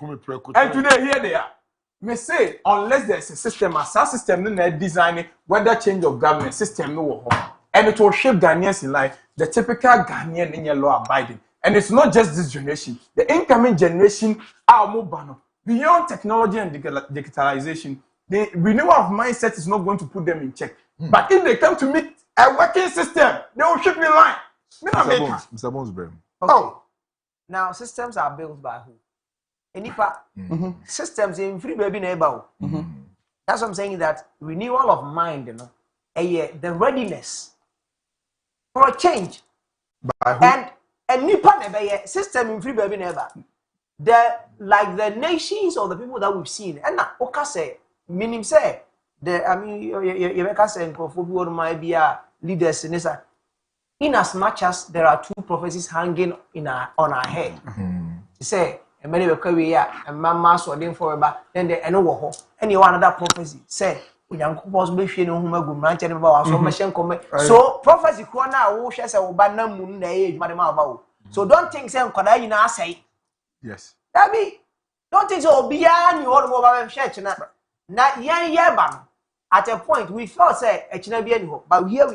And today, here they are. May say, unless there's a system, a system in design, whether change of government system, no, and it will shape Ghanaians in life, the typical Ghanaian in your law abiding. And it's not just this generation, the incoming generation are more beyond technology and digitalization. The renewal of mindset is not going to put them in check. But if they come to meet a working system, they will shape in line. Mr. Bones, okay. Oh, now systems are built by who? Systems in free baby neighbor. That's what I'm saying, that renewal of mind, you know, the readiness for a change. By who? And nipa neighbor system in free baby neighbor. Like the nations or the people that we've seen, and now okay say meaning say you make us and for might be leaders in this. In as much as there are two prophecies hanging on our head, say. And many will carry and mamma so then forever, then they know any one other prophecy. Say, we young couples be feeling whom a good man telling about so much come. So, prophecy, Kwana, who shares a banner moon, age, Madame Abro. So, don't think, say, could I say? Yes. That be, don't think so beyond your mobile church. Not yan, at a point, we thought, say, a Chinabian, but here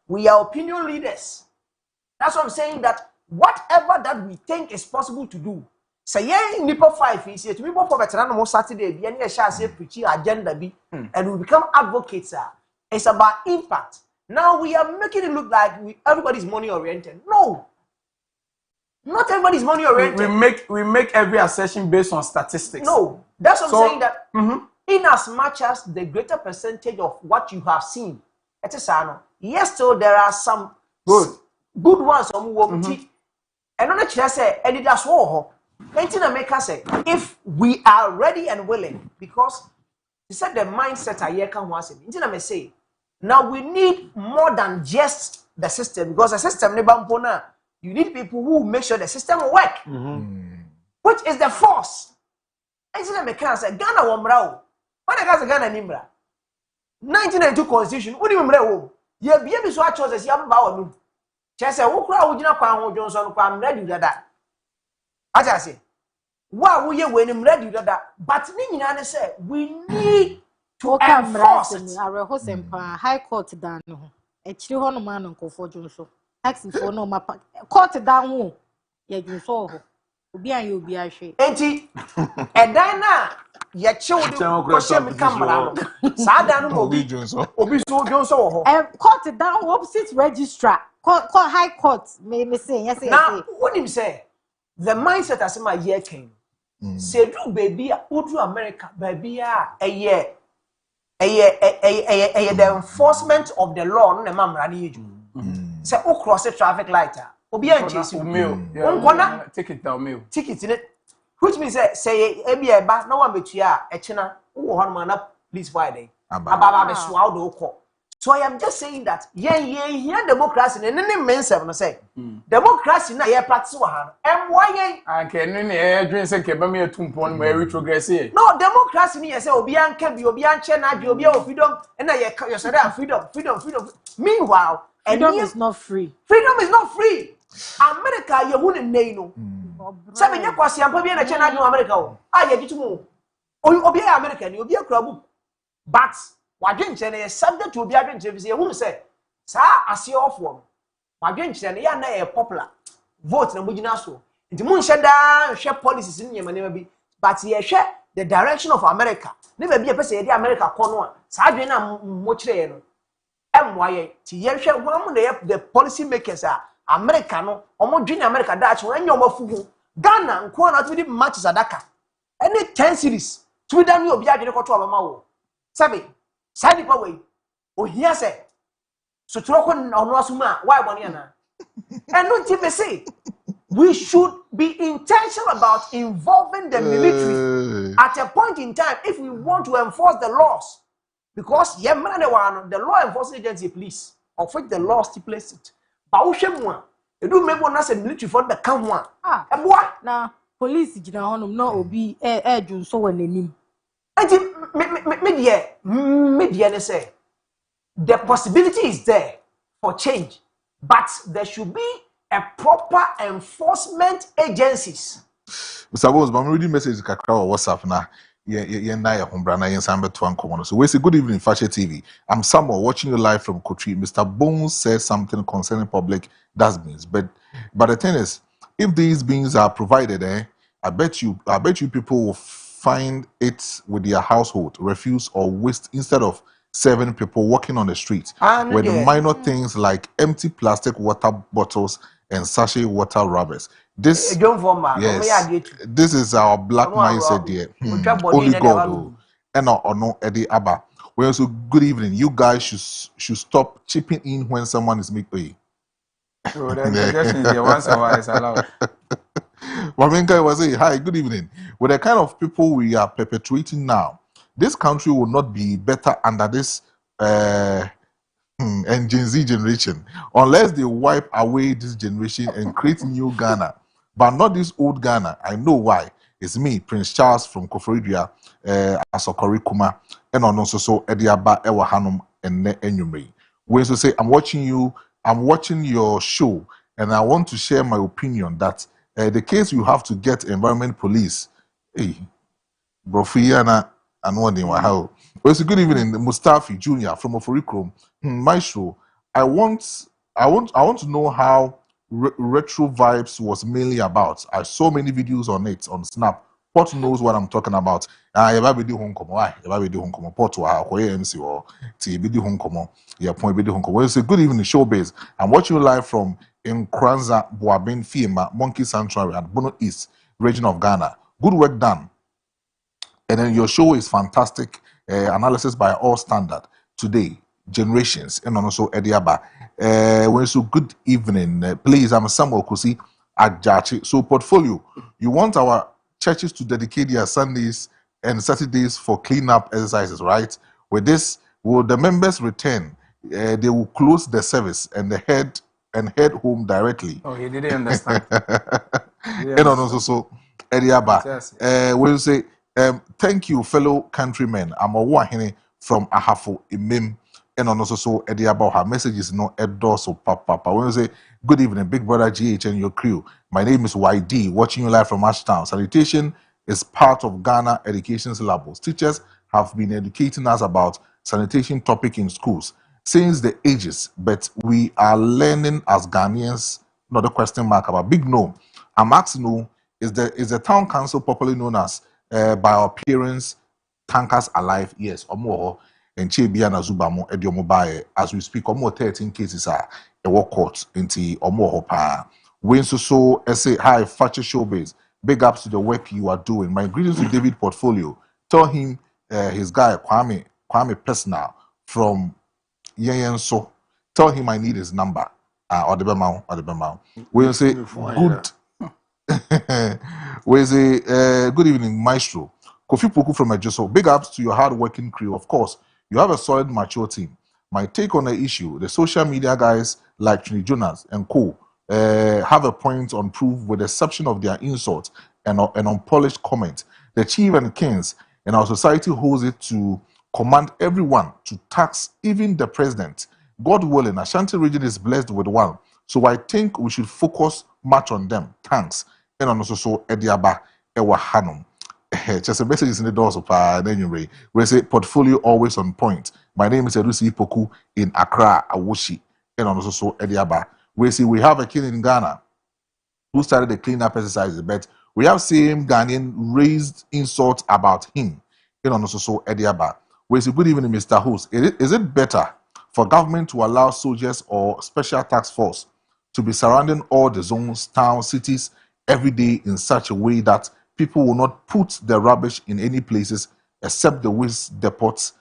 we are opinion leaders. That's what I'm saying, that whatever that we think is possible to do. Say yeah, nipa 5 is to be more for veteran on Saturday, be any shall say preaching agenda be, and we become advocates. It's about impact. Now we are making it look like everybody's money oriented. No, not everybody's money oriented. We make every assertion based on statistics. No, that's what I'm saying, that in as much as the greater percentage of what you have seen, it is yes, so there are some good ones on who and on the chair say, and that's war. Say, if we are ready and willing, because you said the mindset I hear can once in say, now we need more than just the system, because the system you need people who make sure the system will work, which is the force. And say Ghana wombrao. When I got Ghana Nimbra 1992 constitution, what do you remember? You be so chose as yam bow. Chess a walk around with Johnson, I'm ready with that. As I say, wow, we are winning ready that, but Nina said we need to enforce it. High court down. A children man uncle for Johnson. Taxi for no map. Court down. Yeah, you saw her. You'll be a shame. Auntie, and Diana, your children, camera. Sadan will be Johnson. Court down opposite registrar. Call high court. May say, yes, now, what him say? The mindset as my year came. Say, do baby, who do America, baby, a year, the enforcement of the law, no, ma'am, running you. Say, who cross the traffic light? Obi and chase you. Ticket down meal. Ticket in it. Which means, say, a be a back, no one but you are a china, who one man up, please Friday. About a swallow. So I am just saying that, yeah, democracy, and any men say, democracy, na yeah, practice one, and why I can drink and keep me a 2 point where retrogress here. No, democracy, yes, Obian can be Obian Chena, Obian freedom, and I said freedom. Meanwhile, freedom is not free. Freedom is not free. America, you wouldn't know. 7 years, I am probably a China, America. I get you more. Obia American, you'll be a club. But Wagenchen is subject to be a drink. Who said, Sir, I see off one. Wagenchen, ya na popular vote na mujina so. Nti mun share policies in your be, but ye share the direction of America. Never be a person the America corner. Sa adwen na mo kire no. Emwaye ti ye share one the policy makers are America no. Omo dwen America that when you mafugu. Ghana nko na to be matches adaka. Any 10 series. To dan you obi adwen ko to abama wo. Sabi Sadi Paway, oh, here say, so Troko on Rosuma, why one yana? And don't even say, we should be intentional about involving the military at a point in time if we want to enforce the laws. Because the law enforcement agency police, of which the law stipulates it. But you do remember when I said military for the come one. Now, police, you know, no, obi, June, so when they need. Media, say the possibility is there for change, but there should be a proper enforcement agencies. Mr. Bonez, I'm reading messages kakra on WhatsApp now. So we say good evening, Fakye TV. I'm Samuel watching you live from Kotri. Mr. Bonez says something concerning public dustbins, but the thing is, if these bins are provided, I bet you people will find it with their household, refuse or waste instead of serving people walking on the street with minor things like empty plastic water bottles and sachet water rubbers. This is our black mindset there. Only God will. And no Eddie Abba. Well, so good evening. You guys should stop chipping in when someone is making. So the suggestion is once a while is allowed. Maminka was saying, hi, good evening. With the kind of people we are perpetuating now, this country will not be better under this and Gen Z generation unless they wipe away this generation and create new Ghana, but not this old Ghana. I know why. It's me, Prince Charles from Koforidua, Asokori Kuma, and also so Ediaba Ewa Hanum and Enyumri. We also say, I'm watching your show, and I want to share my opinion that the case you have to get environment police. Hey, Brofiana and one day, how. Well, it's a good evening, Mustafi Jr. from Oforikrom. Maestro, I want to know how retro vibes was mainly about. I saw many videos on it on Snap. Pot knows what I'm talking about. Yaba be home come. Why? Yaba be home come. Pot wa koye MC or ti be home come. Yeah, point be home come. Well, it's a good evening, Showbiz. I'm watching you live from Nkranza, Boabin, Fiema, Monkey Sanctuary, and Bono East region of Ghana. Good work done. And then your show is fantastic. Analysis by all standard today. Generations and also Ediaba. So good evening. Please, I'm Samuel Kusi Ajachi. So portfolio, you want our churches to dedicate their Sundays and Saturdays for cleanup exercises, right? With this, will the members return? They will close the service and head home directly. Oh, he didn't understand. And also so Ediaba. We'll say thank you, fellow countrymen. I'm a wahine from Ahafo Imim. And also so Ediaba, her message is no so papa. When you say good evening, big brother GH and your crew. My name is YD, watching you live from Ashtown. Sanitation is part of Ghana education syllabus. Teachers have been educating us about sanitation topic in schools since the ages, but we are learning as Ghanaians. Not a question mark about big no. I'm asking no, is the town council popularly known as by our parents tankers alive? Yes, or more. And Chebia na Zubamo Ediomobaye, as we speak, more 13 cases are a war court into or more hopa. When so say hi, Fakye Showbiz. Big ups to the work you are doing. My greetings to David Portfolio. Tell him his guy Kwame Personal from Yen So. Tell him I need his number. Or the Bemau. When say good. We say good evening, Maestro. Kofi Poku from Ejoso. Big ups to your hard-working crew. Of course, you have a solid, mature team. My take on the issue: the social media guys like Trini Jonas and co. Have a point on proof, with the exception of their insults and unpolished comments. The chief and kings in our society holds it to command everyone to tax even the president. God willing, Ashanti region is blessed with one, so I think we should focus much on them. Thanks. And also so Ediaba Ewa Hanum. Just a message is in the doors of anyway. We say portfolio always on point. My name is Edusi Poku in Accra, Awoshi, and also so Ediaba. We see we have a king in Ghana who started the cleanup exercises, but we have same Ghanaian raised insults about him, and also so Ediaba. We say good evening, Mr. Host. Is it better for government to allow soldiers or special task force to be surrounding all the zones, towns, cities every day in such a way that people will not put their rubbish in any places except the waste depots?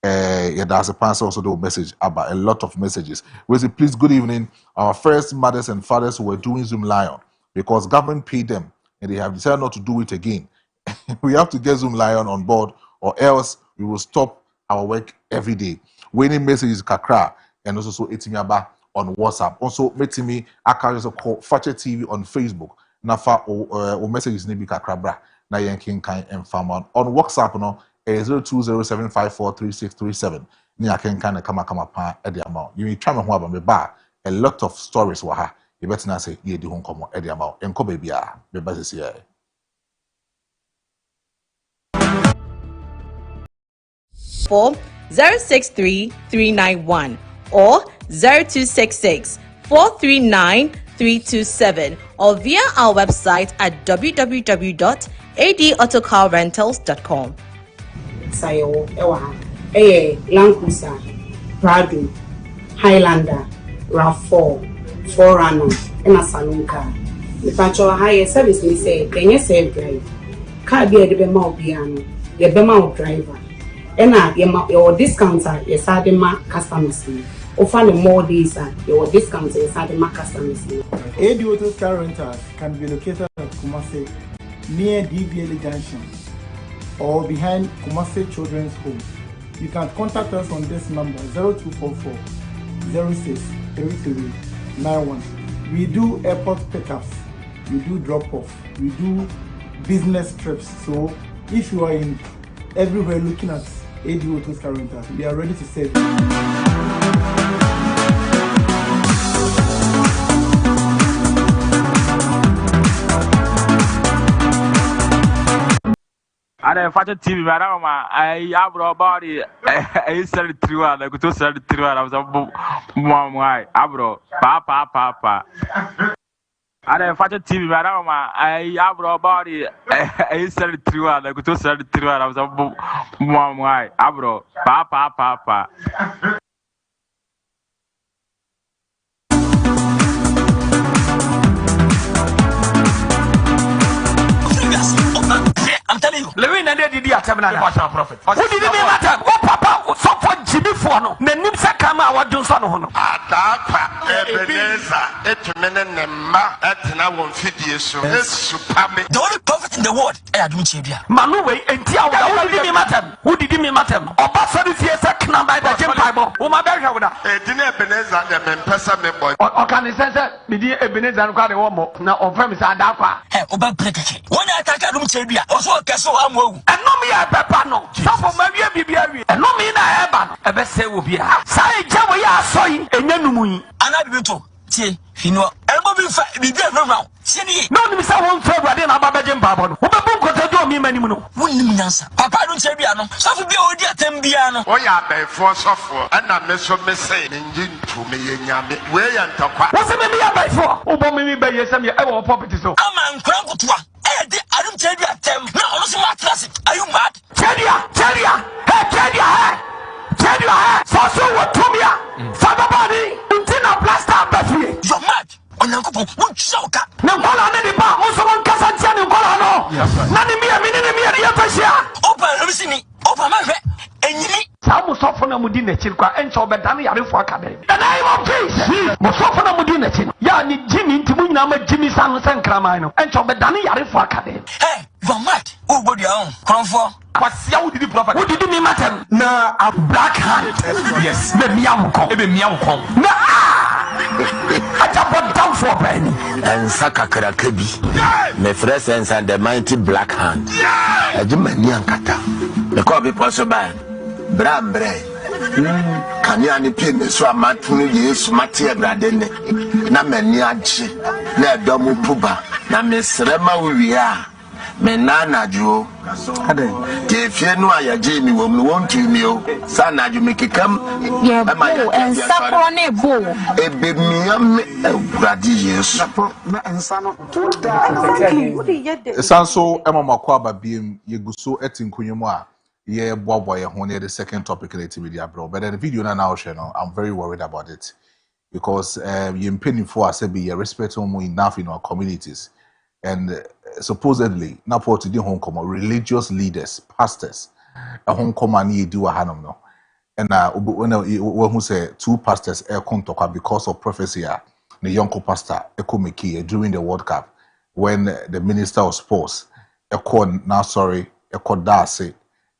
There's a pastor also the message about a lot of messages. We say, please, good evening. Our first mothers and fathers who were doing Zoom Lion. because government paid them and they have decided not to do it again. We have to get Zoom Lion on board, or else we will stop our work every day. Winning messages kakra and also Etimiaba on WhatsApp. Also, metimi akaje call Fakye TV on Facebook. Nafa o messages nebi kakra bra na yankin kan and farmer on WhatsApp no 0207543637. Ni aken kan kama pa e the amount. You may try me ho aba me ba a lot of stories wa ha. You better not say ye di ho komo e the amount. Enko baby a me ba se here. For 063391 or 0266 439 327 or via our website at www.adautocarrentals.com. Sayo ewa Land Cruiser, Prado, Highlander, RAV4, Forerunner, and a saloon car. The patrol higher service me say, can you say drive? Car be a debemo piano, the bema driver. And your discounts are your Sadema customers. Offer more days your discounts are Sadema customers. AD Auto Car Rentals can be located at Kumasi near DVLA Junction or behind Kumasi Children's Home. You can contact us on this number 0244 06 3391. We do airport pickups, we do drop-off, we do business trips. So if you are in everywhere looking at AD Auto Car Rentals, we are ready to serve you. Ada Fakye TV madam I Abro body I sell it through and I go to sell it through and I was mom Abro papa Ada Fakye TV madam I Abro body I sell it through and I go to sell it through and I was mom Abro papa I'm telling you. Lewin and did the Atamana prophet. Who did it matter? What papa so for Jimmy Fono? Nenimsa Kama what Johnson Hono. Adapa Ebenezer Etmenema Etina won't feed you so. The only prophet in the world, I don't see you. Manuwe and Tia, who did me matter? Who did me matter? Obasa is here, Sakna by the Jim Bible. Who my back with a dinner Ebenezer and the Pessa boy. Or can he say that? Be the Ebenezer and Cardi Womo now on premise Adapa. Oba British. When I attack a room, also Casso Amo. And no me a pepano. Some of my baby, and no me a heaven. A best say will be a Sai Jawaya soy and Yanumi. And I will to see, you know, and moving be there now. See, no, Miss I won't throw in a Babajam Babon. Who could do me many moon? Wouldn't answer. Papa don't say piano. So for be all dear Tembiano. Oh, yeah, by force of and I miss what me say in to me in Yami. Where you talk? What's the maybe by four? Oh, me by your some our property. So I'm uncle. I don't tell you at them. No, also my classic. Are you mad? Tell you, hey. For so what to me? Sababani, until a blaster battery. You're mad. On Uncle, won't shock. No, any bar, also one Casan and Colano. None of me, a minute, open, listen me. Open my head. And you need some softener Mudina Chilka and so Betani Arifuaka. The name of Jesus. Mosofana Mudina Chin. Yani Jimmy Timuna Jimmy San Cramino and so Betani Arifuaka. Hey, you're mad. Oh, what your own? Come for. What's your did you prophet? What did you matter? Nah, a black hand. Yes, the Miamco. Maybe Miamco. Nah. I just put down for penny. And Saka Krakabi. My friends and the mighty black hand. I do my Yankata. The copy possible. Brambre. Can you any pin so matunu yes, Matia Gradene? Namaniachi. Ne domu puba. Na Miss Rema we are. Menana Joe. If you know I Jamie won't you know, son, you make it come. Yeah, and suck on a bow. A baby, Sanso Emma Makwaba being Yeguso etin Kunyuma. Yeah, boy, honey, the second topic related with the bro. But the video now, I'm very worried about it because you're paying for us to be respectful enough in our communities. And supposedly, now for today, Hong Kong, religious leaders, pastors, a Hong Kong ni do a hanum no. And when who say 2 pastors air contoka because of prophecy, the young pastor Ekomeki during the World Cup. when the Minister of Sports, a called now sorry, a called Darcy,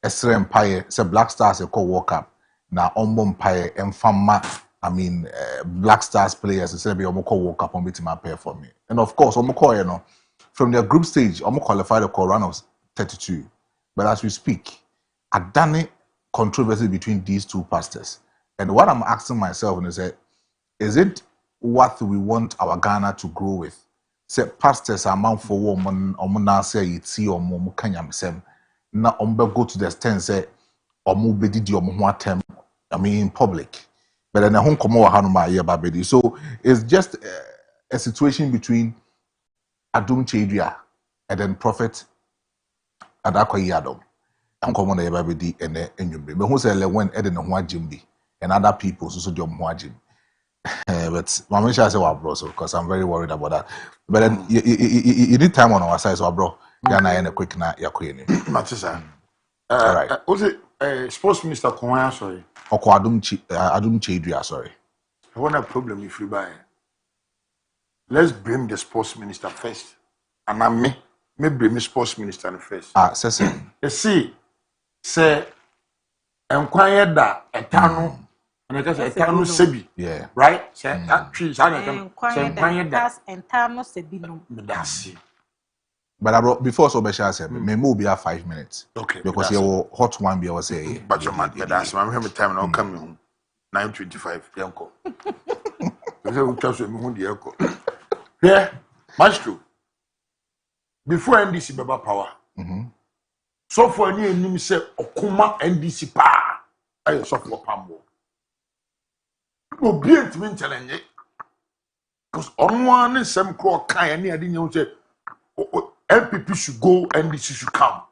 a Sri Empire, say Black Stars, a call walk up. Now, Empire and Fama, I mean, Black Stars players, instead of Omoko walk up on my pair for me. And of course, Omoko, you know, from their group stage, Omoko qualified the run of 32. But as we speak, a done controversy between these two pastors. And what I'm asking myself is it what we want our Ghana to grow with? Say pastors are man for woman, or say it's or more kanyam sem. Now, go to the extent say, or move bedidi or more term. I mean, in public. But then a home come over Hanuma here, baby. So it's just a situation between Adum Chedria and then Prophet Adakwa Yadom. I'm coming here, baby, and Enyumbi. But who say when Eden and Jimbi and other people so do Mwajim. But my mention I say bro, so because I'm very worried about that. But then you need time on our side, so bro. Yana and a quick na yakuini. Matisa. All right. Was it Sports Minister Kwanya, sorry? Or Adum Chedria, sorry. I want a problem if you buy. Let's blame the Sports Minister first. And I may blame the Sports Minister first. Say. You see, say, Kwanya da etano. And I guess etano sebi. Yeah. Right? Say that trees. Kwanya da entano sebi no. Medasi. But before so Besha said, me move be 5 minutes. Okay. Because you hot one be was say. But your man, that's my time now coming home. 9:25. Yanko. You trust me who the yanko. Yeah, Maestro. Before NDC baba power. So for any enemy say Okuma NDC pa. I so for Pambo. Obi ntimi challenge. Because on one some crow kan any adi nyu say MPP should go, NDC should come.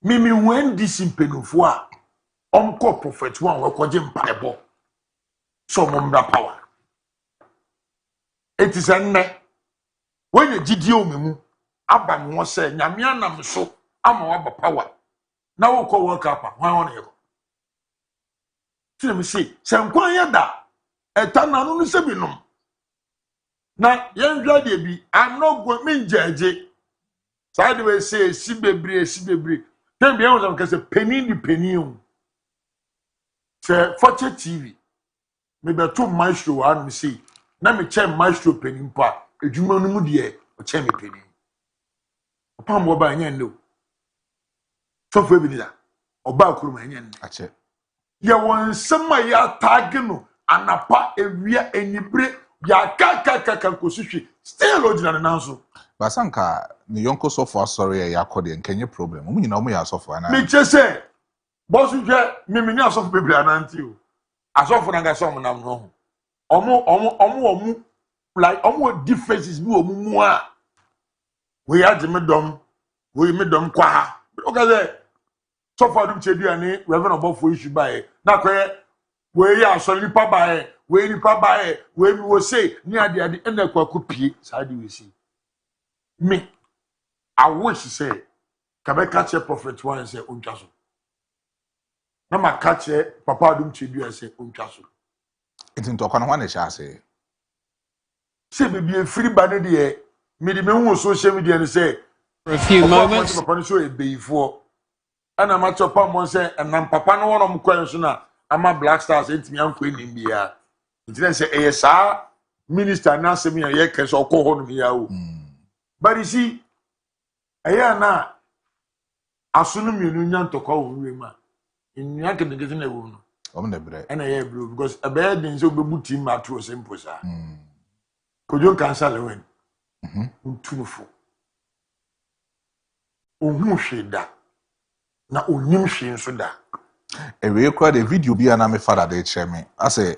Mimi when this in Penufua, Uncle Prophet one will call him Bible. So Mumra power. It is a ne. When you GDO Mimu, Abba was saying, Yamiana so, I'm a power. Now we'll call work up. Why on you? See me see, Sam Quayada, a Tanano Sebinum. Now, young lady be, I'm not going to judge. Sideways say, Sibebri. Then be able to say, penny. Say, Fakye TV. Maybe two Maestro and me see. Now me check Maestro penny pa. A Jumano Mudia, or check me penny. Upon what by no. So for me, or Bakurman. That's it. Ya want some my tagino, and a pa a rear any break. Ya kaka kosisi still original announce. Basanka ni yonko so for sorry ya kodi en kenye problem. Mu nyina mu ya so for na. Me chese boss je me ni aso for bebre ananti o. Aso for na ga so mo nam no. Omo like omo differences bi omo mu a. We ya me dom kwa ha. Okay there. So for dum chedua ni reverend obofo issue bae. Na kwe we ya so nipa bae. We nipa bae we will say ni ade ena kwaku pie sadi we see me I wish say can I catch a prophet one and say ontwaso na ma catch papa adum chedu and say ontwaso It to kwana wane sha say be free bane de me de me hu social media and say for a few moments papa no show e beifo ana ma chopa mo say enam papa no wono mkwan so na ama Black Stars entimi anko enim bia. It's say a minister now say me a year can so call him here. But you see, a year now, as soon as you know to call him, in Yakin getting a woman. And a year blue because a bed in so good team at was simple. Could you cancel a win? Tunful. Who shade that? Now, who she so that. A real crowd a video be an army father they share me. I say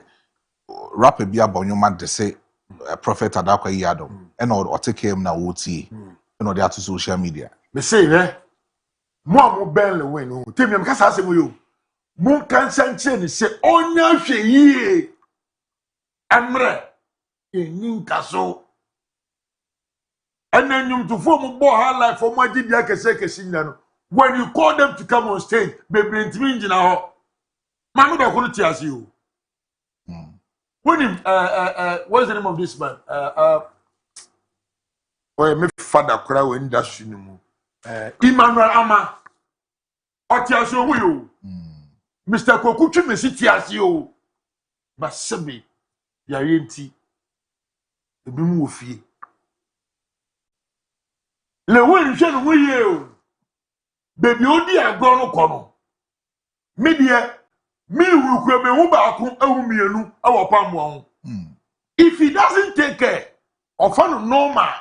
rap be about your man to say Prophet Adakwa Yadom and or take him na woti and they are to social media. Me say mo ben le wen o tell me because I say you mo kan sanche say onya hwe yi amre eninka so ananyum to form bo ha life for mo gidi akese no when you call them to come on stage baby ntimi ngina ho mama do ko no tiase o when him what's the name of this man father kora we industry no mu Emmanuel Ama otiaso hu yo Mr. Kokutwi mesiti ase o basebe ya yenti ebi mu ofie le wen hwe no ye o baby odi agro no kono me de me wurukura me hu ba ko ahumienu awopam won if he doesn't take care of an normal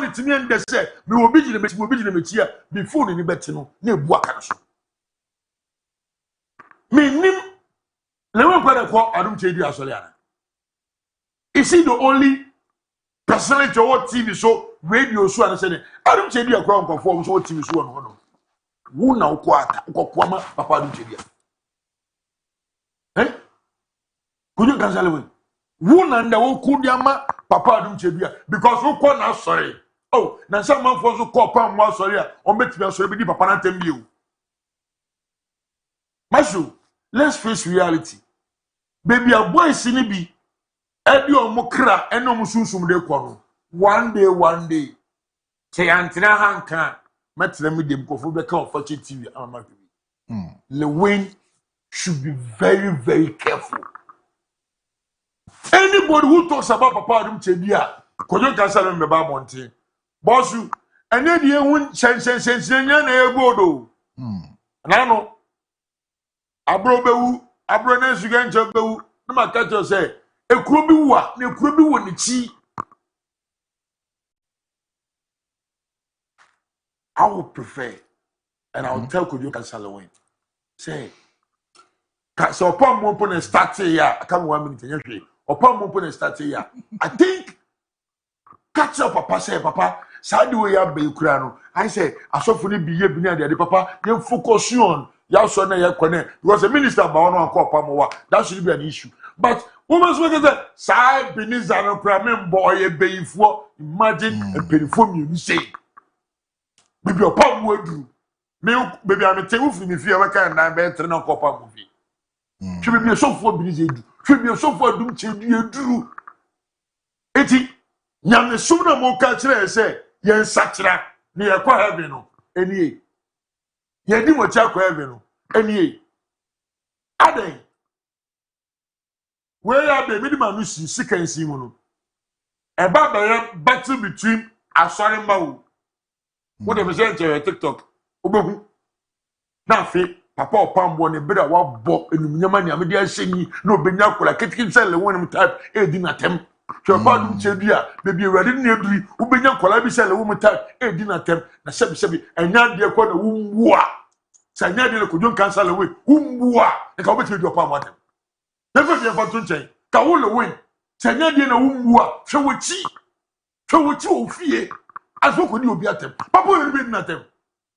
it me and say me will be the metia before ni beti no na ebu aka so me nim le wen kwa ko adum chedi asole ana is he the only personality on TV so radio so and say adum chedi akwa nkofo so TV so no wo na ko ata ko ma papa adum chedi kuju kansale we wuna nda wo kudiama papa adum chebia because wo ko na sorry oh na some man for so ko pam mo sorry a o metimi sorry bi di papa na tembi o Maestro, let's face reality baby a boys ni bi edi o mo kra eno mo sunsum de ko no one day say antina hanka metra mi dem kofo be ka on Fakye TV amama Lewin should be very, very careful. Anybody who talks about Papa Adum Chebia, Kojo Kansala Mbeba Monte, Bossu, and then you won't send a bodo. And I know Abro Bewu, Abro Nesugan Jobu, no matter say, a Krubiwa, no Krubi the chi. I would prefer, and I will tell Kojo Kansala when say. So upon one point start here, I come 1 minute. Upon one point start here, I think catch up Papa say Papa, side way up be Ukraino. I say I saw for the be Papa, you focus on your son and your connect because the minister Baono and Pamoa, that should be an issue. But woman's workers side beneath and Pramin boy a bay for imagine and pay for you say. Baby your pop will do. Baby I'm a table for me if you ever can and better than a copper movie. Should be a so for busy. Should be a so for doom to do. Eti, Yam the sooner more culture say, Yen Satra, near Quavino, any. Ye do what Quavino, any. Ade. Where are the minimum you see sick and Simono? A battle between a sorry mouth. What a messenger TikTok. Obohu. Now, Papa Pam won a better walk bop in the money. I'm there saying no Benyakola, Kitkin Sell one type a dinner temp. Chopin Chedia, baby ready near you, Ubenyakola be sell a woman type a dinner temp, na Sebi, and now dear corner wumwa. Sanya could you cancel away, wumwa, and come with your palm water. Never be a fortune chain, Kaula win. Sanya dinner wumwa, show what you fear. As what could you be at them? Papa will be at them.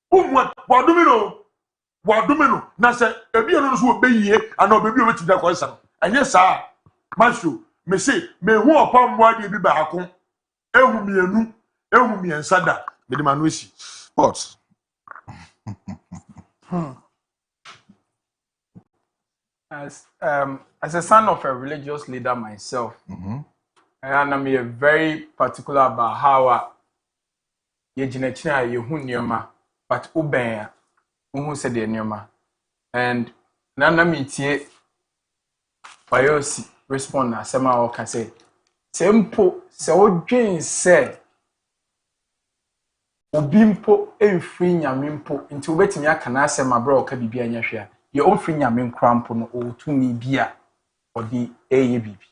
What do we know? Wa domino na se ebi no so be yie ana obebi o beti da kwasa anye saa Maestro me say me hu opam wade bi ba ako ehu miensa da me de manu esi What? As a son of a religious leader myself, and I'm very particular about how you genechina you hu nioma but uben who said the nioma and nana metie wayosi respond na sema o ka say sempo se odwen se obi mpo emfiri nyame mpo nti obetimi aka na asema bra o ka bibia nya hwe a ye omfiri nyame nkrampo no otumi bia odi eye bibi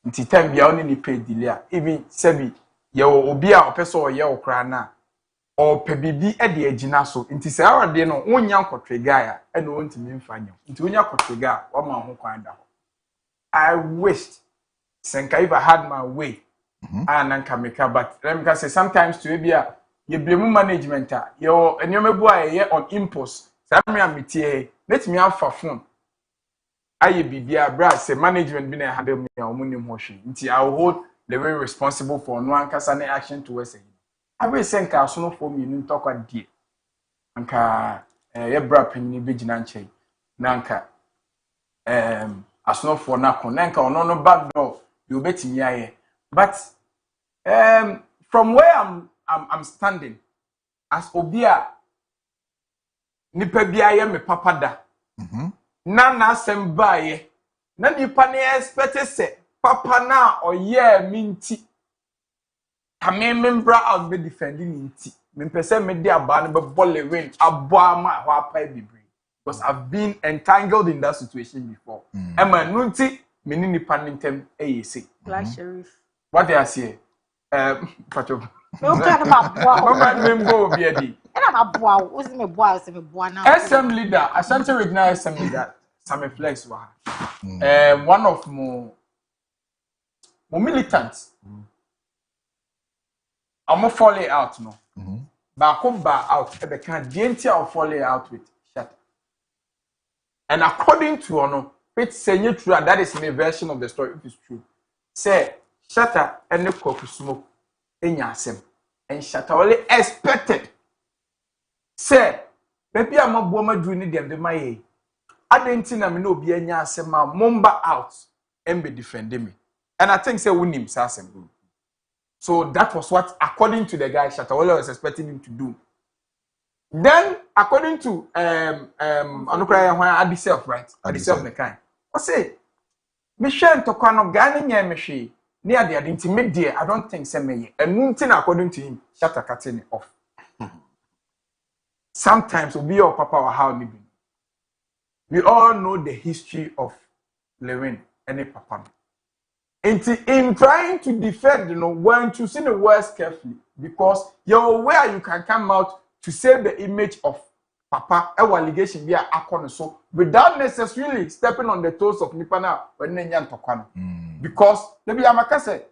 nti time bia oni ni pay delay a even sebi ye obi a opeso oye okra na o pe bibi e de agina so nti se awade no wonya nkotwega a e no ntimi mfanya nti wonya nkotwega o ma ho kwan da ho I wished Senka if I had my way and Kamika, but let me say sometimes to be a you blame management your and you may buy on impulse. Sammy let me have for phone. I be a brass say management been a handle me or money motion until I will hold the very responsible for no one can action towards it. I will send Casino for me in talk at dear. Anka a brap in the vigilante. Nanka as no for na konenka ono no back door you bet me aye but from where I'm standing as obia nipa bia me papa da. Na asem baye. Na nipa ne expect say papa na oye minti. Kame membra out be defending inti. Me pese me de aba no be bolle win abo ama ho apa bibri. Because I've been entangled in that situation before. Emma nunti me ni nipa ntem eyesi. Black Sheriff. What they are say? Pacho. No kind of boa. Mama member obi adi. And I'm a boa. What's me boa? Say me boa now. SM leader, Ashanti Regional SM leader, Sammy Flex wa. One of mo militants. I'm falling out no. But I come back out. Ebe kan dienti I falling out with Shatta. And according to ono, it's saying true, and that is my version of the story. If it's true, say Shatta and the coffee smoke in Yasem, and Shatta only expected. Say, maybe I'm a woman doing them the my. I didn't think I'm no be any Yasem, Mumba out and be defending me. And I think say we him Sasem. So that was what, according to the guy, Shatta was expecting him to do. Then, according to Anukraya Adi self, right? Adi self the kind. I say, Michelle Tokano Gani Meshi, near the intimate dear, I don't think so me. And nothing according to him, Shatta cutting off. Sometimes we be your papa or how maybe. We all know the history of Lewin and papa. In trying to defend, when choosing the words carefully, because you're aware you can come out to save the image of Papa, a allegation via Akon so without necessarily stepping on the toes of Nipana when Nenyan Tokano. Because maybe Amaka said,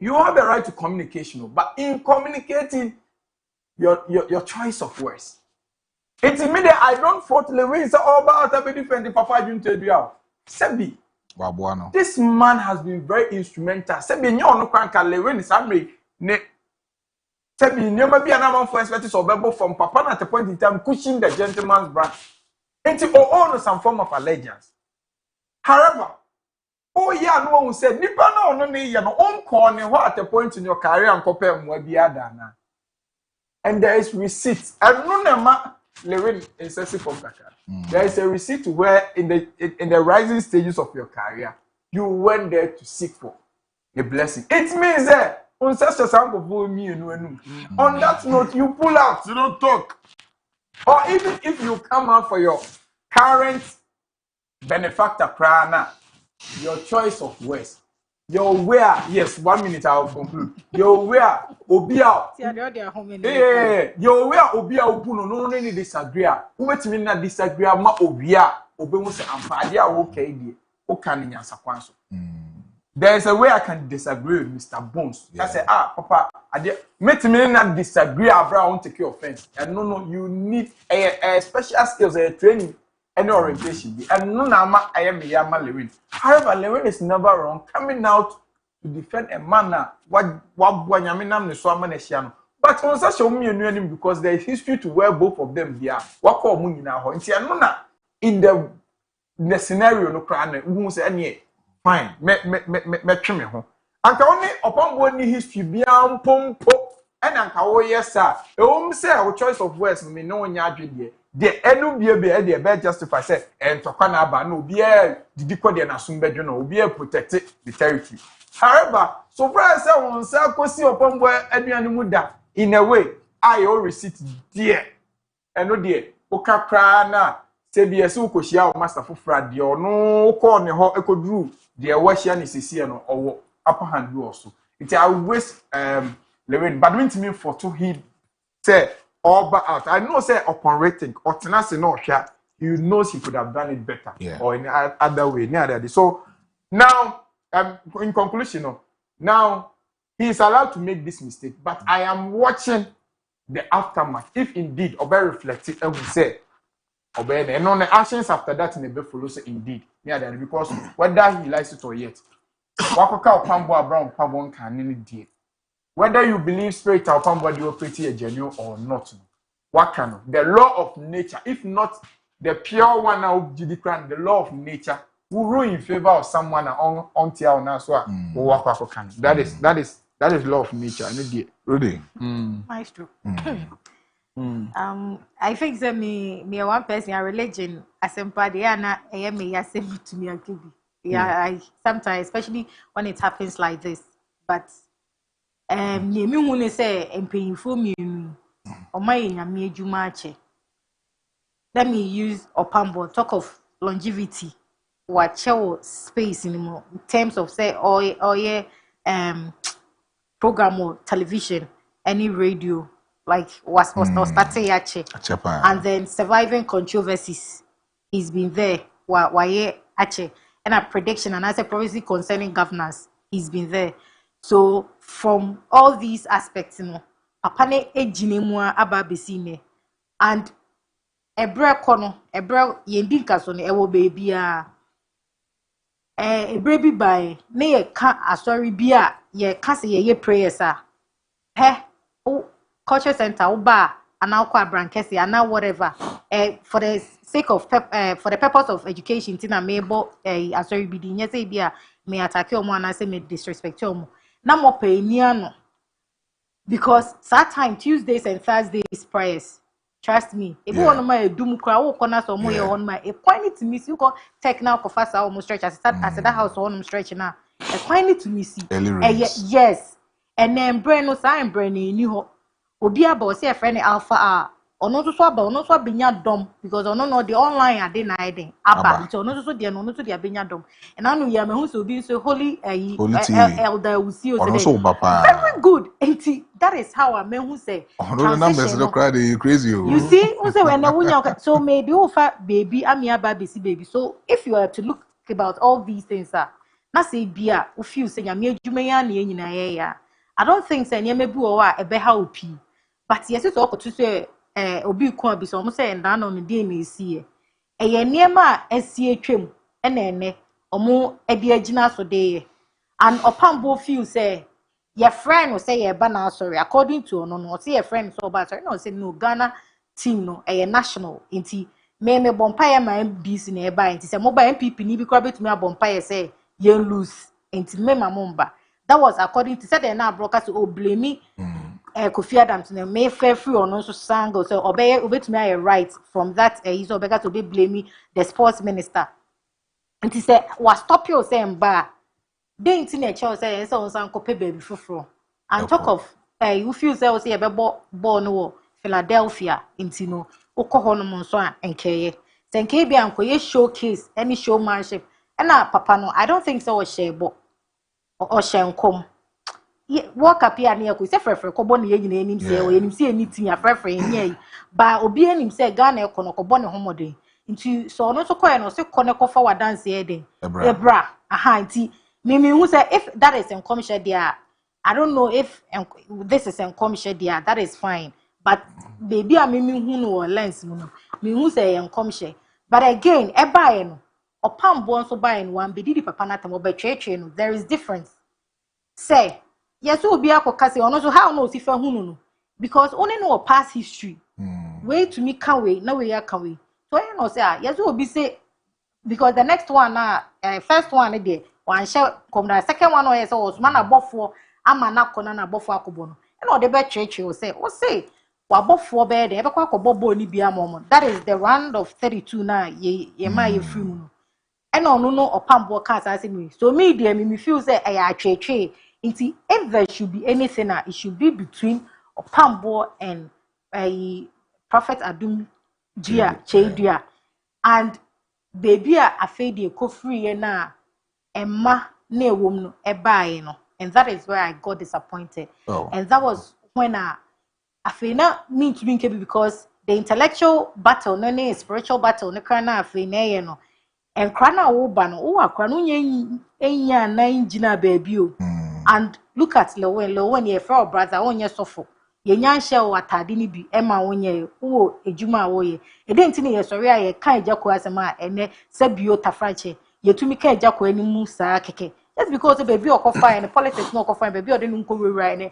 you have the right to communication, but in communicating your choice of words. It's immediate. I don't fault Lewin. It's all about defending Papa Junte. Sebi. This man has been very instrumental. Sebi nyo kwanka Lewin is amri ne. Sebi never be an amount for expected or from Papa at a point in time pushing the gentleman's brand into own some form of allegiance. However, oh yeah, no one said nipa no ne ya no on corner what at a point in your career and compare more biada. And there is receipt. And no nema Lewin excessive from Kaka. There is a receipt where in the rising stages of your career, you went there to seek for a blessing. It means that on such a sample for me on that note, you pull out, you don't talk. Or even if you come out for your current benefactor prana, your choice of words. Your where, yes, 1 minute I'll conclude. Your where Obia. Yeah, your where Obia Opuno no any disagree. Who met me not disagree ma Obia Obemus and Padia okay. O can in Yansakwanso. There's a way I can disagree with Mr. Bonez. I say, Papa, I met me not disagree. Abro won't take your offense. And no, you need a special skills, a training. Any orientation, and no nama I am Yama Lewin. However, Lewin is never wrong coming out to defend a man. What Yaminam Neswamanesiano. But on such a meaning because there is history to where both of them they are. What call Munina Hointianona in the scenario no crane who say any fine, me trim home. And only upon one history beyond pompo and Anka, yes, sir. Say our choice of words may know in your the enu be justify say and tokana ba no be did the na sumbejo no be protect the territory. However, so far say on say kosi upon where aduane mu da in a way I all receipt there eno there okakra na say be so koshia o master fofra de no call ne ho ekoduru de wahia ne sisi no owo upper hand do also it always Lewin badminton mean for to he say all back out. I know say upon rating or tenacity no share, he knows he could have done it better or in other way. So now in conclusion, now he is allowed to make this mistake, but I am watching the aftermath. If indeed Obe reflective and we say Obe and on the actions after that in the follow say indeed because whether he likes it or yet, Wakoka Pambo Brown Pabon can any deal. Whether you believe spirit or somebody will pretty a genuine or not. What kind of the law of nature, if not the pure one of Judicran, the law of nature will rule in favor of someone until now. So that is That is law of nature. No dear. Really? Maestro. I think that me one person a religion asempade na me yasem to me akibi. Yeah, I sometimes, especially when it happens like this. But me hu ne say empanyfo mienu o maye nyame adwuma ache. Let me use Opambo talk of longevity. Watch your space in terms of say or program or television, any radio, like was starting ache. And then surviving controversies. He's been there. Why ache. And a prediction and as a prophecy concerning governance, he's been there. So from all these aspects, apane ejinemu aba besine and ebre kono ebre yendi nkaso no ewo baby a ebre bi by na ye ka asori bi a ye ka se ye prayers a culture center uba anakwa brankesi ana whatever for the sake of for the purpose of education tina mebo asori bi di nye say bi a me attack omo ana say me disrespect omo na mo pe ni ano because that time Tuesdays and Thursdays prayers. Trust me. If you want my doom cry, oh, corner so more on my a quite to miss you go take now for fast almost stretch as that house on stretch now. A quite to miss yes. And then brain no sign brain in you obi about say a friend alpha ono so aba ono so abenya dom because ono no the online are denying aba so ono so dey no so dey abenya dom and anu ya me hu so obi so holy elder we see so very good enti that is how I me hu say the numbers no cry dey crazy you see who say when wunya so maybe who fa baby ami aba baby so if you are to look about all these things na say bia who feel say nyame adwuma ya na nyina ya I don't think say nyame bi wo a ebe ha opi but yes so okoto say obi ku abi so mo say nda no dey na esi ye niema esi atwam ene omo edi agina so dey and Opambo feel say your friend will say ba na sorry according to no say your friend so ba sorry no say no Ghana team no national inti me bompa ma MBC na eba inti say mobile MPP ni bi kwa betumi abompa say ye lose inti me mamomba that was according to say the na broadcast blame me Kofi Adams na may fair free or no so sango so obetumi a right from that he's obega to be blame the sports minister and he said was stop you saying ba dey inti na che say so san ko pe baby fufuro and talk of you feel say e be ball no Philadelphia inti no ukọ no mo so a enkeye senke bi ankoye showcase any showmanship and papa no I don't think so share bo or shenkom work up here near ko say frefre ko bo ne yina enim say o enim say anything ya frefre nya ba obi enim say Ghana ko no ko bo ne homoden nti so no to koye no say ko ne ko fa wa dance e den ebra aha nti me who say if that is in commercial there I don't know if this is in commercial there that is fine but baby a me hu no lens mu no me who say in commercial but again e buy no Opambo nso buy no one be di papa na tamo be twetwe no there is difference say yes obi akoka say ono so how no si fa hu no because only know past history way to me can we na we ya can we so you know say yes obi say because the next one first one there one share come the second one yes was man abofo ama na kona na abofo akobo no and o de be twetwe o say wa abofo be de e be kwa akobo ni bia mom that is the round of 32 na ye ma ye free mu and no Opambo cast as me so me there me feel say I twetwe if there should be anything it should be between Opambo and Prophet Adum Dia Chedia and baby a fade ko free na emma na ewom no ebae no and that is where I got disappointed and that was when I feel not mean to be because the intellectual battle no spiritual battle no kana afi na no and krana wo ba no wo akra no nya na ngina baby o and look at Lowen ye for brother onye sofo ye nyanhye o atade ni bi ema wonye wo ejuma wo ye e dey ntini ye sori a ye kan ejako asema ene sabio tafrache ye tumi kan ejako ani mu saa keke just because baby okofa and politics no okofa baby ode nu nkowura ne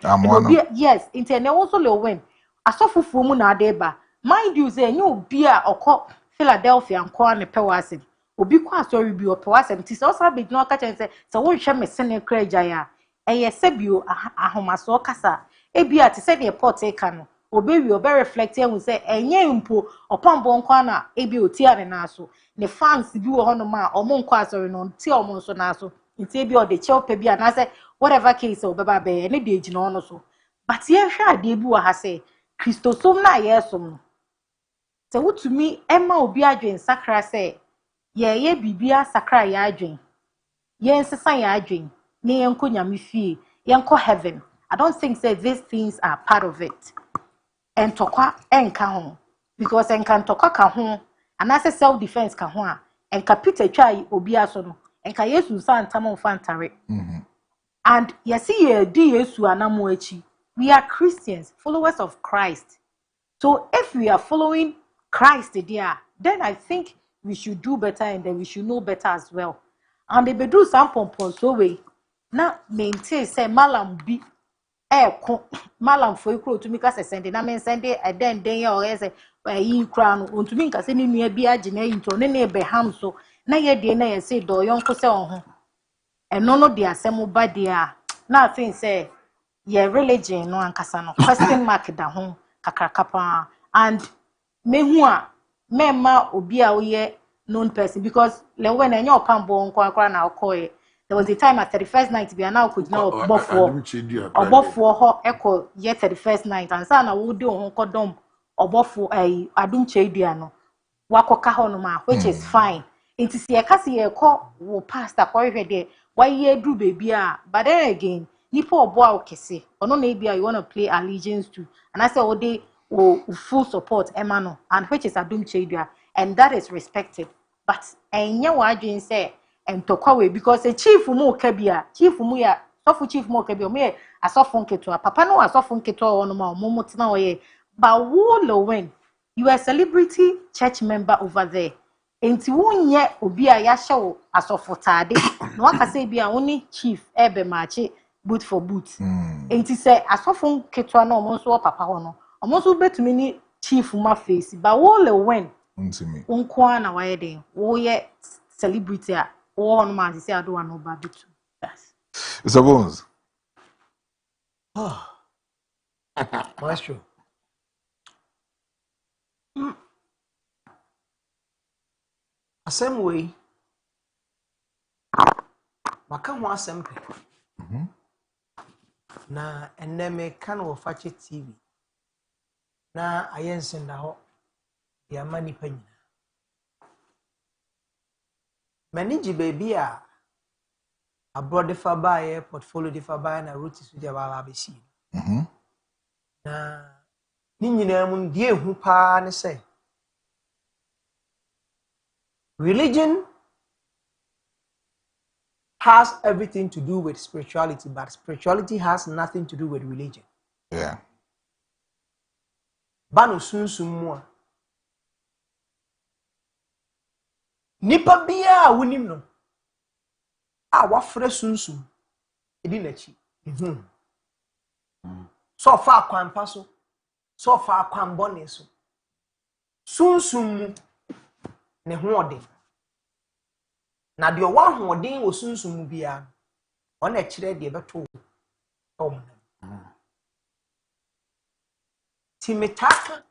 yes intene also Lowen asofufu mu na adeba mind you say nyu obi a okọ Philadelphia nko ne pewase obi kwa sorry bi opewase nti so sa be no ka chen say so wo hwe me sene kra gya ya eye sebio ahomaso kasa ebia te se de pot e ka no obewi obe reflect ehun se enye mpo opambo nkwa na ebi otia ne na so ne fans bi wo hono ma omo nkwa asori no ti omo nso na so nti ebi o de cheope bi na se whatever case obeba be ne de ejina ono so but ye hwa ade bi wo ha se Christosom na yesom no se wutumi ema obi adwen sakra se ye bibia sakra ya adwen ye nsesa ya adwen ne yenko nyame fie yenko heaven. I don't think say these things are part of it. And tokwa enka ho because enka tokwa ka ho anase self defense ka ho a enka Peter twai obi aso no enka Yesu san tamon fantare. And yesi ye di Yesu anamo echi. We are Christians, followers of Christ. So if we are following Christ there, then I think we should do better and then we should know better as well. And they do some pompon so way. Now maintain say malam bi malam foi kro to mika se sende na men sende den ya o ese yi kra no ontumi nka se ni nua bi age na yinto ne ne be ham so na ye de na ye se do yonko se ho eno no de asem ba de a na think say ye religion no ankasa no question mark da ho kakrakapa and mehu a memma obi a oye known person because le when enye opambo nko akra na okoye. There was a time at 31st night we are now could now obofo ho eko ye 31st night and sa na wo de ho kodom obofo adum chedua no wakoka ho no ma which is fine. It is ye kase ye ko wo pastor ko hwe de why ye do baby a but then again nipa obo a okese ono na bia you want to play allegiance to and I say o dey full support emano and which is adum chedua and that is respected but enye wa adwin say and tokwa because a chief mu kabia chief mu ya sofu chief mu kabia me asofu nketo papa no asofu nketo ono ma omo tina oye ba wo lo when you are a celebrity church member over there enti wonye obi a ya hye asofu tade no aka say bia woni chief ebe machi boot for boot enti say asofu nketo na omo so papa ho no omo so betumi ni chief ma face ba wo lo when ntimi unkwa na waye den wo ye celebrity a oh, no man, say I don't want no barbecue. Yes. Mr. Bonez. Maestro. Same way. Maka ho asempe. Na eneme kan wo Fakye TV. Na ayensen da ho. Ya mani panyina. Manage baby a Abro de fabaye portfolio de fabaye na route su de baba besi na ni nyina mu die hu pa ne say religion has everything to do with spirituality but spirituality has nothing to do with religion. Yeah. Banu sunsum mu nipa bia wonim no a wafre sunsum edi nachi so fa kwampa so fa kwambone so sunsum ne hoode na de owa hoode wo sunsum bia ona kire de beto tom timetaka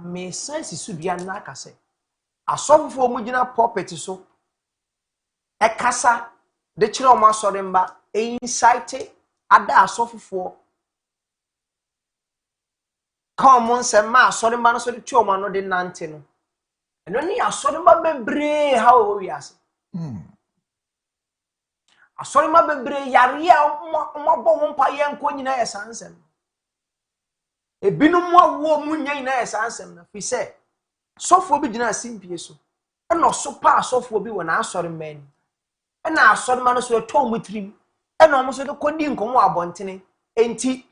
me sense su bia na akase asofo mu gina pulpit so ekasa de kire o ma sore mba insight ada asofo come se ma sore mba no so de tu o ma no de nante no eno ni asore mba bebre ha o wi ase asore mba bebre yare a mo bo ho mpa ye nko nyina ye sansem ebinum awo mu nya nyina ye sansem na fi se sofo bi gina simpie so eno so pa sofo bi wona asore man ena asore man so to mutrim ena omo so de kodi nkomo abontene enti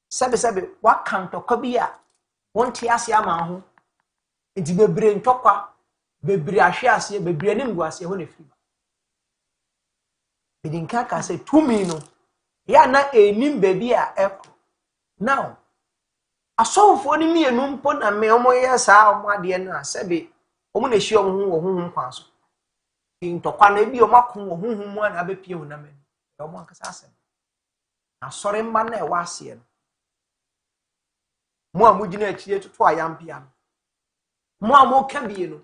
sebe wakanto ko bi a wonte ase ama ho enti bebre ntokwa bebre ahwe ase bebre ne ngu ase ho na fi bidinka ka se tumi no ya na enim baby a eko now asofo ni mienu mpo na me omo yesa omo ade na sebe omo na hie omo ho wo ho kwa so ntokwa na bi omo akon wo ho mu na abepie wo na me Omo ankasa asem. Asori mba na e wa ase no. Mo amugina achie toto ayampia no. Mo amoka bie no.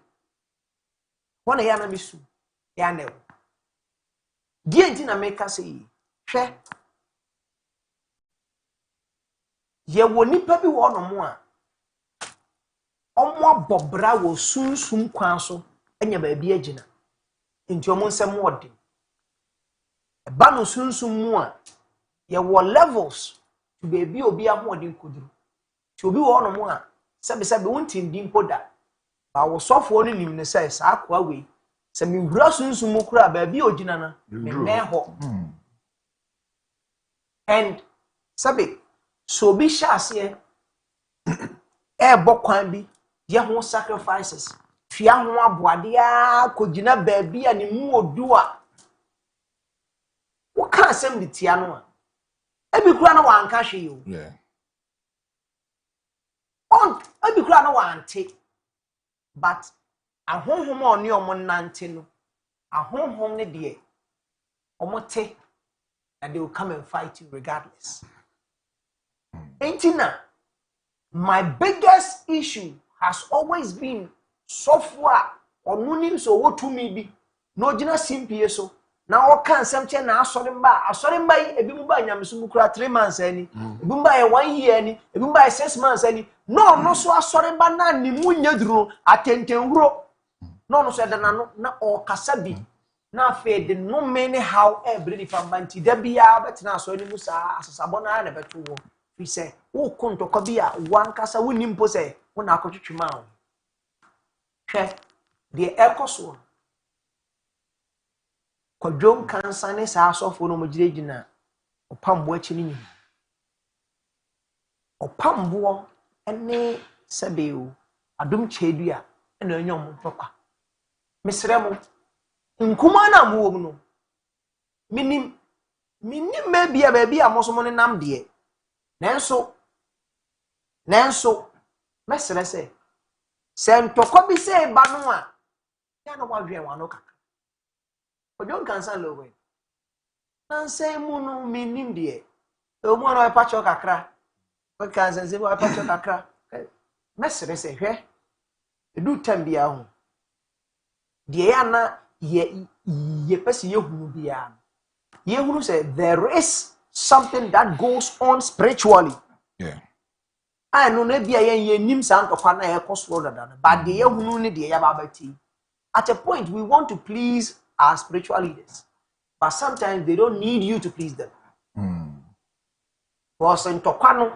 Wona ya na misu. Ya na e. Die enti na meka sei. Hwe. Ye wo nipa bi wo no mo a. Omo abobra wo sunsum kwan so enya ba bi agina. Enti omo nsem wode. Eba no sunsum mu a ye wo levels to be obi ahode koduru. Ti obi wo no mo a sebe wontim di mpoda. Ba wo sofo no nim ne sai sa akwa we. Se mi wura sunsum mu kura ba bi ogina na me meho. And sebe so bi shase bokwan bi ye ho sacrifices fia ho aboade a kogina ba bi a ne mu odu a wo ka asem di tia no a ebi kura na wanka hwe yo on ebi kura na wante but ahonhom a oni omo nante no ahonhom ne de omo te and they will come and fight you regardless. Entina, my biggest issue has always been software or nunim so what to me be no jina simpie so now all can something na asorimba ebimba nyamsumu kura 3 months ani ebimba 1 year ani ebimba 6 months ani no so asorimba na ni munyaduro atentenwuro no so eda na o kasabi na fe de no many how every different da bia betina aso ni musa asasabo na na beto wo fi say wo kontoko bia wan kasa woni mpo say wona akotwetwema wo hwe de ekoso kodwom kansa ne sa asofo no mogirejina opambo achi ni opambo ene sabeo adom chedua ena anyom papa misremo nkuma na mo wo no minim me bia amoso ne nam de nanso mesere se ntoko bi se ba no a ya no wadwe wano kaka odon kansa lowe nanse mu no minim de o mu na pa cho kakra o kansa se wa pa cho kakra mesere se hwe edu tambia ho de ya na ye pesi ye hunu bia ye hunu say there is something that goes on spiritually. Yeah. I know na bia ye nim san to kwa na ye kosoro dada but de ye hunu ne de ya babati. At a point we want to please our spiritual leaders but sometimes they don't need you to please them. Was in to kwa no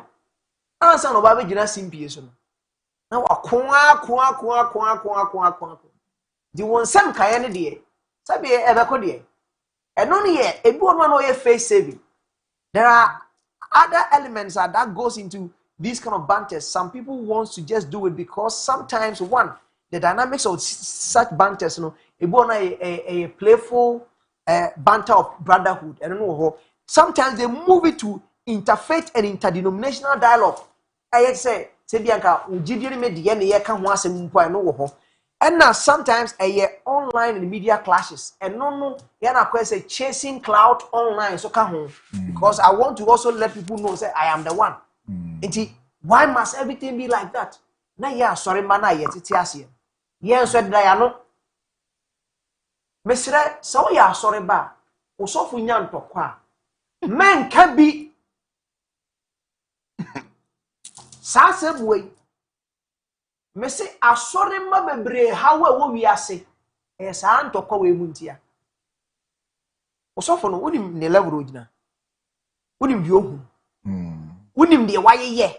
ansa no ba be gina simpie so no na wa kwa di won sem kaye ne de sabe ebeko de eno ne ye ebi won no ye face saving. There are other elements that goes into these kind of banters. Some people want to just do it because sometimes one the dynamics of such banters, you know, a playful banter of brotherhood. I don't know how. Sometimes they move it to interfaith and interdenominational dialogue. I say Bianca, ujidiri me di ene ye kan ho asem mpo I know ho. And now sometimes online and media clashes. And no, say chasing clout online so can because I want to also let people know say I am the one. Why must everything be like that? Na yeah, sorry man, I yet it yes. Yes, so I know. Mesre, so ya sorry ba. Osofu nyan to kwa. Men can be sasem way. Me say asore ma bebre hawe wo wiase e sa ntokwa we muntia osofo no wonim ne level ogina wonim bi ohu wonim de wayeye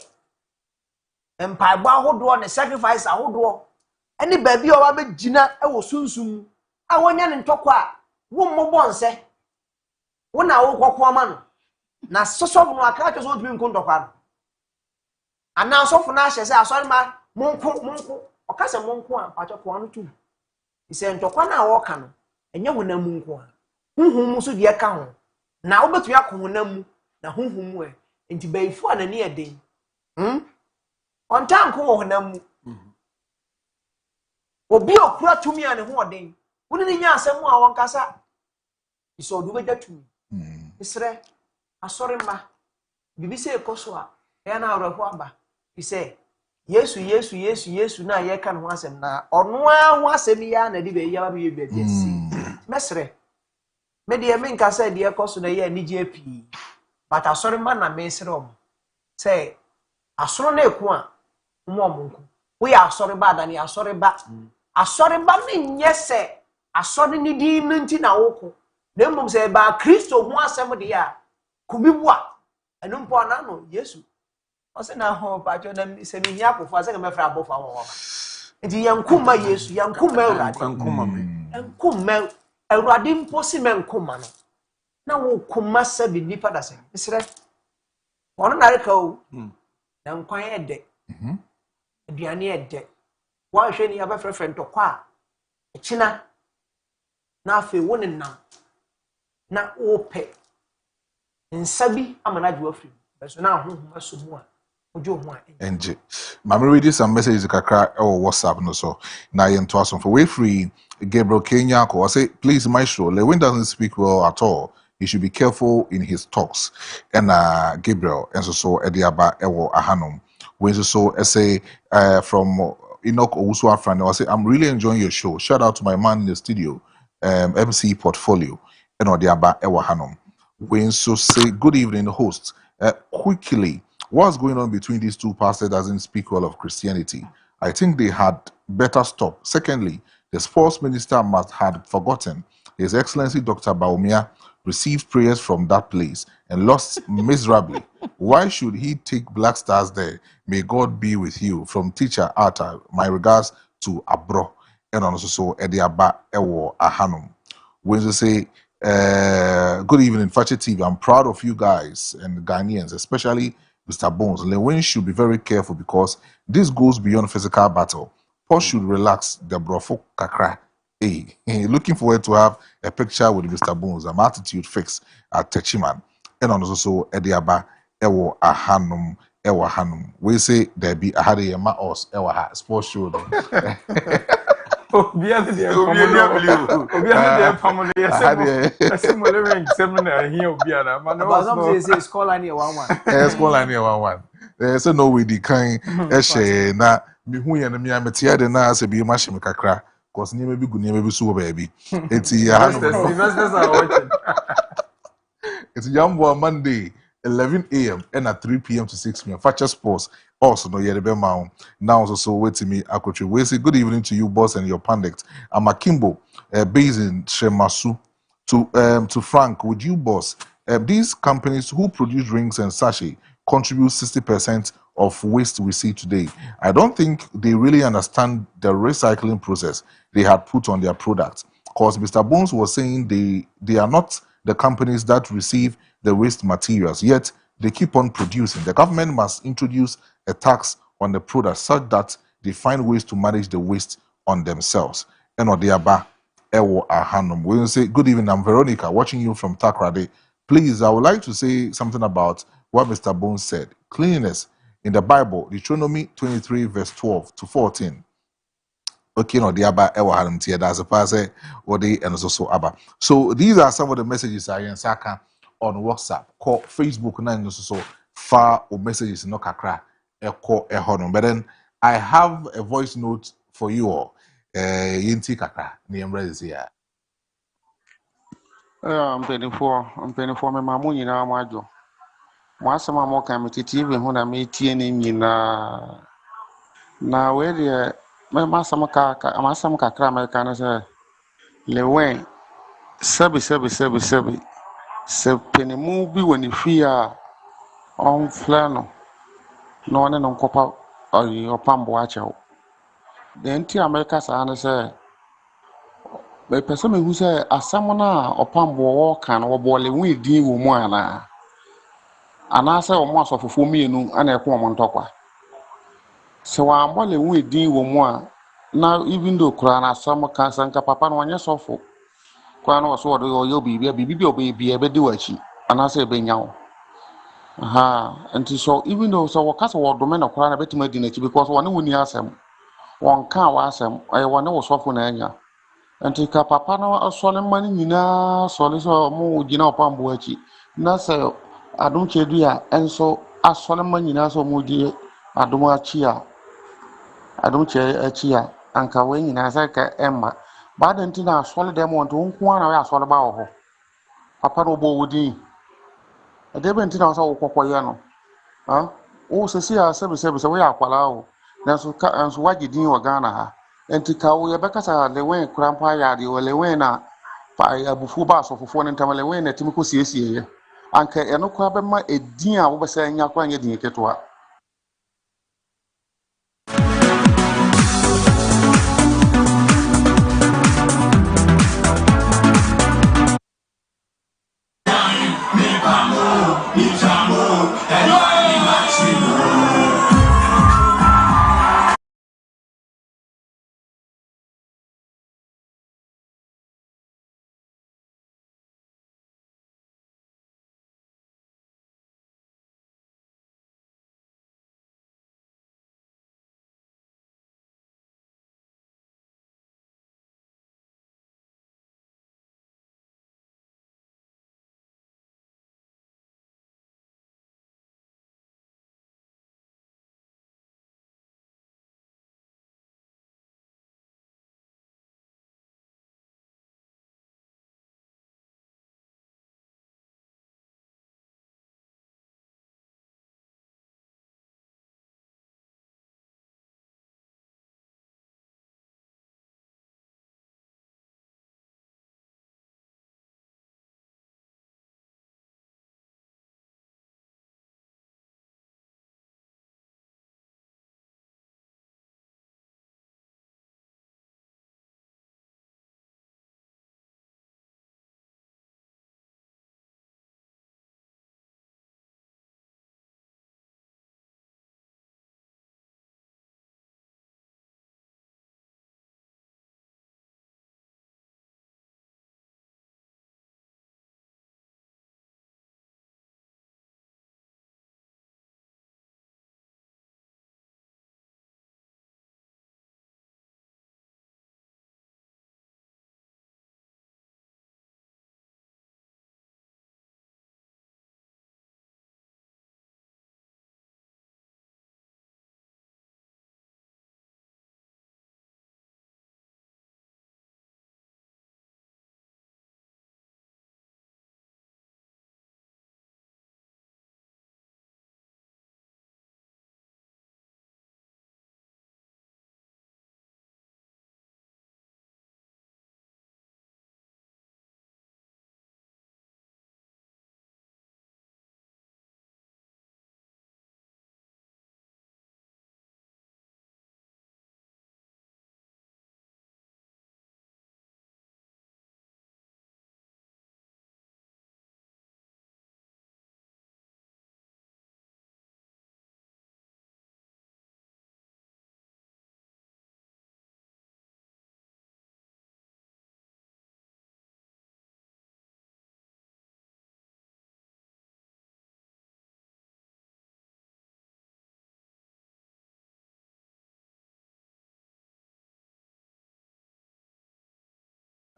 empaibo ahodo ne sacrifice ahodo ene baabi o ba begina e wo sunsum a wonya ne ntokwa wo mmobɔ nse wo na wo kokko ma no na sosofo no aka twa so otumi nko ntokwa no ana sosofo na ahye se asore ma monko okase monko a patoko anu tu ise ntokwa na wo ka no enye honam monko a hunhum so de ka ho na obetu ya ko honam mu na hunhum mu enti baifu anani eden on time ko honam mu obi okura tumi ane ho oden woni ni nya asem a won kasa ise odu beja tumi Isre asori ma bibi se ekoso a ya na awreho aba bi se Yesu na ye kan ho asem na ono a ho asem ya na di be ya ba be bi si mesre me de me nka se de ekoso na ye anije pi but asori ma na me sere om se asoro na eku a mo omonku we asori ba da ni asori ba ne nye se asori ni di nti na woko na mbom se ba Kristo ho asem de ya kubibu a enu mpo na no Yesu ose na ho pa jo na se mi nya akofo ase ka me fra abofa wo nti yankuma Yesu yankuma Awurade yankuma me yankuma Awurade mpo si me nkuma no na wo kuma se bi nipa da se isre ono na reka o na nkwan ede aduane ede wa hwe ni abafrefre ntokwa a echina na afi wo ne nam na ope nsabi amana ju afri beso na ahohoma so mu a ojo ho a enje mama read some messages kakra or WhatsApp no so na yen to aso for way free Gabriel Kenya ko say please Maestro Lewin doesn't speak well at all. He should be careful in his talks. And Gabriel and so ediaba ewo ahanom when so say from Enoch Owusu Afran I say I'm really enjoying your show. Shout out to my man in the studio MC Portfolio and odiaba ewo ahanom when so say good evening host quickly what's going on between these two pastors doesn't speak well of Christianity. I think they had better stop. Secondly, the sports minister must have forgotten His Excellency Dr. Baumia received prayers from that place and lost miserably. Why should he take Black Stars there? May God be with you. From teacher Arta, my regards to Abro. And also Ediaba Ewo Ahanum. When you say, good evening, Fakye TV. I'm proud of you guys and Ghanaians, especially Mr. Bonez. Lewin should be very careful because this goes beyond physical battle. Paul should relax the brofo kakra. Hey, looking forward to have a picture with Mr. Bonez. I'm attitude fix at Techiman. And also Ediaba Ewo Ahanum. Ewa Hanum. We say there be a hadi ma us Ewa ha sports show. Obia de family similar seminar here obia na man no say scholar near 1-1 scholar near 1-1 so no we the kind share na me hu ye na me ametia de na se bi ma hye me kakra cause ni me bi gu ni me bi so baby enti investors are watching it's Yambo Monday 11 a.m. and at 3 p.m. to 6 p.m. Fakye Sports also no yet now also wait to me Akotri. We say good evening to you, boss, and your pundit. I'm Akimbo, based in Shemasu. To Frank, would you, boss? These companies who produce rings and sachet contribute 60% of waste we see today. I don't think they really understand the recycling process they had put on their products. Because Mr. Bonez was saying they are not the companies that receive the waste materials, yet they keep on producing. The government must introduce a tax on the product such that they find ways to manage the waste on themselves. And Odiaba Ewo Ahanum. We will say, good evening, I'm Veronica, watching you from Takrade. Please, I would like to say something about what Mr. Bonez said. Cleanliness in the Bible, Deuteronomy 23, verse 12 to 14. Okay, no, the Abba Ewa Hanum Tia, that's a pass, or they and also Abba. So these are some of the messages I in Saka on WhatsApp, call Facebook, and so far or messages no kakra, call a honor. But then I have a voice note for you all. Yinti kakra, name is here. I'm paying for my mammy now, my job. Once I'm more coming to TV when I made TNA now where the my master kakra American say Lewen sebi se penemu bi woni fi a on flano no ne no kopa opambo achew den ti America sa na say be person who say asam na opambo wo kan wo bo Lewen din wo mu ana say o mo asofofo mienu ana ekwo mo ntokwa se wa ambo Lewen din wo mu a na even though kura na asam kan sanka papa no anye sofo kwa no so do yo bibi obi ebe di wachi anase ebe nyawo and so even though so wakasa wo do me na kwa na betima di na chi because one woni asem won kan wa asem ay one wo sofo na anya and ka papa no asole mani nyina sole so mo gina opambo achi na sɛ adom kyɛdu a ɛnso asɔre ma nyinaa sɛ ɔmudi adom akyi a adom kyɛ akyi a anka wɔn nyinaa sɛ ka ɛmma baada nti na asɔre dɛm wɔn nti wɔn nko ara na wɔyɛ asɔre ba wɔ hɔ papa no bɔ wɔ din ɛdeɛ bɛ nti na wɔsɛ wɔkɔkɔyɛ no wo sɛsi a sɛbisɛbi sɛ woyɛ akwalaa o nanso wagye din wɔ Ghana ha nti ka wo yɛbɛkasa lewen kora mpo ayɛ adeɛ wɔ lewen na abufuo ba asɔfofoɔ no ntam lewen na timi kɔ siesieyɛ anka ɛno koraa bɛma ɛdin a wobɛsɛ nya koraa nyɛ din ketewa.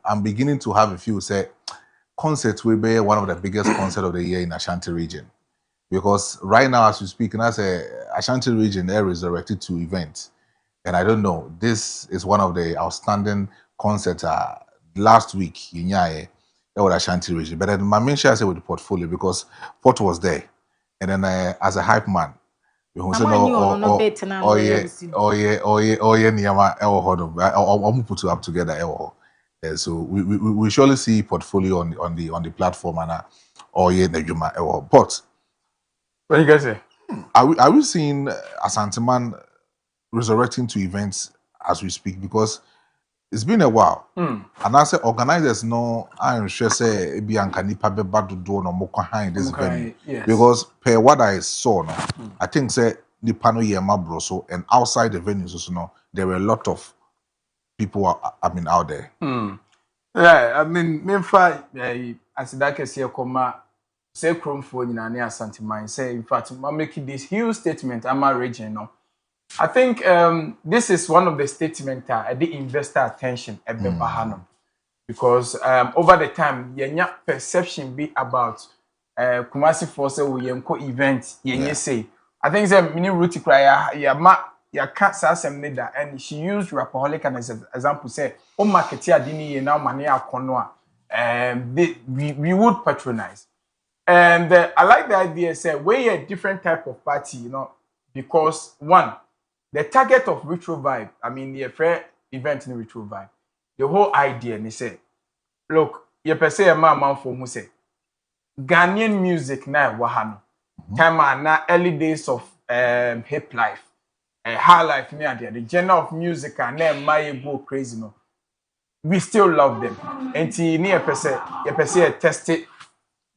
I'm beginning to have a few say concerts will be one of the biggest concerts of the year in Ashanti region. Because right now, as we speak, and as Ashanti region, they're resurrected to events. And I don't know, this is one of the outstanding concerts last week in Nyaye, that was Ashanti region. But then my main share I say with the portfolio because Port was there. And then as a hype man, we say niyama ewo hodom. I'm put up together ewo. So we surely see portfolio on the platform and Nejuma ewo. But what you guys say? Are we seeing Asanteman resurrecting to events as we speak? Because it's been a while. And I say organizers no I'm sure say Bianca nipa beba do no more behind this venue. Yes. Because per what I saw no, I think say the panel here Abro so and outside the venues also no, there were a lot of people out there. Yeah, I mean, me fa as that case here come say chrome for in an Asante say in fact I'm making this huge statement I'm a region no. I think this is one of the statements the investor attention at Bahano because over the time your perception be about Kumasi for say we yenko event yenye say. I think say mini root cry ya can't say nida, and she used Rapaholic as an example say o marketia dini ye now money akono we would patronize. And I like the idea say we a different type of party, you know, because one, the target of retro vibe, I mean the fair event in retro vibe, the whole idea they say, look, you per se a man for who say Ghanaian music now wahano. Time na early days of hip life, high life near there, the genre of music and then my go crazy no. We still love them. And near per se test it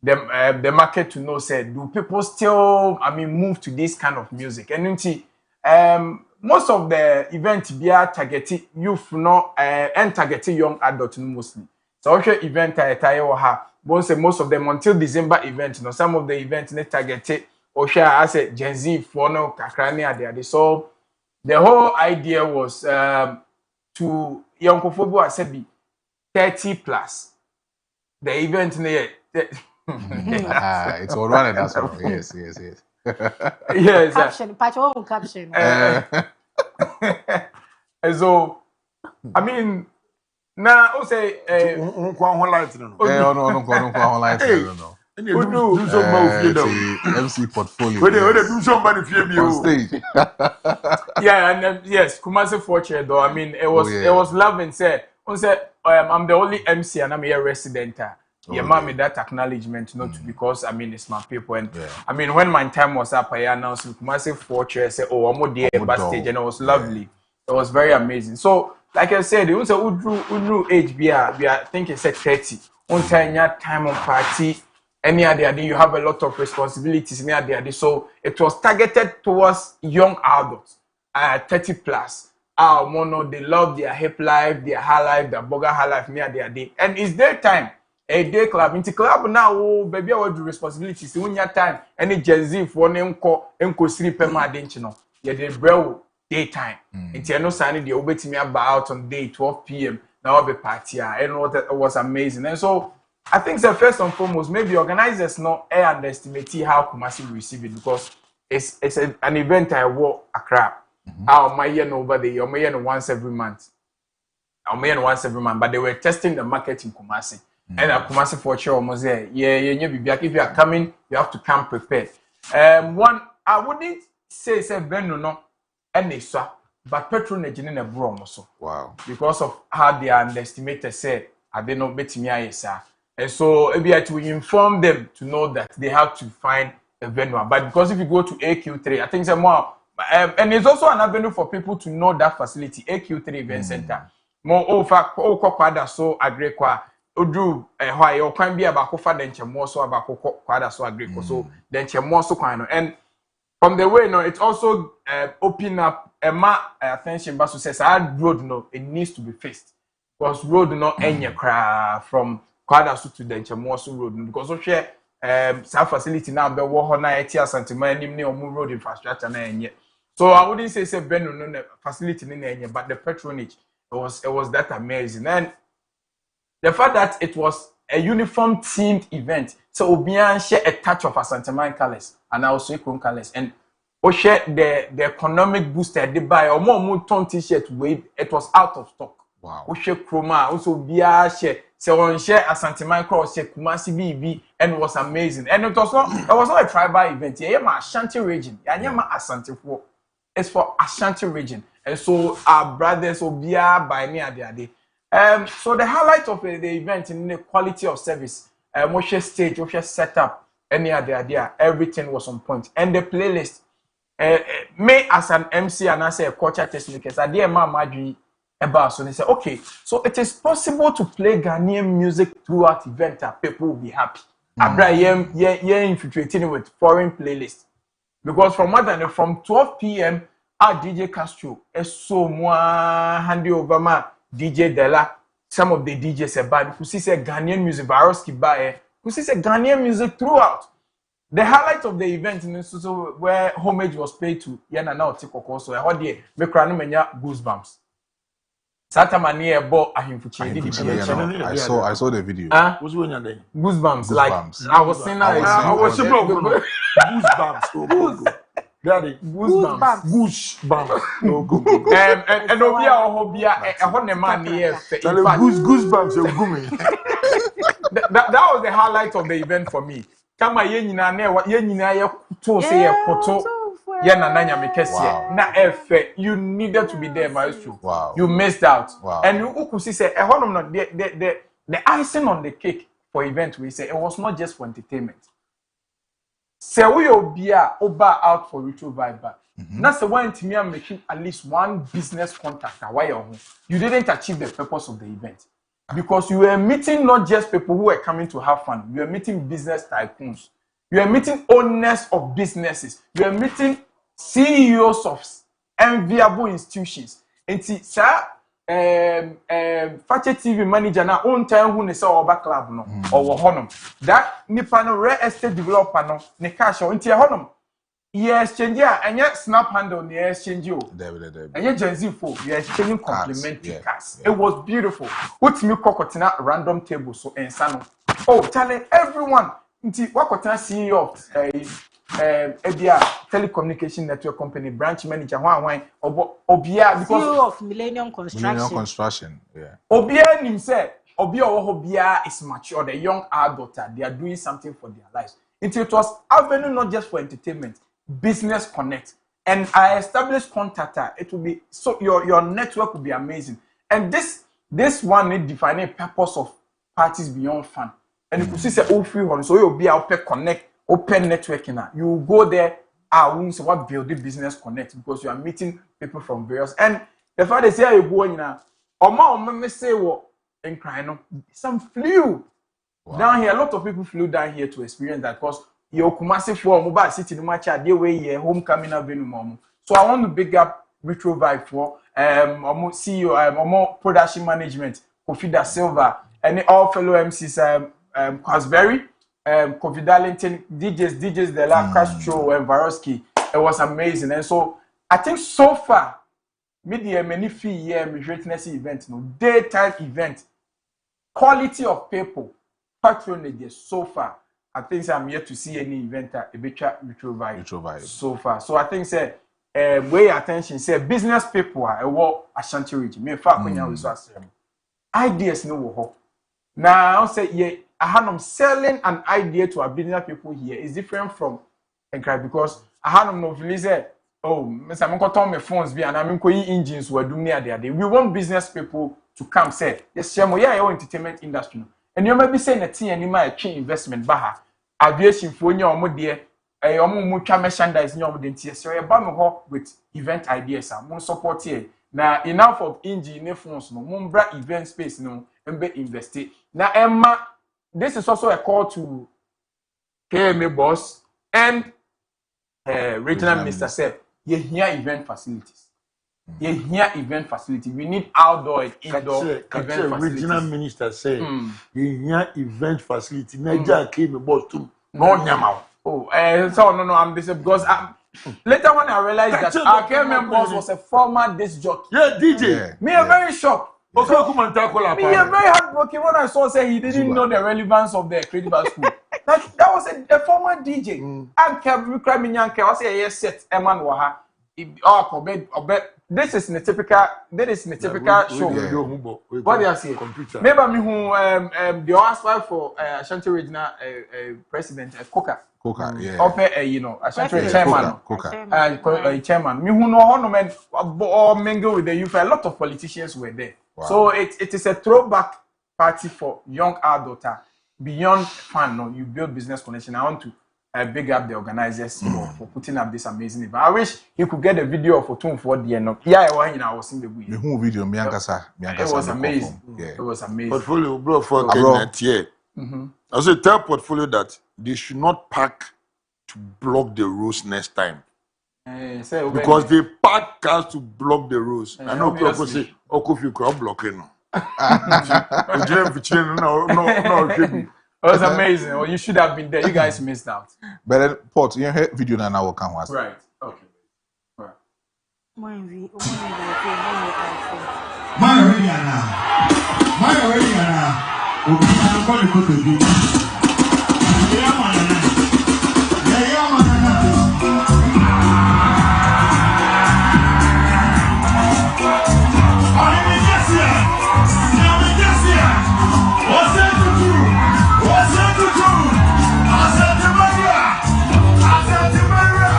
the market to know say do people still move to this kind of music and most of the events be targeted youth no and targeted young adults mostly so okay event most of them until December event some of the events they targeted or share as a Gen Z for no kakrani there so the whole idea was to young people I said be 30 plus the event It's all running. That's all. Yes. Yes. Caption. Caption. So, I mean, now I say, MC portfolio. Do somebody fear me on stage. Yeah, and yes, Kumasi Fortune though. I mean, it was love and said, I'm the only MC and I'm a resident. Yeah, mommy, that acknowledgement, not because I mean it's my people, and I mean when my time was up, I announced Massive Fortune. I said, "Oh, I'm more there backstage," and it was lovely. It was very amazing. So, like I said, it was a Udru age. We are thinking say 30. On time on party, any other day you have a lot of responsibilities. Any other day, so it was targeted towards young adults, 30 plus. Mono, they love their hip life, their high life, their burger high life. Near their day, and it's their time. A day club into club now baby I would do responsibilities when your time any Gen Z for enko sleep per my denchino yeah the bro daytime and you know signing the obey me about on day 12 p.m. now be party and what was amazing and so I think the first and foremost maybe organizers not underestimate how Kumasi will receive it because it's an event I walk a crap how my year over the year my year once every month but they were testing the market in Kumasi. And I Kumasi for sure, Mose. Yeah, if you are coming, you have to come prepared. One, I wouldn't say Beno no, and they saw, but patronage in a bro also. Wow. Because of how they underestimated say, I did not bet me, and so maybe I had to inform them to know that they have to find a venue. But because if you go to AQ3, I think it's more, and it's also an avenue for people to know that facility, AQ3 Event Center. More kwada so agree kwa. Odu why you can be about kofa denche more so about kwada so agree so denche more so kwano and from the way no it's also open up attention but so says our road no it needs to be fixed because road no any cry from kwada so to denche more so road because so share some facility now be wo ho na etia santima nim ne omu road infrastructure na enye so I wouldn't say beno no facility ni na enye but the patronage it was that amazing and the fact that it was a uniform themed event, so Obian share a touch of Asanteman colors and also Ekron colors, and share the economic booster they buy or more ton t-shirt wave. It was out of stock. Wow. Share chroma also Bia share so on share Asanteman cross share Kumasi BB and it was amazing. And it was not a tribal event. Yeah, my Ashanti region. Yeah, my Asante for it's for Ashanti region, and so our brothers Obia by near the so the highlight of the event in the quality of service, what stage, what setup, any other idea, everything was on point. And the playlist, me as an MC and I say a culture test makers, I did my magic about so they say, okay, so it is possible to play Ghanaian music throughout the event and people will be happy. Abraham, infiltrating with foreign playlists. Because from 12 p.m. our DJ Castro is so more handy over my DJ Della, some of the DJs about who see say Ghanaian music, Baroski Bae, who see say Ghanaian music throughout. The highlight of the event in so where homage was paid to Yana now Tikoko, so I heard the Mekrano Menya goosebumps. Satamani ebo ahimfuchi. I saw the video. What's when you're there? Goosebumps. Like I was saying that. I was goosebumps. Daddy, goosebumps. No, go. And Obia Hobia, a honey man here. Goosebumps, you're gummy. That was the highlight of the event for me. Kama yenina ne wa yenina ye to say ye koto ye na nanya mekese na efe you needed to be there Maestro. Wow. You missed out. Wow. And you could see say ehonom no the icing on the cake for event we say it was not just for entertainment. Say we obia oba out for ritual vibe back. Na say one to am making at least one business contact why you didn't achieve the purpose of the event. Because you were meeting not just people who were coming to have fun. You were meeting business tycoons. You were meeting owners of businesses. You were meeting CEOs of enviable institutions. And see, sir, Fakye TV manager na own time who ne say oba club no or honum. That nipa no real estate developer no ne cash o nti honum. Yes, exchange and yet snap handle near exchange you. And yet Gen Z folk, you're exchanging complimentary cards. It was beautiful. What's me cocotina random table so and sano. Oh, telling everyone what CEO of Ebia telecommunication network company branch manager why Obia because CEO of Millennium Construction. Yeah. Obia himself Obia is mature. The young adult they are doing something for their lives. It was avenue not just for entertainment. Business connect, and I established contact. It will be so your network will be amazing. And this one need defining purpose of parties beyond fun. And you could see say free one, so you'll be open connect, open networking. You will go there. I won't say what building business connect because you are meeting people from various. And the fact they say you go in now, or say what and crying some flew down here. A lot of people flew down here to experience that because. Your Kumasi for mobile city no match at the way here homecoming venue mom. So I want to big up Retro Vibe for CEO production management Kofi Da Silva and all fellow MCs Quasberry Kofi Darlington DJs De La Castro and Varoski. It was amazing. And so I think so far media many fee year greatness event no daytime event quality of people patronage so far. I think I'm yet to see any event that a bit retro vibe so far. So I think say way attention say business people are what Ashanti region. Me fact when you was ideas no wo. Now I say yeah, I'm selling an idea to our business people here is different from Enkra because I had no release oh, Mr. Monko me phones be and I'm going engines were doing near there. We want business people to come say yes, share yeah, your entertainment industry. And you may be saying that any my key investment baha. Aviation for your omo a mutual merchandise your omo so you bam with event ideas and support here. Now enough of engine phones no mumbra event space no and be invested. Now Emma, this is also a call to KMA boss and regional minister said you hear event facilities. You hear event facility. We need outdoor and indoor event facilities. Regional minister said, you hear event facility. Niger came a boss too. No nyama. Oh, so no, I'm this because later when I realized that our KMM boss was a former disc jockey. Yeah, DJ. Me a very shocked. Okay, come and tackle me a very hardworking when I saw say he didn't know the relevance of the credible school. That was a former DJ. And Kevin Kraminyanke was a yes set Eman Waha. This is the typical show. What do you say? Maybe me who the last for Ashanti regional president Coca, yeah. Ope you know Ashanti chairman, chairman. Me who know how no men or mingle with the youth. A lot of politicians were there. Wow. So it is a throwback party for young adult. Beyond fun, no, you build business connection. I want to big up the organizers for putting up this amazing event. I wish you could get a video of Otum for the end. Yeah, I was in the week. The whole video, it was amazing. Yeah. It was amazing. Portfolio, bro, for Kenya. I say tell portfolio that they should not pack to block the roads next time. Because they pack cars to block the roads. I know people say, "Oh, if you crowd blocking." It was amazing. Oh, you should have been there. You guys missed out. But then, Port, you heard video now can was. Right. Okay. Right. Man already ana. Man already ana. Obi na call the photo bi. Yeah man ana. Yeah man ana. Are we just here? Are we just here? What's that to do? What's that to do? What's that to Maria? What's that to Maria?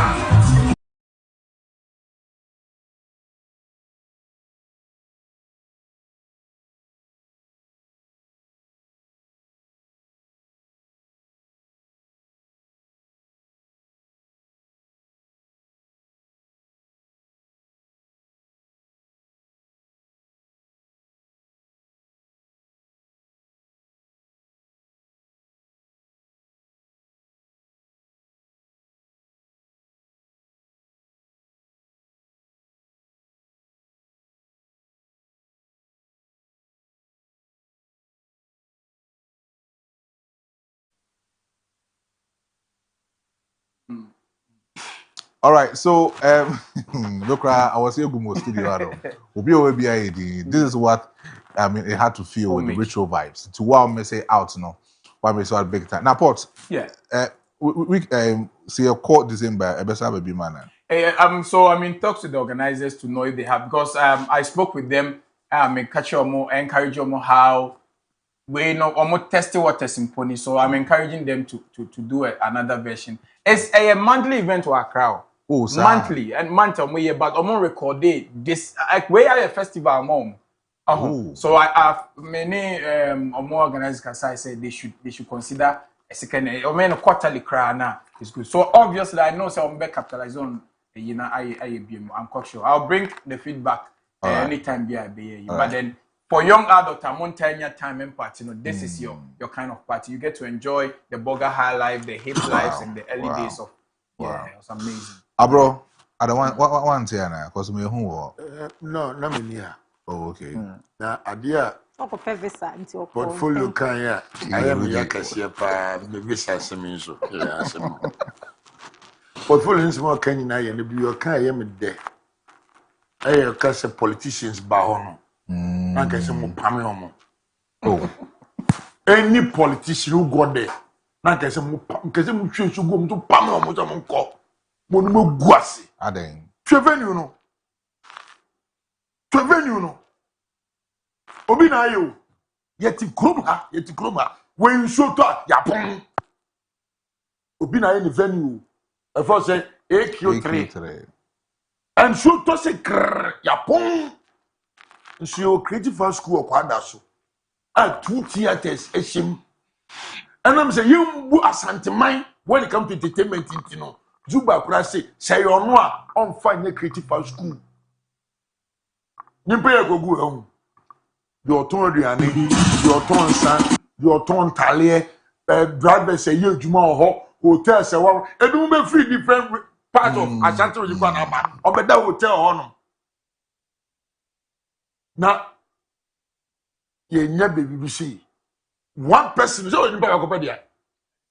All right, so look, I was here Gumo studio. Obi this is what I mean. It had to feel with the ritual vibes. To wow, me say out, no. Why me so big time. Now, Port. Yeah. We see a court December. Ebesa baby man. So I'm in talks with the organizers to know if they have, because I spoke with them. Catch you more, encourage you more how we know almost testing waters in Pony. So I'm encouraging them to do another version. It's a monthly event to our crowd. Oh, sir. Monthly and monthly, but I'm record this like we are a festival mom. So I have many more organizers can say they should consider a second or quarterly crowd now. It's good. So obviously I know some back capitalize on I'm quite sure. I'll bring the feedback anytime but then for young adults, I'm on 10-year time and party. This is your kind of party. You get to enjoy the burger high life, the hip lives, and the early days of it was amazing. Abro, I don't want to now because me who No, no me near. Oh, okay. Na adia portfolio kan ya ayam ya kase pa me visa semi so ya asem. Portfolio nsimo kan na ya ne bi yo kan ya me de. Ayo kase politicians ba ho no. Na kase mo pame omo. Oh. Any politician who go there. Na kase mo twe so go mo to pame omo so mo nko. Mo no mo guase. Aden. Twe venue no. Obi na ayo. Yeti kroma. When show to yapon. Obi na any venue. E for say AQ3. And show to say yapon. So creative fan school kwada so. 2 theaters eshim. And I'm say you bu asanteman when it comes to entertainment you know. Zuba kura say you no a on find creative fan school. Nimpe gogu ehun. Your ton aduane, your ton san, your ton talier, driver say you juma ho, hotel say wa, edum be free different part of Ashanti you go na ba. Obeda hotel ho no. Na ye nya baby bi say one person so you ba ko pa dia.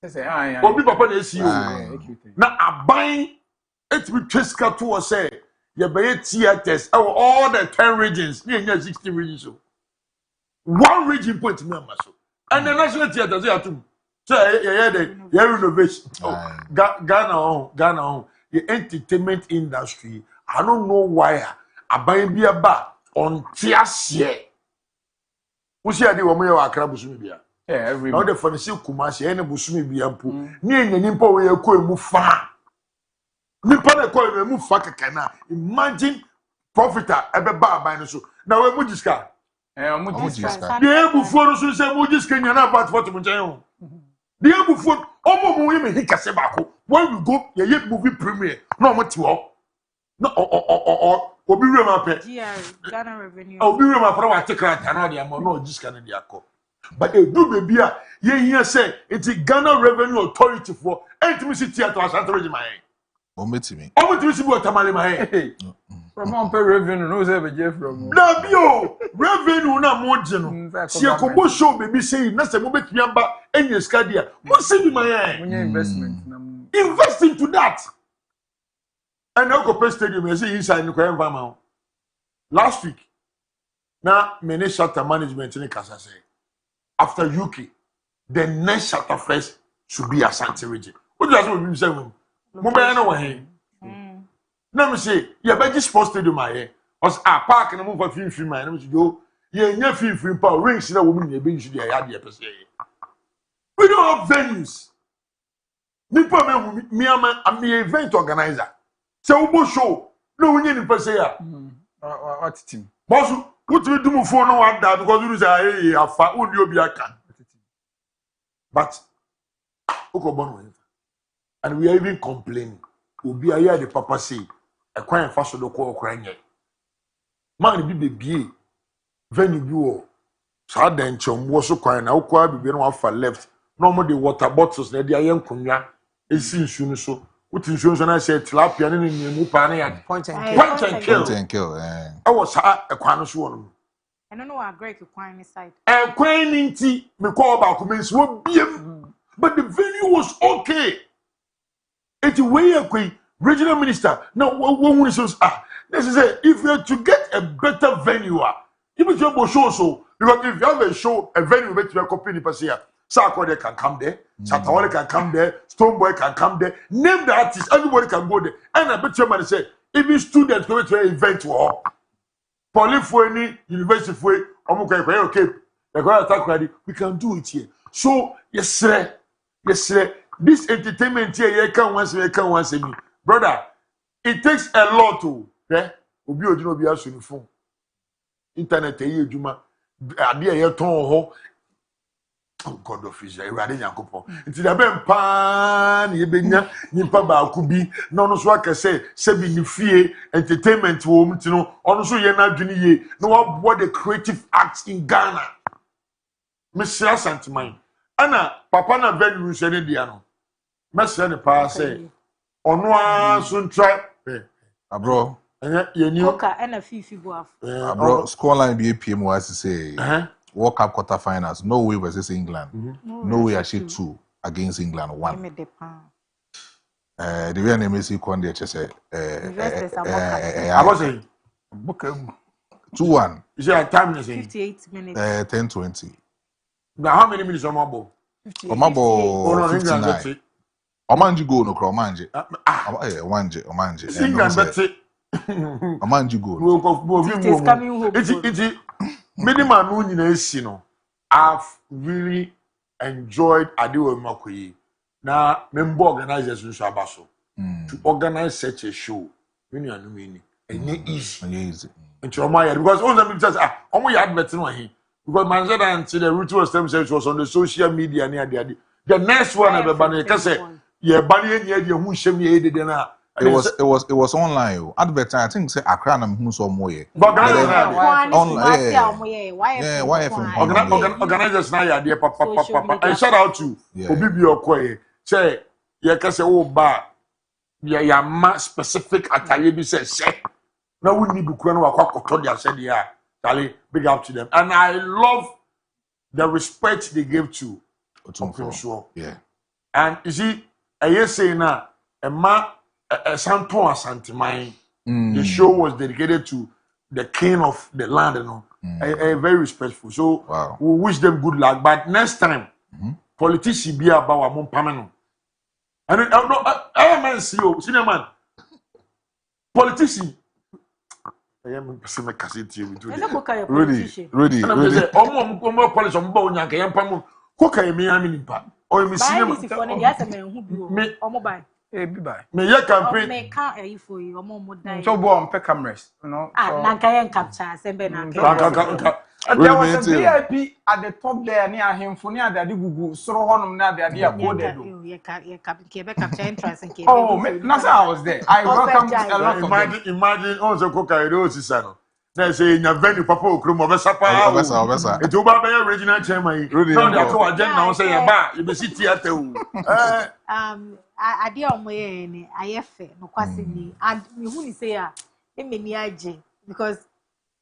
Say Obi papa na esi o. Na aban etimi tweska to o say ye be theaters all the 10 regions, ye nya 60 regions so. One region point me amaso. And the national theater say atum. Say the renovation. Ghana on the entertainment industry. I don't know why aban bia ba on tiasie. Wo see ade wo me wa akra busumi bia. Every now the funny say Kumasi ene busumi bia mpo. Ni enya nimpa we ekọ emu fa. Nimpa na ekọ emu fa keke na. Imagine profiter ebe ba aban no so. Na we mu diska. The before so say mo just Kenya na about what mo chen. The before omo mo we me kase bako. When we go ye movie premiere no mo ti ho. No obi we ma pe. Ghana revenue. Obi we ma for wa tikra na dia mo no just kana dia ko. But e do baby a ye here say it's Ghana Revenue Authority for entimi theater Ashanti region my. Ometimi Si bo tamale my. From on pay revenue, no say be from. Na bio revenue na mo je no. Si ekobo show baby say na se mo betumi amba enye ska dia. Mo se bi my. Investment na invest into that. And now go pay stadium you see inside no kwa environment. Last week Now, many shutter management in the Casa say, after UK, the next shutter first should be Asante region. What do you say? Mobile away. Now, me say, you better sports stadium here. Us a park and move for film man. I'm go. You near film power rings that woman you been should be a per se. We don't have venues. Me I'm the event organizer. So we show. No, we need per se. What team? Boss, what we do for no one that because you say, hey, I found you be a can. But, and we are even complaining. We'll be a year the papa say, a crying fast of the call crying. Man, be baby, venue you sad and chum was so crying. I'll cry be one for left. No more the water bottles, the young kunya, it seems soon so. What insurance and I said, tilapia and mupani Point and kill. Point and kill. I was a quanus one. I don't know what great equine side. A queen tea, me call about comments will be, but the venue was okay. It's way a queen, regional minister. Now, one says, this is it. If you're to get a better venue, you will just show so. Because if you have a show, a venue, which you are copying per se, Sarkodie can come there, Satawale can come there, Stoneboy can come there. Name the artist, everybody can go there. And I bet your man say, even students go to an event war. Polyphony, university for okay, we can do it here. So, yes, sir. This entertainment here, you can once me. Brother, it takes a lot to, Obi Odino be as uniform. Internet, Juma, Adia, Ton, oh God of Israel, Radin Yakopo. It's the Ben Pan, Yebenya, Nipa Kubi, no swag say, Sebi Nifie, entertainment home, you know, also Yena Juni, no what the creative arts in Ghana. Monsieur Santimine. Anna, Papa na venue sene diano. Monsieur ne pas say. Onwa sun try. Abro. You knew. Oka and a fifi boaf. Abro, scoreline be PM was to say. World Cup quarterfinals. Norway versus England. Norway actually 2 against England 1. The real name is Equan de Chese. I was saying 2-1. Is there a time? 58 minutes. 10-20. Now, how many minutes on my ball? Omabo 59. Omanji go no kro Omanji. Omanji. England bet Omanji go. It is coming home. It's minimum no nyina esi no. I've really enjoyed Adewo Makoyi. Na member organizers nso abaso. To organize such a show. When you are doing it, easy. Because all the people say, omo ya advert no here. Because man said until the root was themselves was on the social media near the next one ever ban you say yeah ban you who shame you did na. It was online. Advert I think say Accra na who so more. But online. Why organizers na ya dey papa. And shout out to Obibi Okoye. Say you can say oh ba ya ma specific attire bi say na we need bukura no akwakoto dia say dia. Big up to them. And I love the respect they gave to Otumfuo. Yeah. And you see, I say now, a Santo Asantimai, the show was dedicated to the king of the land, you know. Very respectful. So we wish them good luck. But next time, politicians be about our mom pamano. And I am CEO, senior man. Politicians. I am person make cassette with Ready. Omo police on bo nyanka yam pam. Ko kai me am nimpa. O me cinema. Me omo buy. Be buy. Me ya campaign. Me can ayi for you omo mo die. So bo on cameras, you know. Nanka yen capture sembe na. There was a VIP at the top there near him for near the Gugu, so honum na the idea coded. Oh, that's how I was there. I welcomed a lot of them. Imagine also Coca-Cola Sisano. They say in a venue, Papa Okrum of Sapa. It's over by original chairman. Now they are agenda now say about you be city at the idea on my IF no kwasi ni and me who say ah e me ni age because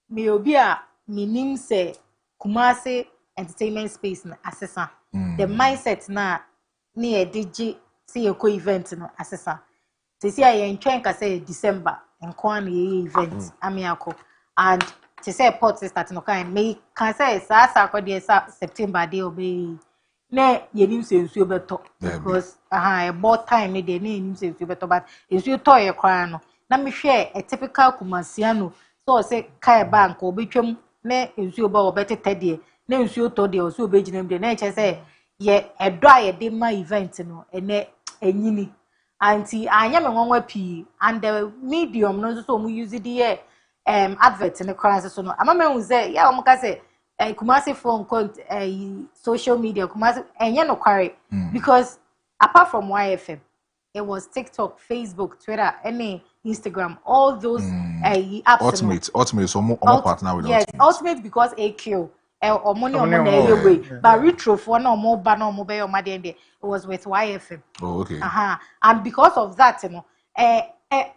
me obi a meaning say Kumasi entertainment space na assessor. The mindset na ni e DJ see a event no assessor. Say see I entwin ka say December enko na event amiako and to say port start no kind me can say sa ko dey September dey obey na yenim se nsuo beto because about time dey na yenim se nsuo beto but nsuo to ye kra no na me hwe a typical kumasiano so say kai bank obetwam na nsuo ba obetete dey na nsuo to dey so obegyinam dey na che say ye edo a ye dey ma event no ene enyini anti anya me nwanwa pi and the medium no so mu use the advert in the class so no ama me hu say ya o ka say Kumasi phone social media Kumasi enye no kware because apart from YFM it was TikTok, Facebook, Twitter, any Instagram, all those apps. Ultimate so more partner with yes, Ultimate because AQ or money on way but retro for no more banner mobile or it was with YFM. Oh, okay. And because of that, you know,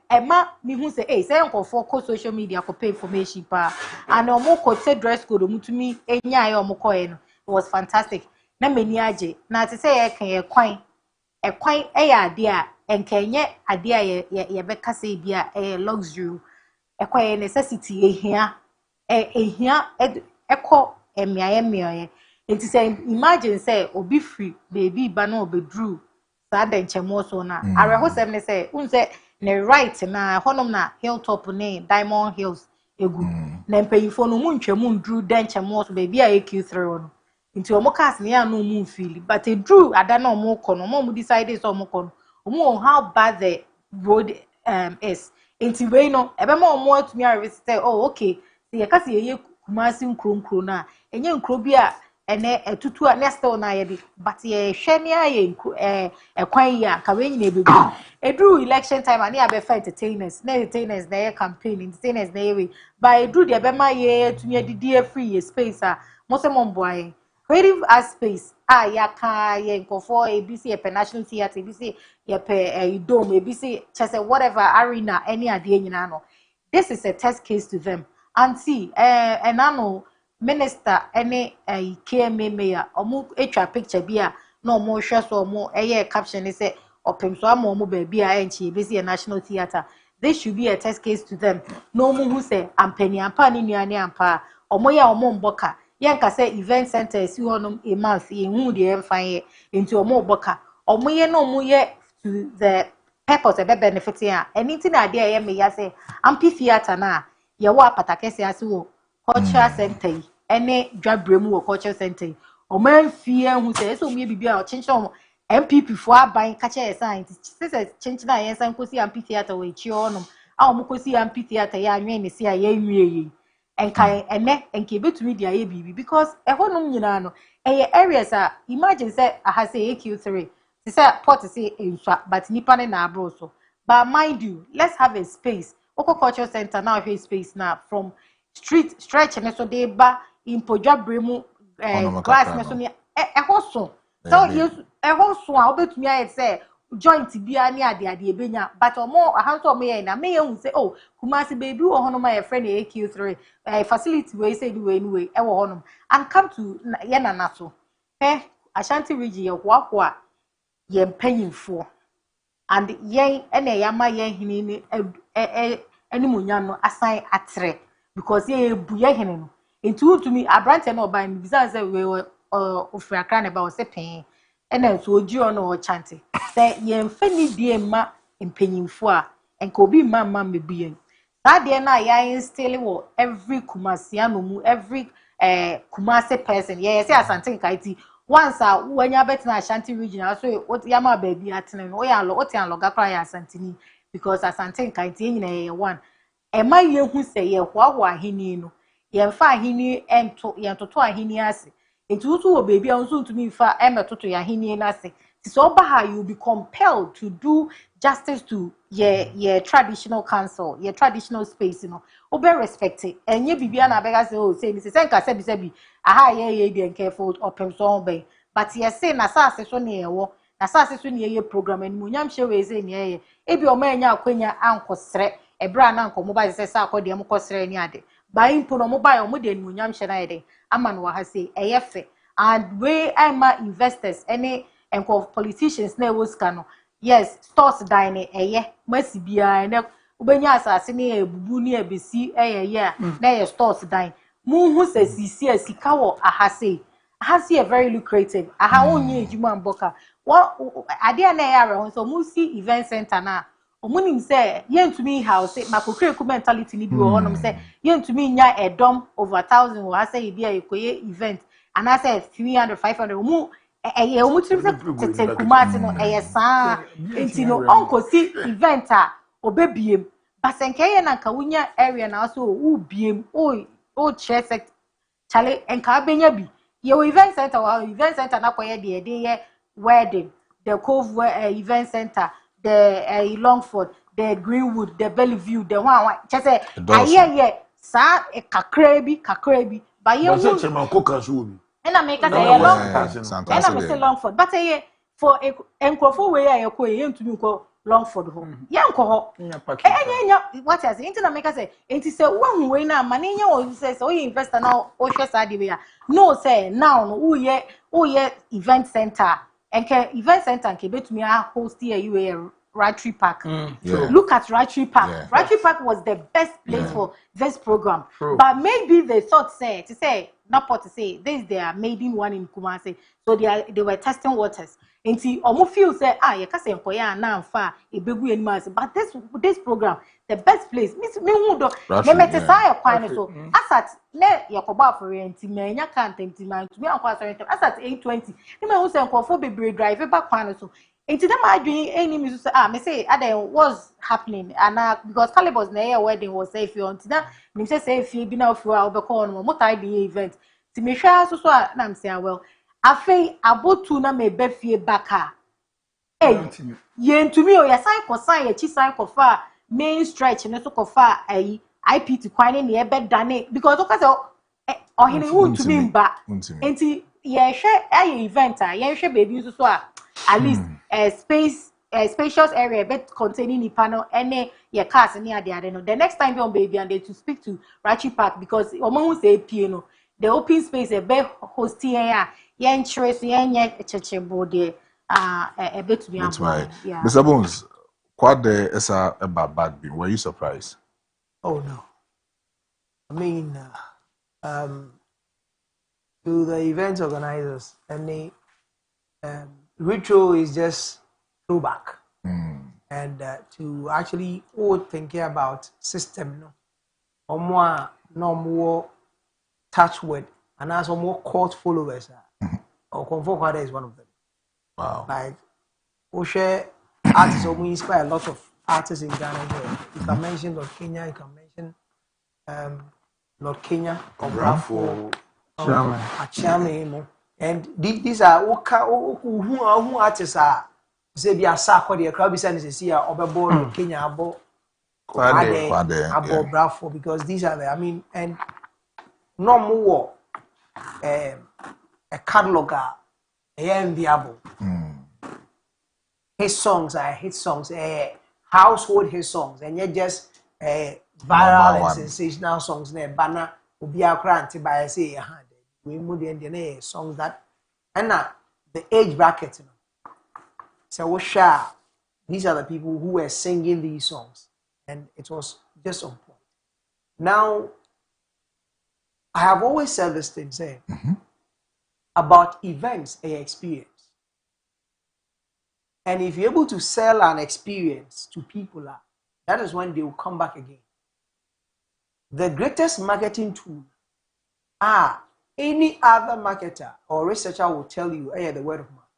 Emma, me who say, say uncle for social media for pay information pa, and more could say dress code to me, enya or mokoen. It was fantastic. Na many aje. Na to say, I can a quite idea, and can yet idea ye beka say be a luxury, a quiet necessity here, here, echo, and me. It is imagine say, obi free, baby, bano be drew. Saden chemoso na areho sem ne say unse ne right na honom na hilltop ne Diamond Hills egu na mpanyifo no mu ntwemu ndru den chemoso baby a EQ3 no nti omo cast ne ya no mu feel but e drew ada na omo kɔ no omo decide so omo kɔ no omo how bad the road is nti we no ebe ma omo atumi a say oh okay ye ka se ye Kumasi nkro na enye nkro bi a ene etutu a next na ye bi but ye hwe ne aye ekwan ya ka we nyina bebu edru election time ani abefa entertainers na ye campaign entertainers na ye we by edru de abema ye tumi adidi free ye space a mo se mo mboaye creative as space ya ka ye nkofo ebisi ye national theatre ebisi ye pe dome ebisi chese whatever arena any ade nyina no this is a test case to them and see enano minister any KMA mayor omo etwa picture bia na omo hwe so omo caption say opem so ama omo ba bia enchi besi national theatre this should be a test case to them no omo who say ampani ampa ni nuane ampa omo ya omo mboka yenka say event center si honum a month hu de emfan into omo mboka omo ye no omo ye to the purpose of benefit ya anything na dey ye me ya say ampi theatre na ye wo apatakese ase wo cultural center ene dwabremu wo cultural center o man fie hu say so me bibia o chenchen MPP fo aban ka che science say chenchen na yensan kosi amphitheater we chi onum a o kosi amphitheater ya anwen ne si a ya nwie enkan ene enke betumi dia ye bibi because ehonum nyina no areas a imagine say aha say AQ3 say port say enswa but nipa ne na abro so but mind you let's have a space Oko cultural center now have a space now from street stretch and so they ba in Podjabremu glass me so me hoso so you hoso a obetumi aye say joint bia ni ade ebenya but omo ahanto omo ye na me hu say oh Kumasi baby wo hono my friend AQ3 facility we say we anyway e wo hono and come to ye na so Ashanti region ye hoahoa ye mpanyimfo and yen ene yama yen hini ni animunya no assign atre because ye buye hene no into to me abrante na oban mi bisa say we ofra kra na ba o se pen ene so oji ono o chante say ye mfani die ma mpanyimfo a enka obi mama mebuye that dey na ya still wo every Kumasi anomu every Kumasi person ye say asante kaiti once a wanya betina Ashanti region so yama baby atene no ya lo otian loga kra ya asantini because asante kaiti nyina ye one ema ye hu se ye hwa ahini no ye mfa ahini ento ye toto ahini ase etutu wo baby a nso ntumi mfa emetoto ya ahini na ase so oba you be compelled to do justice to your traditional council your traditional space you know obe respect it enye bibia na bega say oh say ni say nka se bi aha ye dey careful opem so obey but ye say na sase so na ye wo na sase so na ye program eni munyam hye we say na ye ebi o ma anya akwanya ankosre ebra na nko mobile say sa akode am kosre ni ade ba impo no mobile o mo de munyam hye na ye dey ama no ha say eyefe and we ama investors any enko politicians na wo ska no yes stores dine eye masi bia na ubenya asase ne ebubu ne ebesi eye na ye stores dan muhu se sisi asika wo ahase very lucrative aha onye ejuma mboka wa ade na ya re so mu si event center na omunim se yentumi house makokreku mentality ni bi wo honom se yentumi nya edom over 1000 wo ase e bia ekoye event and I say 300 500 mu omu trim se tete kumati no saa enti no onko si event a obebiem basenke ye na nka wunya area na so u biem o chese chale enka benya bi ye event center na koye de ye wedding the Cove event center the Longford the Greenwood the Bellevue the one chese aye sa kakra bi ba ye wu se chema koka so bi and I make us say Longford and I say Longford but for enkrofo we ya ko ye ntumi ko Longford ho ye nko ho enya what is it na make us say enti say wo we na ma na nya wo say o investor na o hwe sa de we ya no say now no wo ye event center enke event center nke betumi a host here you Rotary Park. Look at Rotary Park. Yeah. Rotary Park was the best place for this program. True. But maybe they thought to say this is their maiden one in Kumasi. So they were testing waters. And see, almost feel say you can say enkoya na amfa ebegu animals. But this program, the best place. Me wudo. Me metesa kwan so. Asat le yakoba for enti me nya kan temtima. To me ankwa sorry. Asat 820. Me hu say enkofo bebre drive back kwan so. Into them I doing any music say me say what's happening and because Calibers na wedding was say if you want that me say if you be now for obeko no mo tie the event ti me hwa so na am say well afei abotu na me be fie baka ye ntumi o ya sign ye chi sign ko fa main stretch ne so ko fa IPT kwan ne e be dane because o ka say ohine wu ntumi mba enti ye hwe event ye hwe baby so at least spacious area but containing the panel any your cars near the next time on baby and they to speak to Rotary Park because omo say piano the open space a be hosting here yen choice yen chechebo there a bit to be yeah. Mr. Bonez, what the is about bad being? Were you surprised? Oh no. I mean to the event organizers and they retro is just throwback, and to actually thinking about system, or more touch with, and also more cult followers. Or Convoke is one of them. Wow! Like share artists, we inspire a lot of artists in Ghana here. You can mention Lord Kenya. You can mention Lord Kenya, Brafo, Achame. And these are who artists are say be a sako the crowd beside is see Obebo Kenya Abo Abo Brafo because these are the and no more a catalog enviable. His songs are hit songs, household hit songs, and yet just viral and sensational songs. Banner will be a grant by say we move the songs that and the age bracket. So these are the people who were singing these songs, and it was just on point. Now, I have always said this thing, saying about events, an experience, and if you're able to sell an experience to people, that is when they will come back again. The greatest marketing tool any other marketer or researcher will tell you, the word of mouth.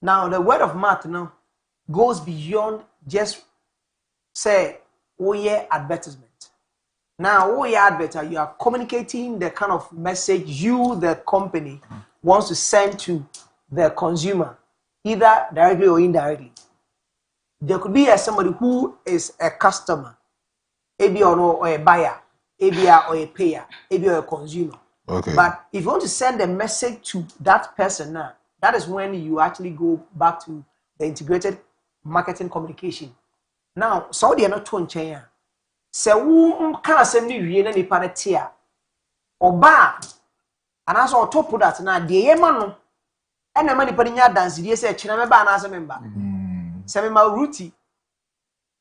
Now, the word of mouth now goes beyond just say, advertisement. Now, advertisement, you are communicating the kind of message you, the company, wants to send to the consumer, either directly or indirectly. There could be somebody who is a customer, maybe or a buyer. ABR or a payer, ABR or a consumer. Okay. But if you want to send a message to that person now, that is when you actually go back to the integrated marketing communication. Now, so they are not too chain. So who can't send me any panatia or bar and as our top product now, the Yemano and the money putting your dance, yes, a Chinameba and as a member. Semima Ruti,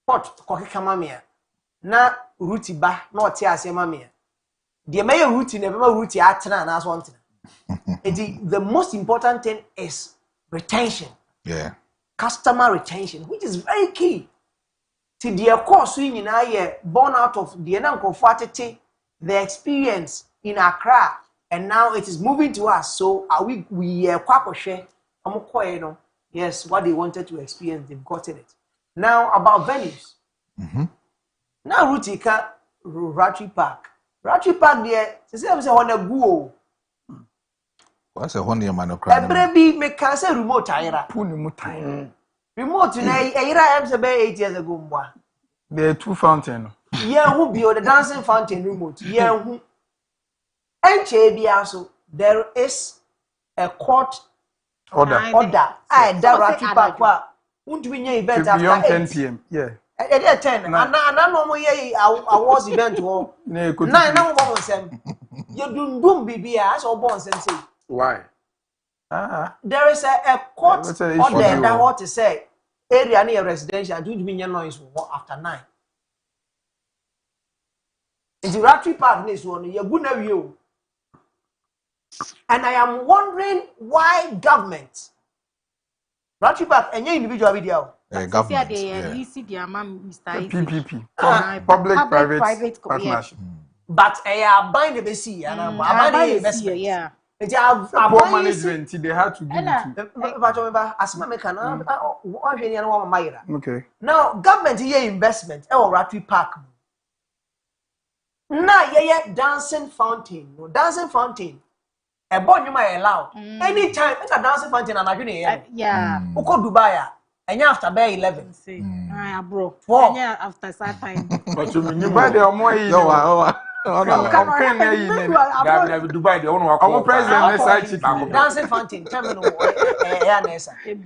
pot kokeka mamia na root ba na ote ase mamia the may root in every root atena na so ntena the most important thing is retention. Yeah. Customer retention, which is very key. To the course we born out of the uncomfortable the experience in Accra, and now it is moving to us. So are we share yes, what they wanted to experience, they've gotten it. Now about venues. Now Rutika Ratri Park. Ratri Park there, say on a go. What's a 1 year man of crime? Every me can say remote tire. Remote na era am 8 years ago. There are 2 fountains. Yeah, who be the dancing fountain remote? Yeah, who? And there is a court order. I that Ratri Park. Won't we need event beyond after 10 p.m. Yeah. At 10. And I know I was event. Nine, no one sem. You do baby as or born sense. Why? There is a court order that what to say area near residential do mean noise after 9. In the Ratri Park this one, you're good now you. And I am wondering why government Ratri Park and your individual video. Government. PPP. Public-private partnership. But I am buying the BC and I'm buying the investment. Yeah. Poor management, they had to give it to. Okay. Now, government here investment or Ratri Park. Now, yeah, dancing fountain. Dancing fountain. A boy you might allow. Anytime, it's a dancing fountain and I'm doing yeah. Uko Dubai. And after Bay 11. Abro. After that time. But you buy the more. Dubai, the owner president side chicken. Dancing fountain,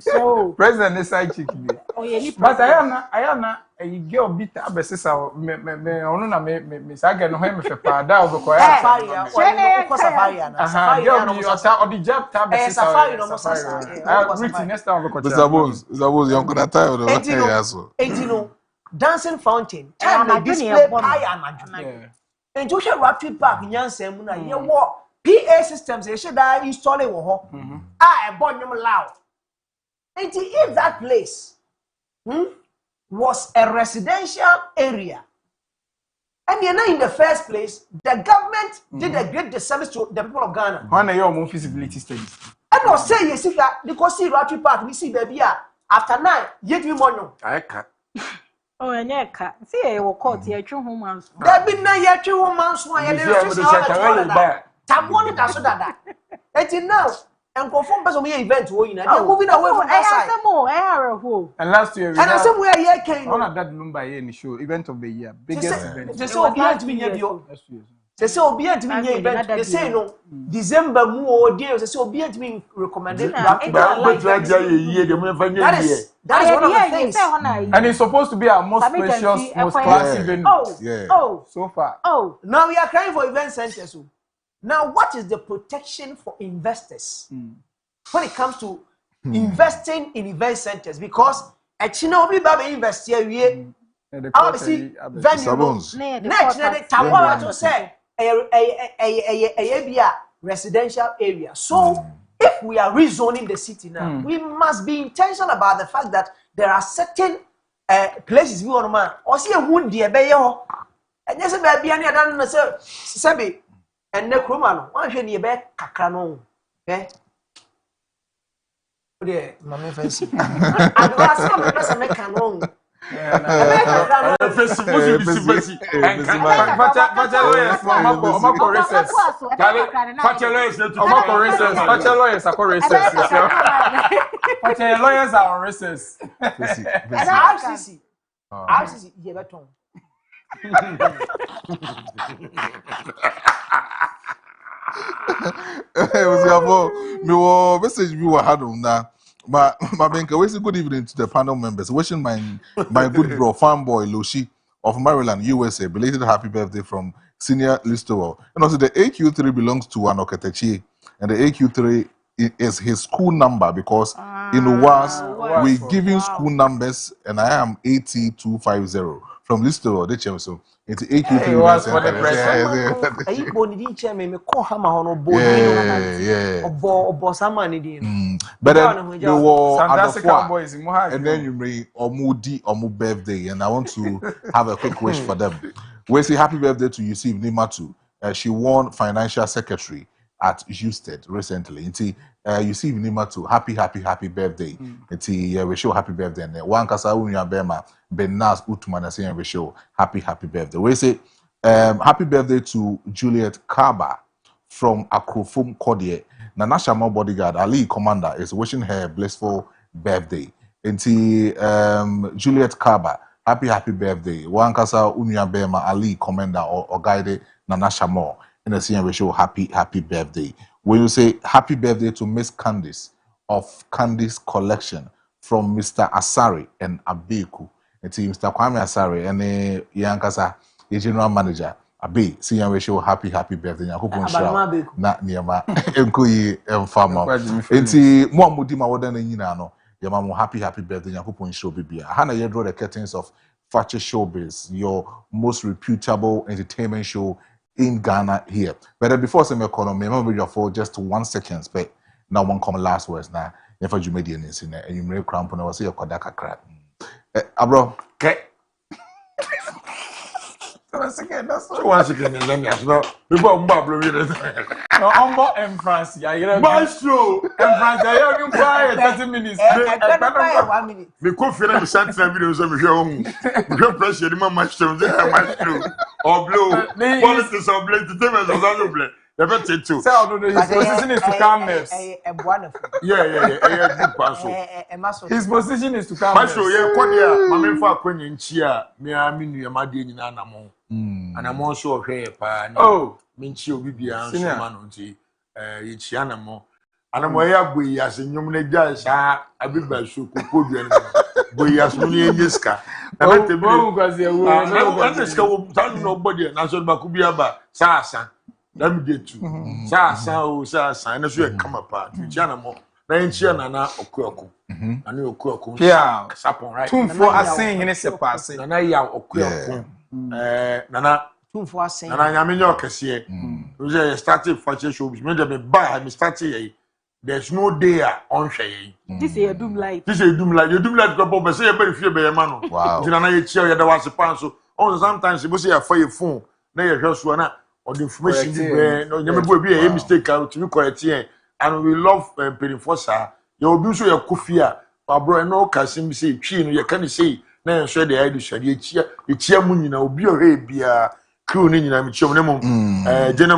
so president side chicken. But I am not a girl beat up a sister. Me saga no him for pada over Safari or the job tab Safari no Safari. Next time over Zabos, young could attire. Dancing fountain. Time display pie and and to share Ratri Park in Yansem, you walk PA systems, they should die installing wo. I bought them loud. And if that place was a residential area, and you know, in the first place, the government did a great disservice to the people of Ghana. One of your feasibility studies. And not say you see that because see Ratri Park, we see baby after 9, yet we mono. I can't. Oh, and yeah, see, I will call the true woman. There be no yet 2 months. Why are they Taboni Tasoda? And now, and confirm person me event they're moving away from that side. And last year, and I somewhere here came one of that number here in the show, event of the year, biggest event. They say Obian to be near you. They say Obian to be near event. They say no December more dear. They say Obian to be recommended. That is one of the things. And it's supposed to be our most precious, most classy venue. Oh, so far. Oh, now we are crying for event centers. Now, what is the protection for investors when it comes to investing in event centers? Because at Chino, we invest here. We obviously venues. Next, Tawa to say a residential area. So, if we are rezoning the city now, we must be intentional about the fact that there are certain places we want to man. Or see a wound dear bayo. And yes, baby, and you don't say, and the crewman, one should be back cacano. Eh? Dear, Mamma Fancy. I was some person make a wrong. Lawyers are on recess. RCC, you better. Me wo message we were had on now. But Benka, we say good evening to the panel members. Wishing my good bro, fanboy Loshi of Maryland, USA, belated happy birthday from Senior Listowell. And also the AQ3 belongs to Anoketechi, and the AQ3 is his school number because in UWAS we giving school numbers and I am 80250 from Listo the so it's AQ3 was for the press. Ayi boni di nche me ko ha ma hono boni no obo sama ni di. But then they were Fantastic Cowboys and then you may omu birthday and I want to have a quick wish for them. We say happy birthday to Yusuf Nimatu. She won financial secretary at Houston recently. Yusuf Nimatu, happy birthday. We show happy birthday. And one kasa unya bema Benas Utman saying we show happy birthday. We say happy birthday to Juliet Kaba from Akrofum Kodie. Nana Shama bodyguard Ali Commander is wishing her a blissful birthday. Juliet Kaba, happy birthday. One kasa unya bema Ali Commander or guide Nana Shama in the same we show happy birthday. When you say happy birthday to Miss Candice of Candice Collection from Mr. Asari and Abeku. Mr. Kwame Asari and Yankasa, the general manager. Abe, see you show happy birthday. Nyakopon shra na niema enkoyi emfama. Enti mo amudi ma wodan nyina no. Yama mo happy birthday. Nyakopon shra bibia. Hana ye draw the curtains of Fakye Showbiz, your most reputable entertainment show in Ghana here. But before some economy, remember your for just 1 second. But now one come last words now. If you made in this and you make cramp and I was say your kodaka crack. Abro, okay. Once again, and then yes, no. Before Mbablo, no, Umbo and France, Maestro, and France, I have been quiet 30 minutes. I 1 minute. We could feel the Santa videos of your own. Your pressure, the Maestro, Maestro, or blue, politics of blade to them as a blade. The better too. So, his position is to calmness. Yeah, good pass. His position is to calmness. Maestro, yeah, Konya, Mamma for Konya in Chia, me, I mean, you are my dear Nanamo. And I'm also here, oh, Minchio Bibia, Manonti, Yichianamo. And I'm way up with us in Yumne Jazz, I be by Suku, we as many in this car. I went to go because there were nobody, and I said, Bakubiaba, Sasa. Let me get you. Sasa, and as you come apart, Janamo, then Chiana Okuoku. I knew Okuoku. Yeah, Sapon, right? 2 for a saying in a passing, and I Okuoku. Nana, 2 for a saying, and I am in your cashier. Who's a started Fakye Showbiz, made me buy, I'm starting. There's no day on Shay. This is a doom light. This is a doom light. You do like go, but say a very few by a man. Wow. Then I chair, there was a pencil. Oh, sometimes you must say a fire phone. Now you're just one or the information you never be a mistake out to correct here. And we love Penny Fossa. You do so your kufia. Abro and no Cassim say, Chin, you can't say, now share the idea. You cheer moon, you know, be a be a crew in a general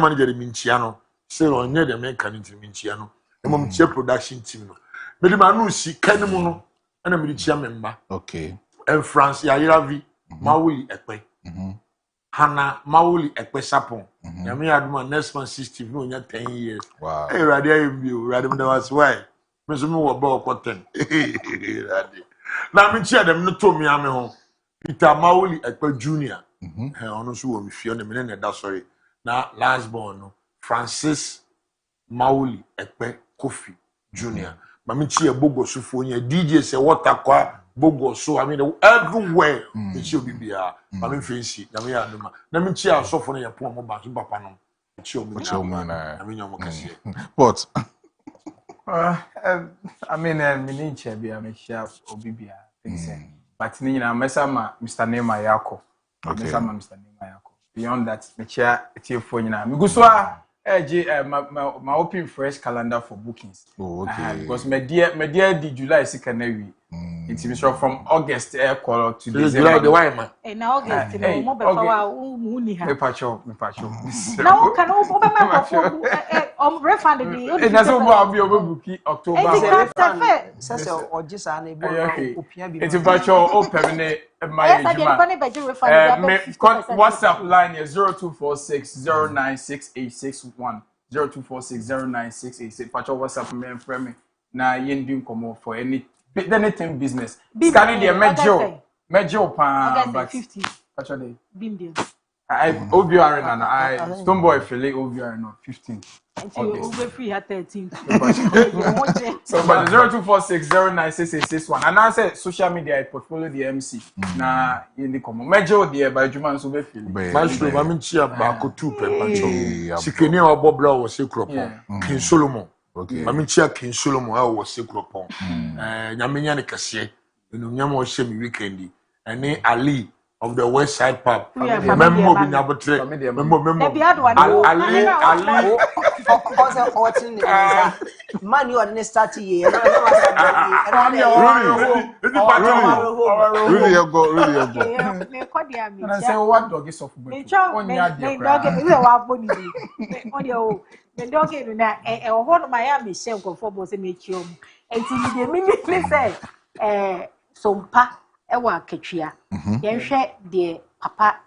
manager in Minciano. Say on near the man can into Minciano. The mom chair production team. But the man who see Kenimono and a military member. Okay. And France, Yairavi, Maui Ekpe. Hana Mauli Ekpe Sapon. Yami had my next one 60, no, 10 years. Wow. Hey, Radia, you rather than was why. Mr. Moore about cotton. Now, I'm sure them not told me I'm home. Peter Mauli Ekpe Jr. Her honors will be fearing a minute. That's sorry. Now, last born, Francis Mauli Ekpe Kofi Jr. Mami Chia Bogo Sufonia, DJ say what aqua Bogo so I mean everywhere the Chia Bibia, Mami Fancy, Namia Duma. Nami Chia so for your poor mobile Bapano. I mean, what? I mean, Minicha be a chef or Bibia, but Nina Messama, Mr. Nema Yako. Okay, Mr. Nema Yako. Beyond that, the chair, Tia Miguswa. My open fresh calendar for bookings. Oh, okay. Because my dear the July 2nd it's from August to December. July the wine man. In August, no more before me pacho. Now can over refund the. It doesn't want to be over booking October. Says or just an it's a virtual open my WhatsApp line is 0246 096861 0246 0968. Virtual WhatsApp me and friend na yen doing come for anything business. Scanning the major pan but 50. Virtual day. Bimbian. OVO Arena na Stoneboy Fele OVO Arena 15. Okay. Over free at 13. So but 0246096861. And I say social media portfolio the MC. Na in the common. Major the by Juman so be feel. Maestro mami chia ba ko 2 pe pancho. Sikeni obobla wo se kropon. King Solomon. Mami chia King Solomon wo se kropon. Nyamenya ne kase. No nyama o she mi weekendi. Ene Ali of the West Side Pub. Memmo bi nyabotre. Memmo. Ali. Also, watching man, you are the start here. Really, you go. And I say, what dog is off? The dog in that a whole Miami shell for both a mutual. And see the minute say, some pa, a work catcher. Then share the papa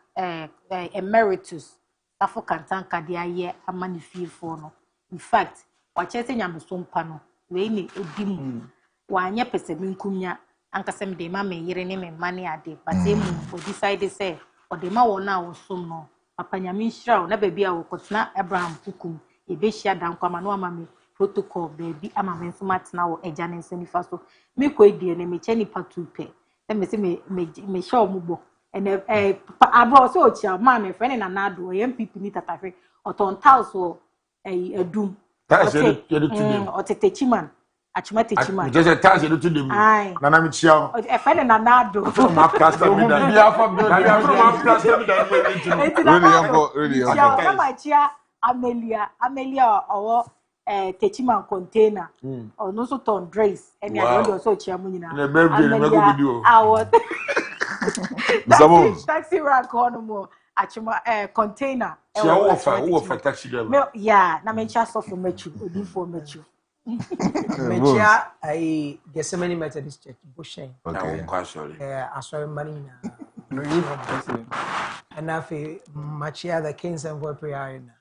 emeritus. African tanka dia ye amani feel for no. In fact, wachese nyamsompa no we ne odimu. Wanye pese minkunya ankasem de ma me yire ne me mane ade but emu for decide say o de ma wona wo som no papa nyame nhira na baabi a wo kotena Abraham kukum e be hia dan kwama no ama me protocol baabi ama me nsoma tena wo eja ne nsanifa so me ko edie ne me cheni patupe e me se me show mubo ene Abro so ochia ma me friend na nado MPP ni tatafe oton house o adum That's it today. O tetechiman achima techiman Just a task you to them. Nana mi chia. E friend na nado Ma plaster mi da. Bia for bia Ma plaster mi da. Really young. Na ma chia Amelia owo techiman container o no so ton dress eni ado so chia mu nyina. Na be me go video. Taxi rank on mo achima container Chia wo fa taxi driver. Yeah, na mencha so for mechu odi for mechu. Mencha ai Gethsemane Methodist Church Bushen. Okay, sorry. Asori Marina. No you know president. And afi machia the Kings and Boy prayer arena.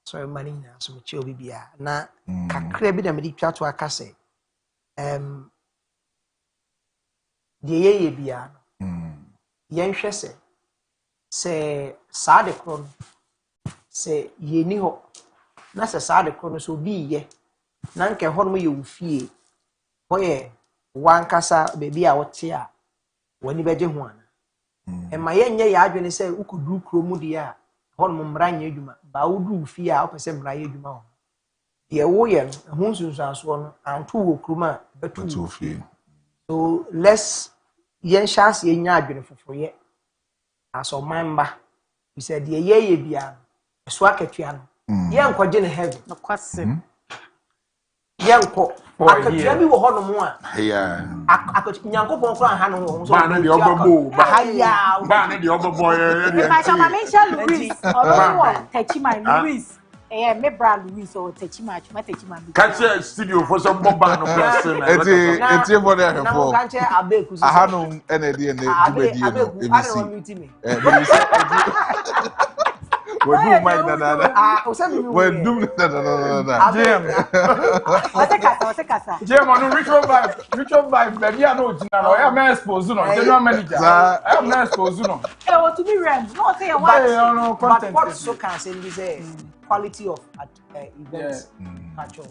Sorry Marina so mechi obi bia na kakra bi na me di twa to akase. Die ye bia no. Yenhwe se saa de kro se yeni ho na se saa de kro no so bi ye na nke ho no ye wufie ho ye wankasa bebi a wote a wani beje ho ana e ma ye nye ya adwene se ukudu kro mu de a ho no mmra nya adwuma ba wudu wufie a opese mmra ye adwuma ho ye wo ye no ho nsunsuaso no anto wo kro ma betu wufie so let's yen chance ye nya adwene foforo ye aso mamba we said ye bia so akatua no ye nkwaje ne heaven No kwase. Ye nko akatua bi wo ho no mo a Yeah. akatua nyankopon kro aha no ho so Ba na de obebo ba na de obebo ye If I shall mention Louis or Techima Louis. Me brand Louis or Techima Techima. catch studio for some bomba no plus na. Eti for there na mo kanche abeku so aha no ene de ne dubedi no ebisi we do my na o se mi we do na JM JM on ritual vibe baby I know jina no ya me expose no general manager I am not expose no E o to be rem no say you but what so can say this quality of events actual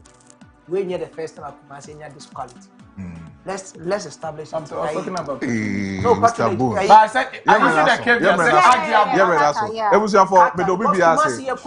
we near the first time I come say this quality let's establish I'm talking about no Mr. Bonez but I said the cave ebusia for me do bibia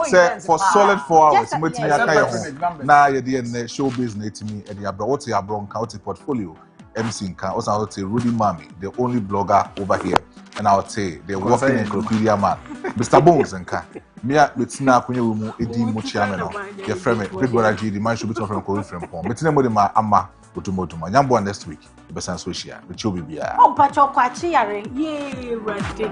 say for solid 4 hours metimi aka ho na ye de ne showbiz na etimi e de Abro what Abro nka what portfolio MC nka also I would say Rudy Mami the only blogger over here and I would say the working encyclopedia man Mr. Bonez nka me metina akonya we mu edi mu chiame no ye frame big brother G the man should be from ko frame pon metina mo de ma ama otumotuma nyambo next week be san social me chobi bia pacho kwachi yare ye ready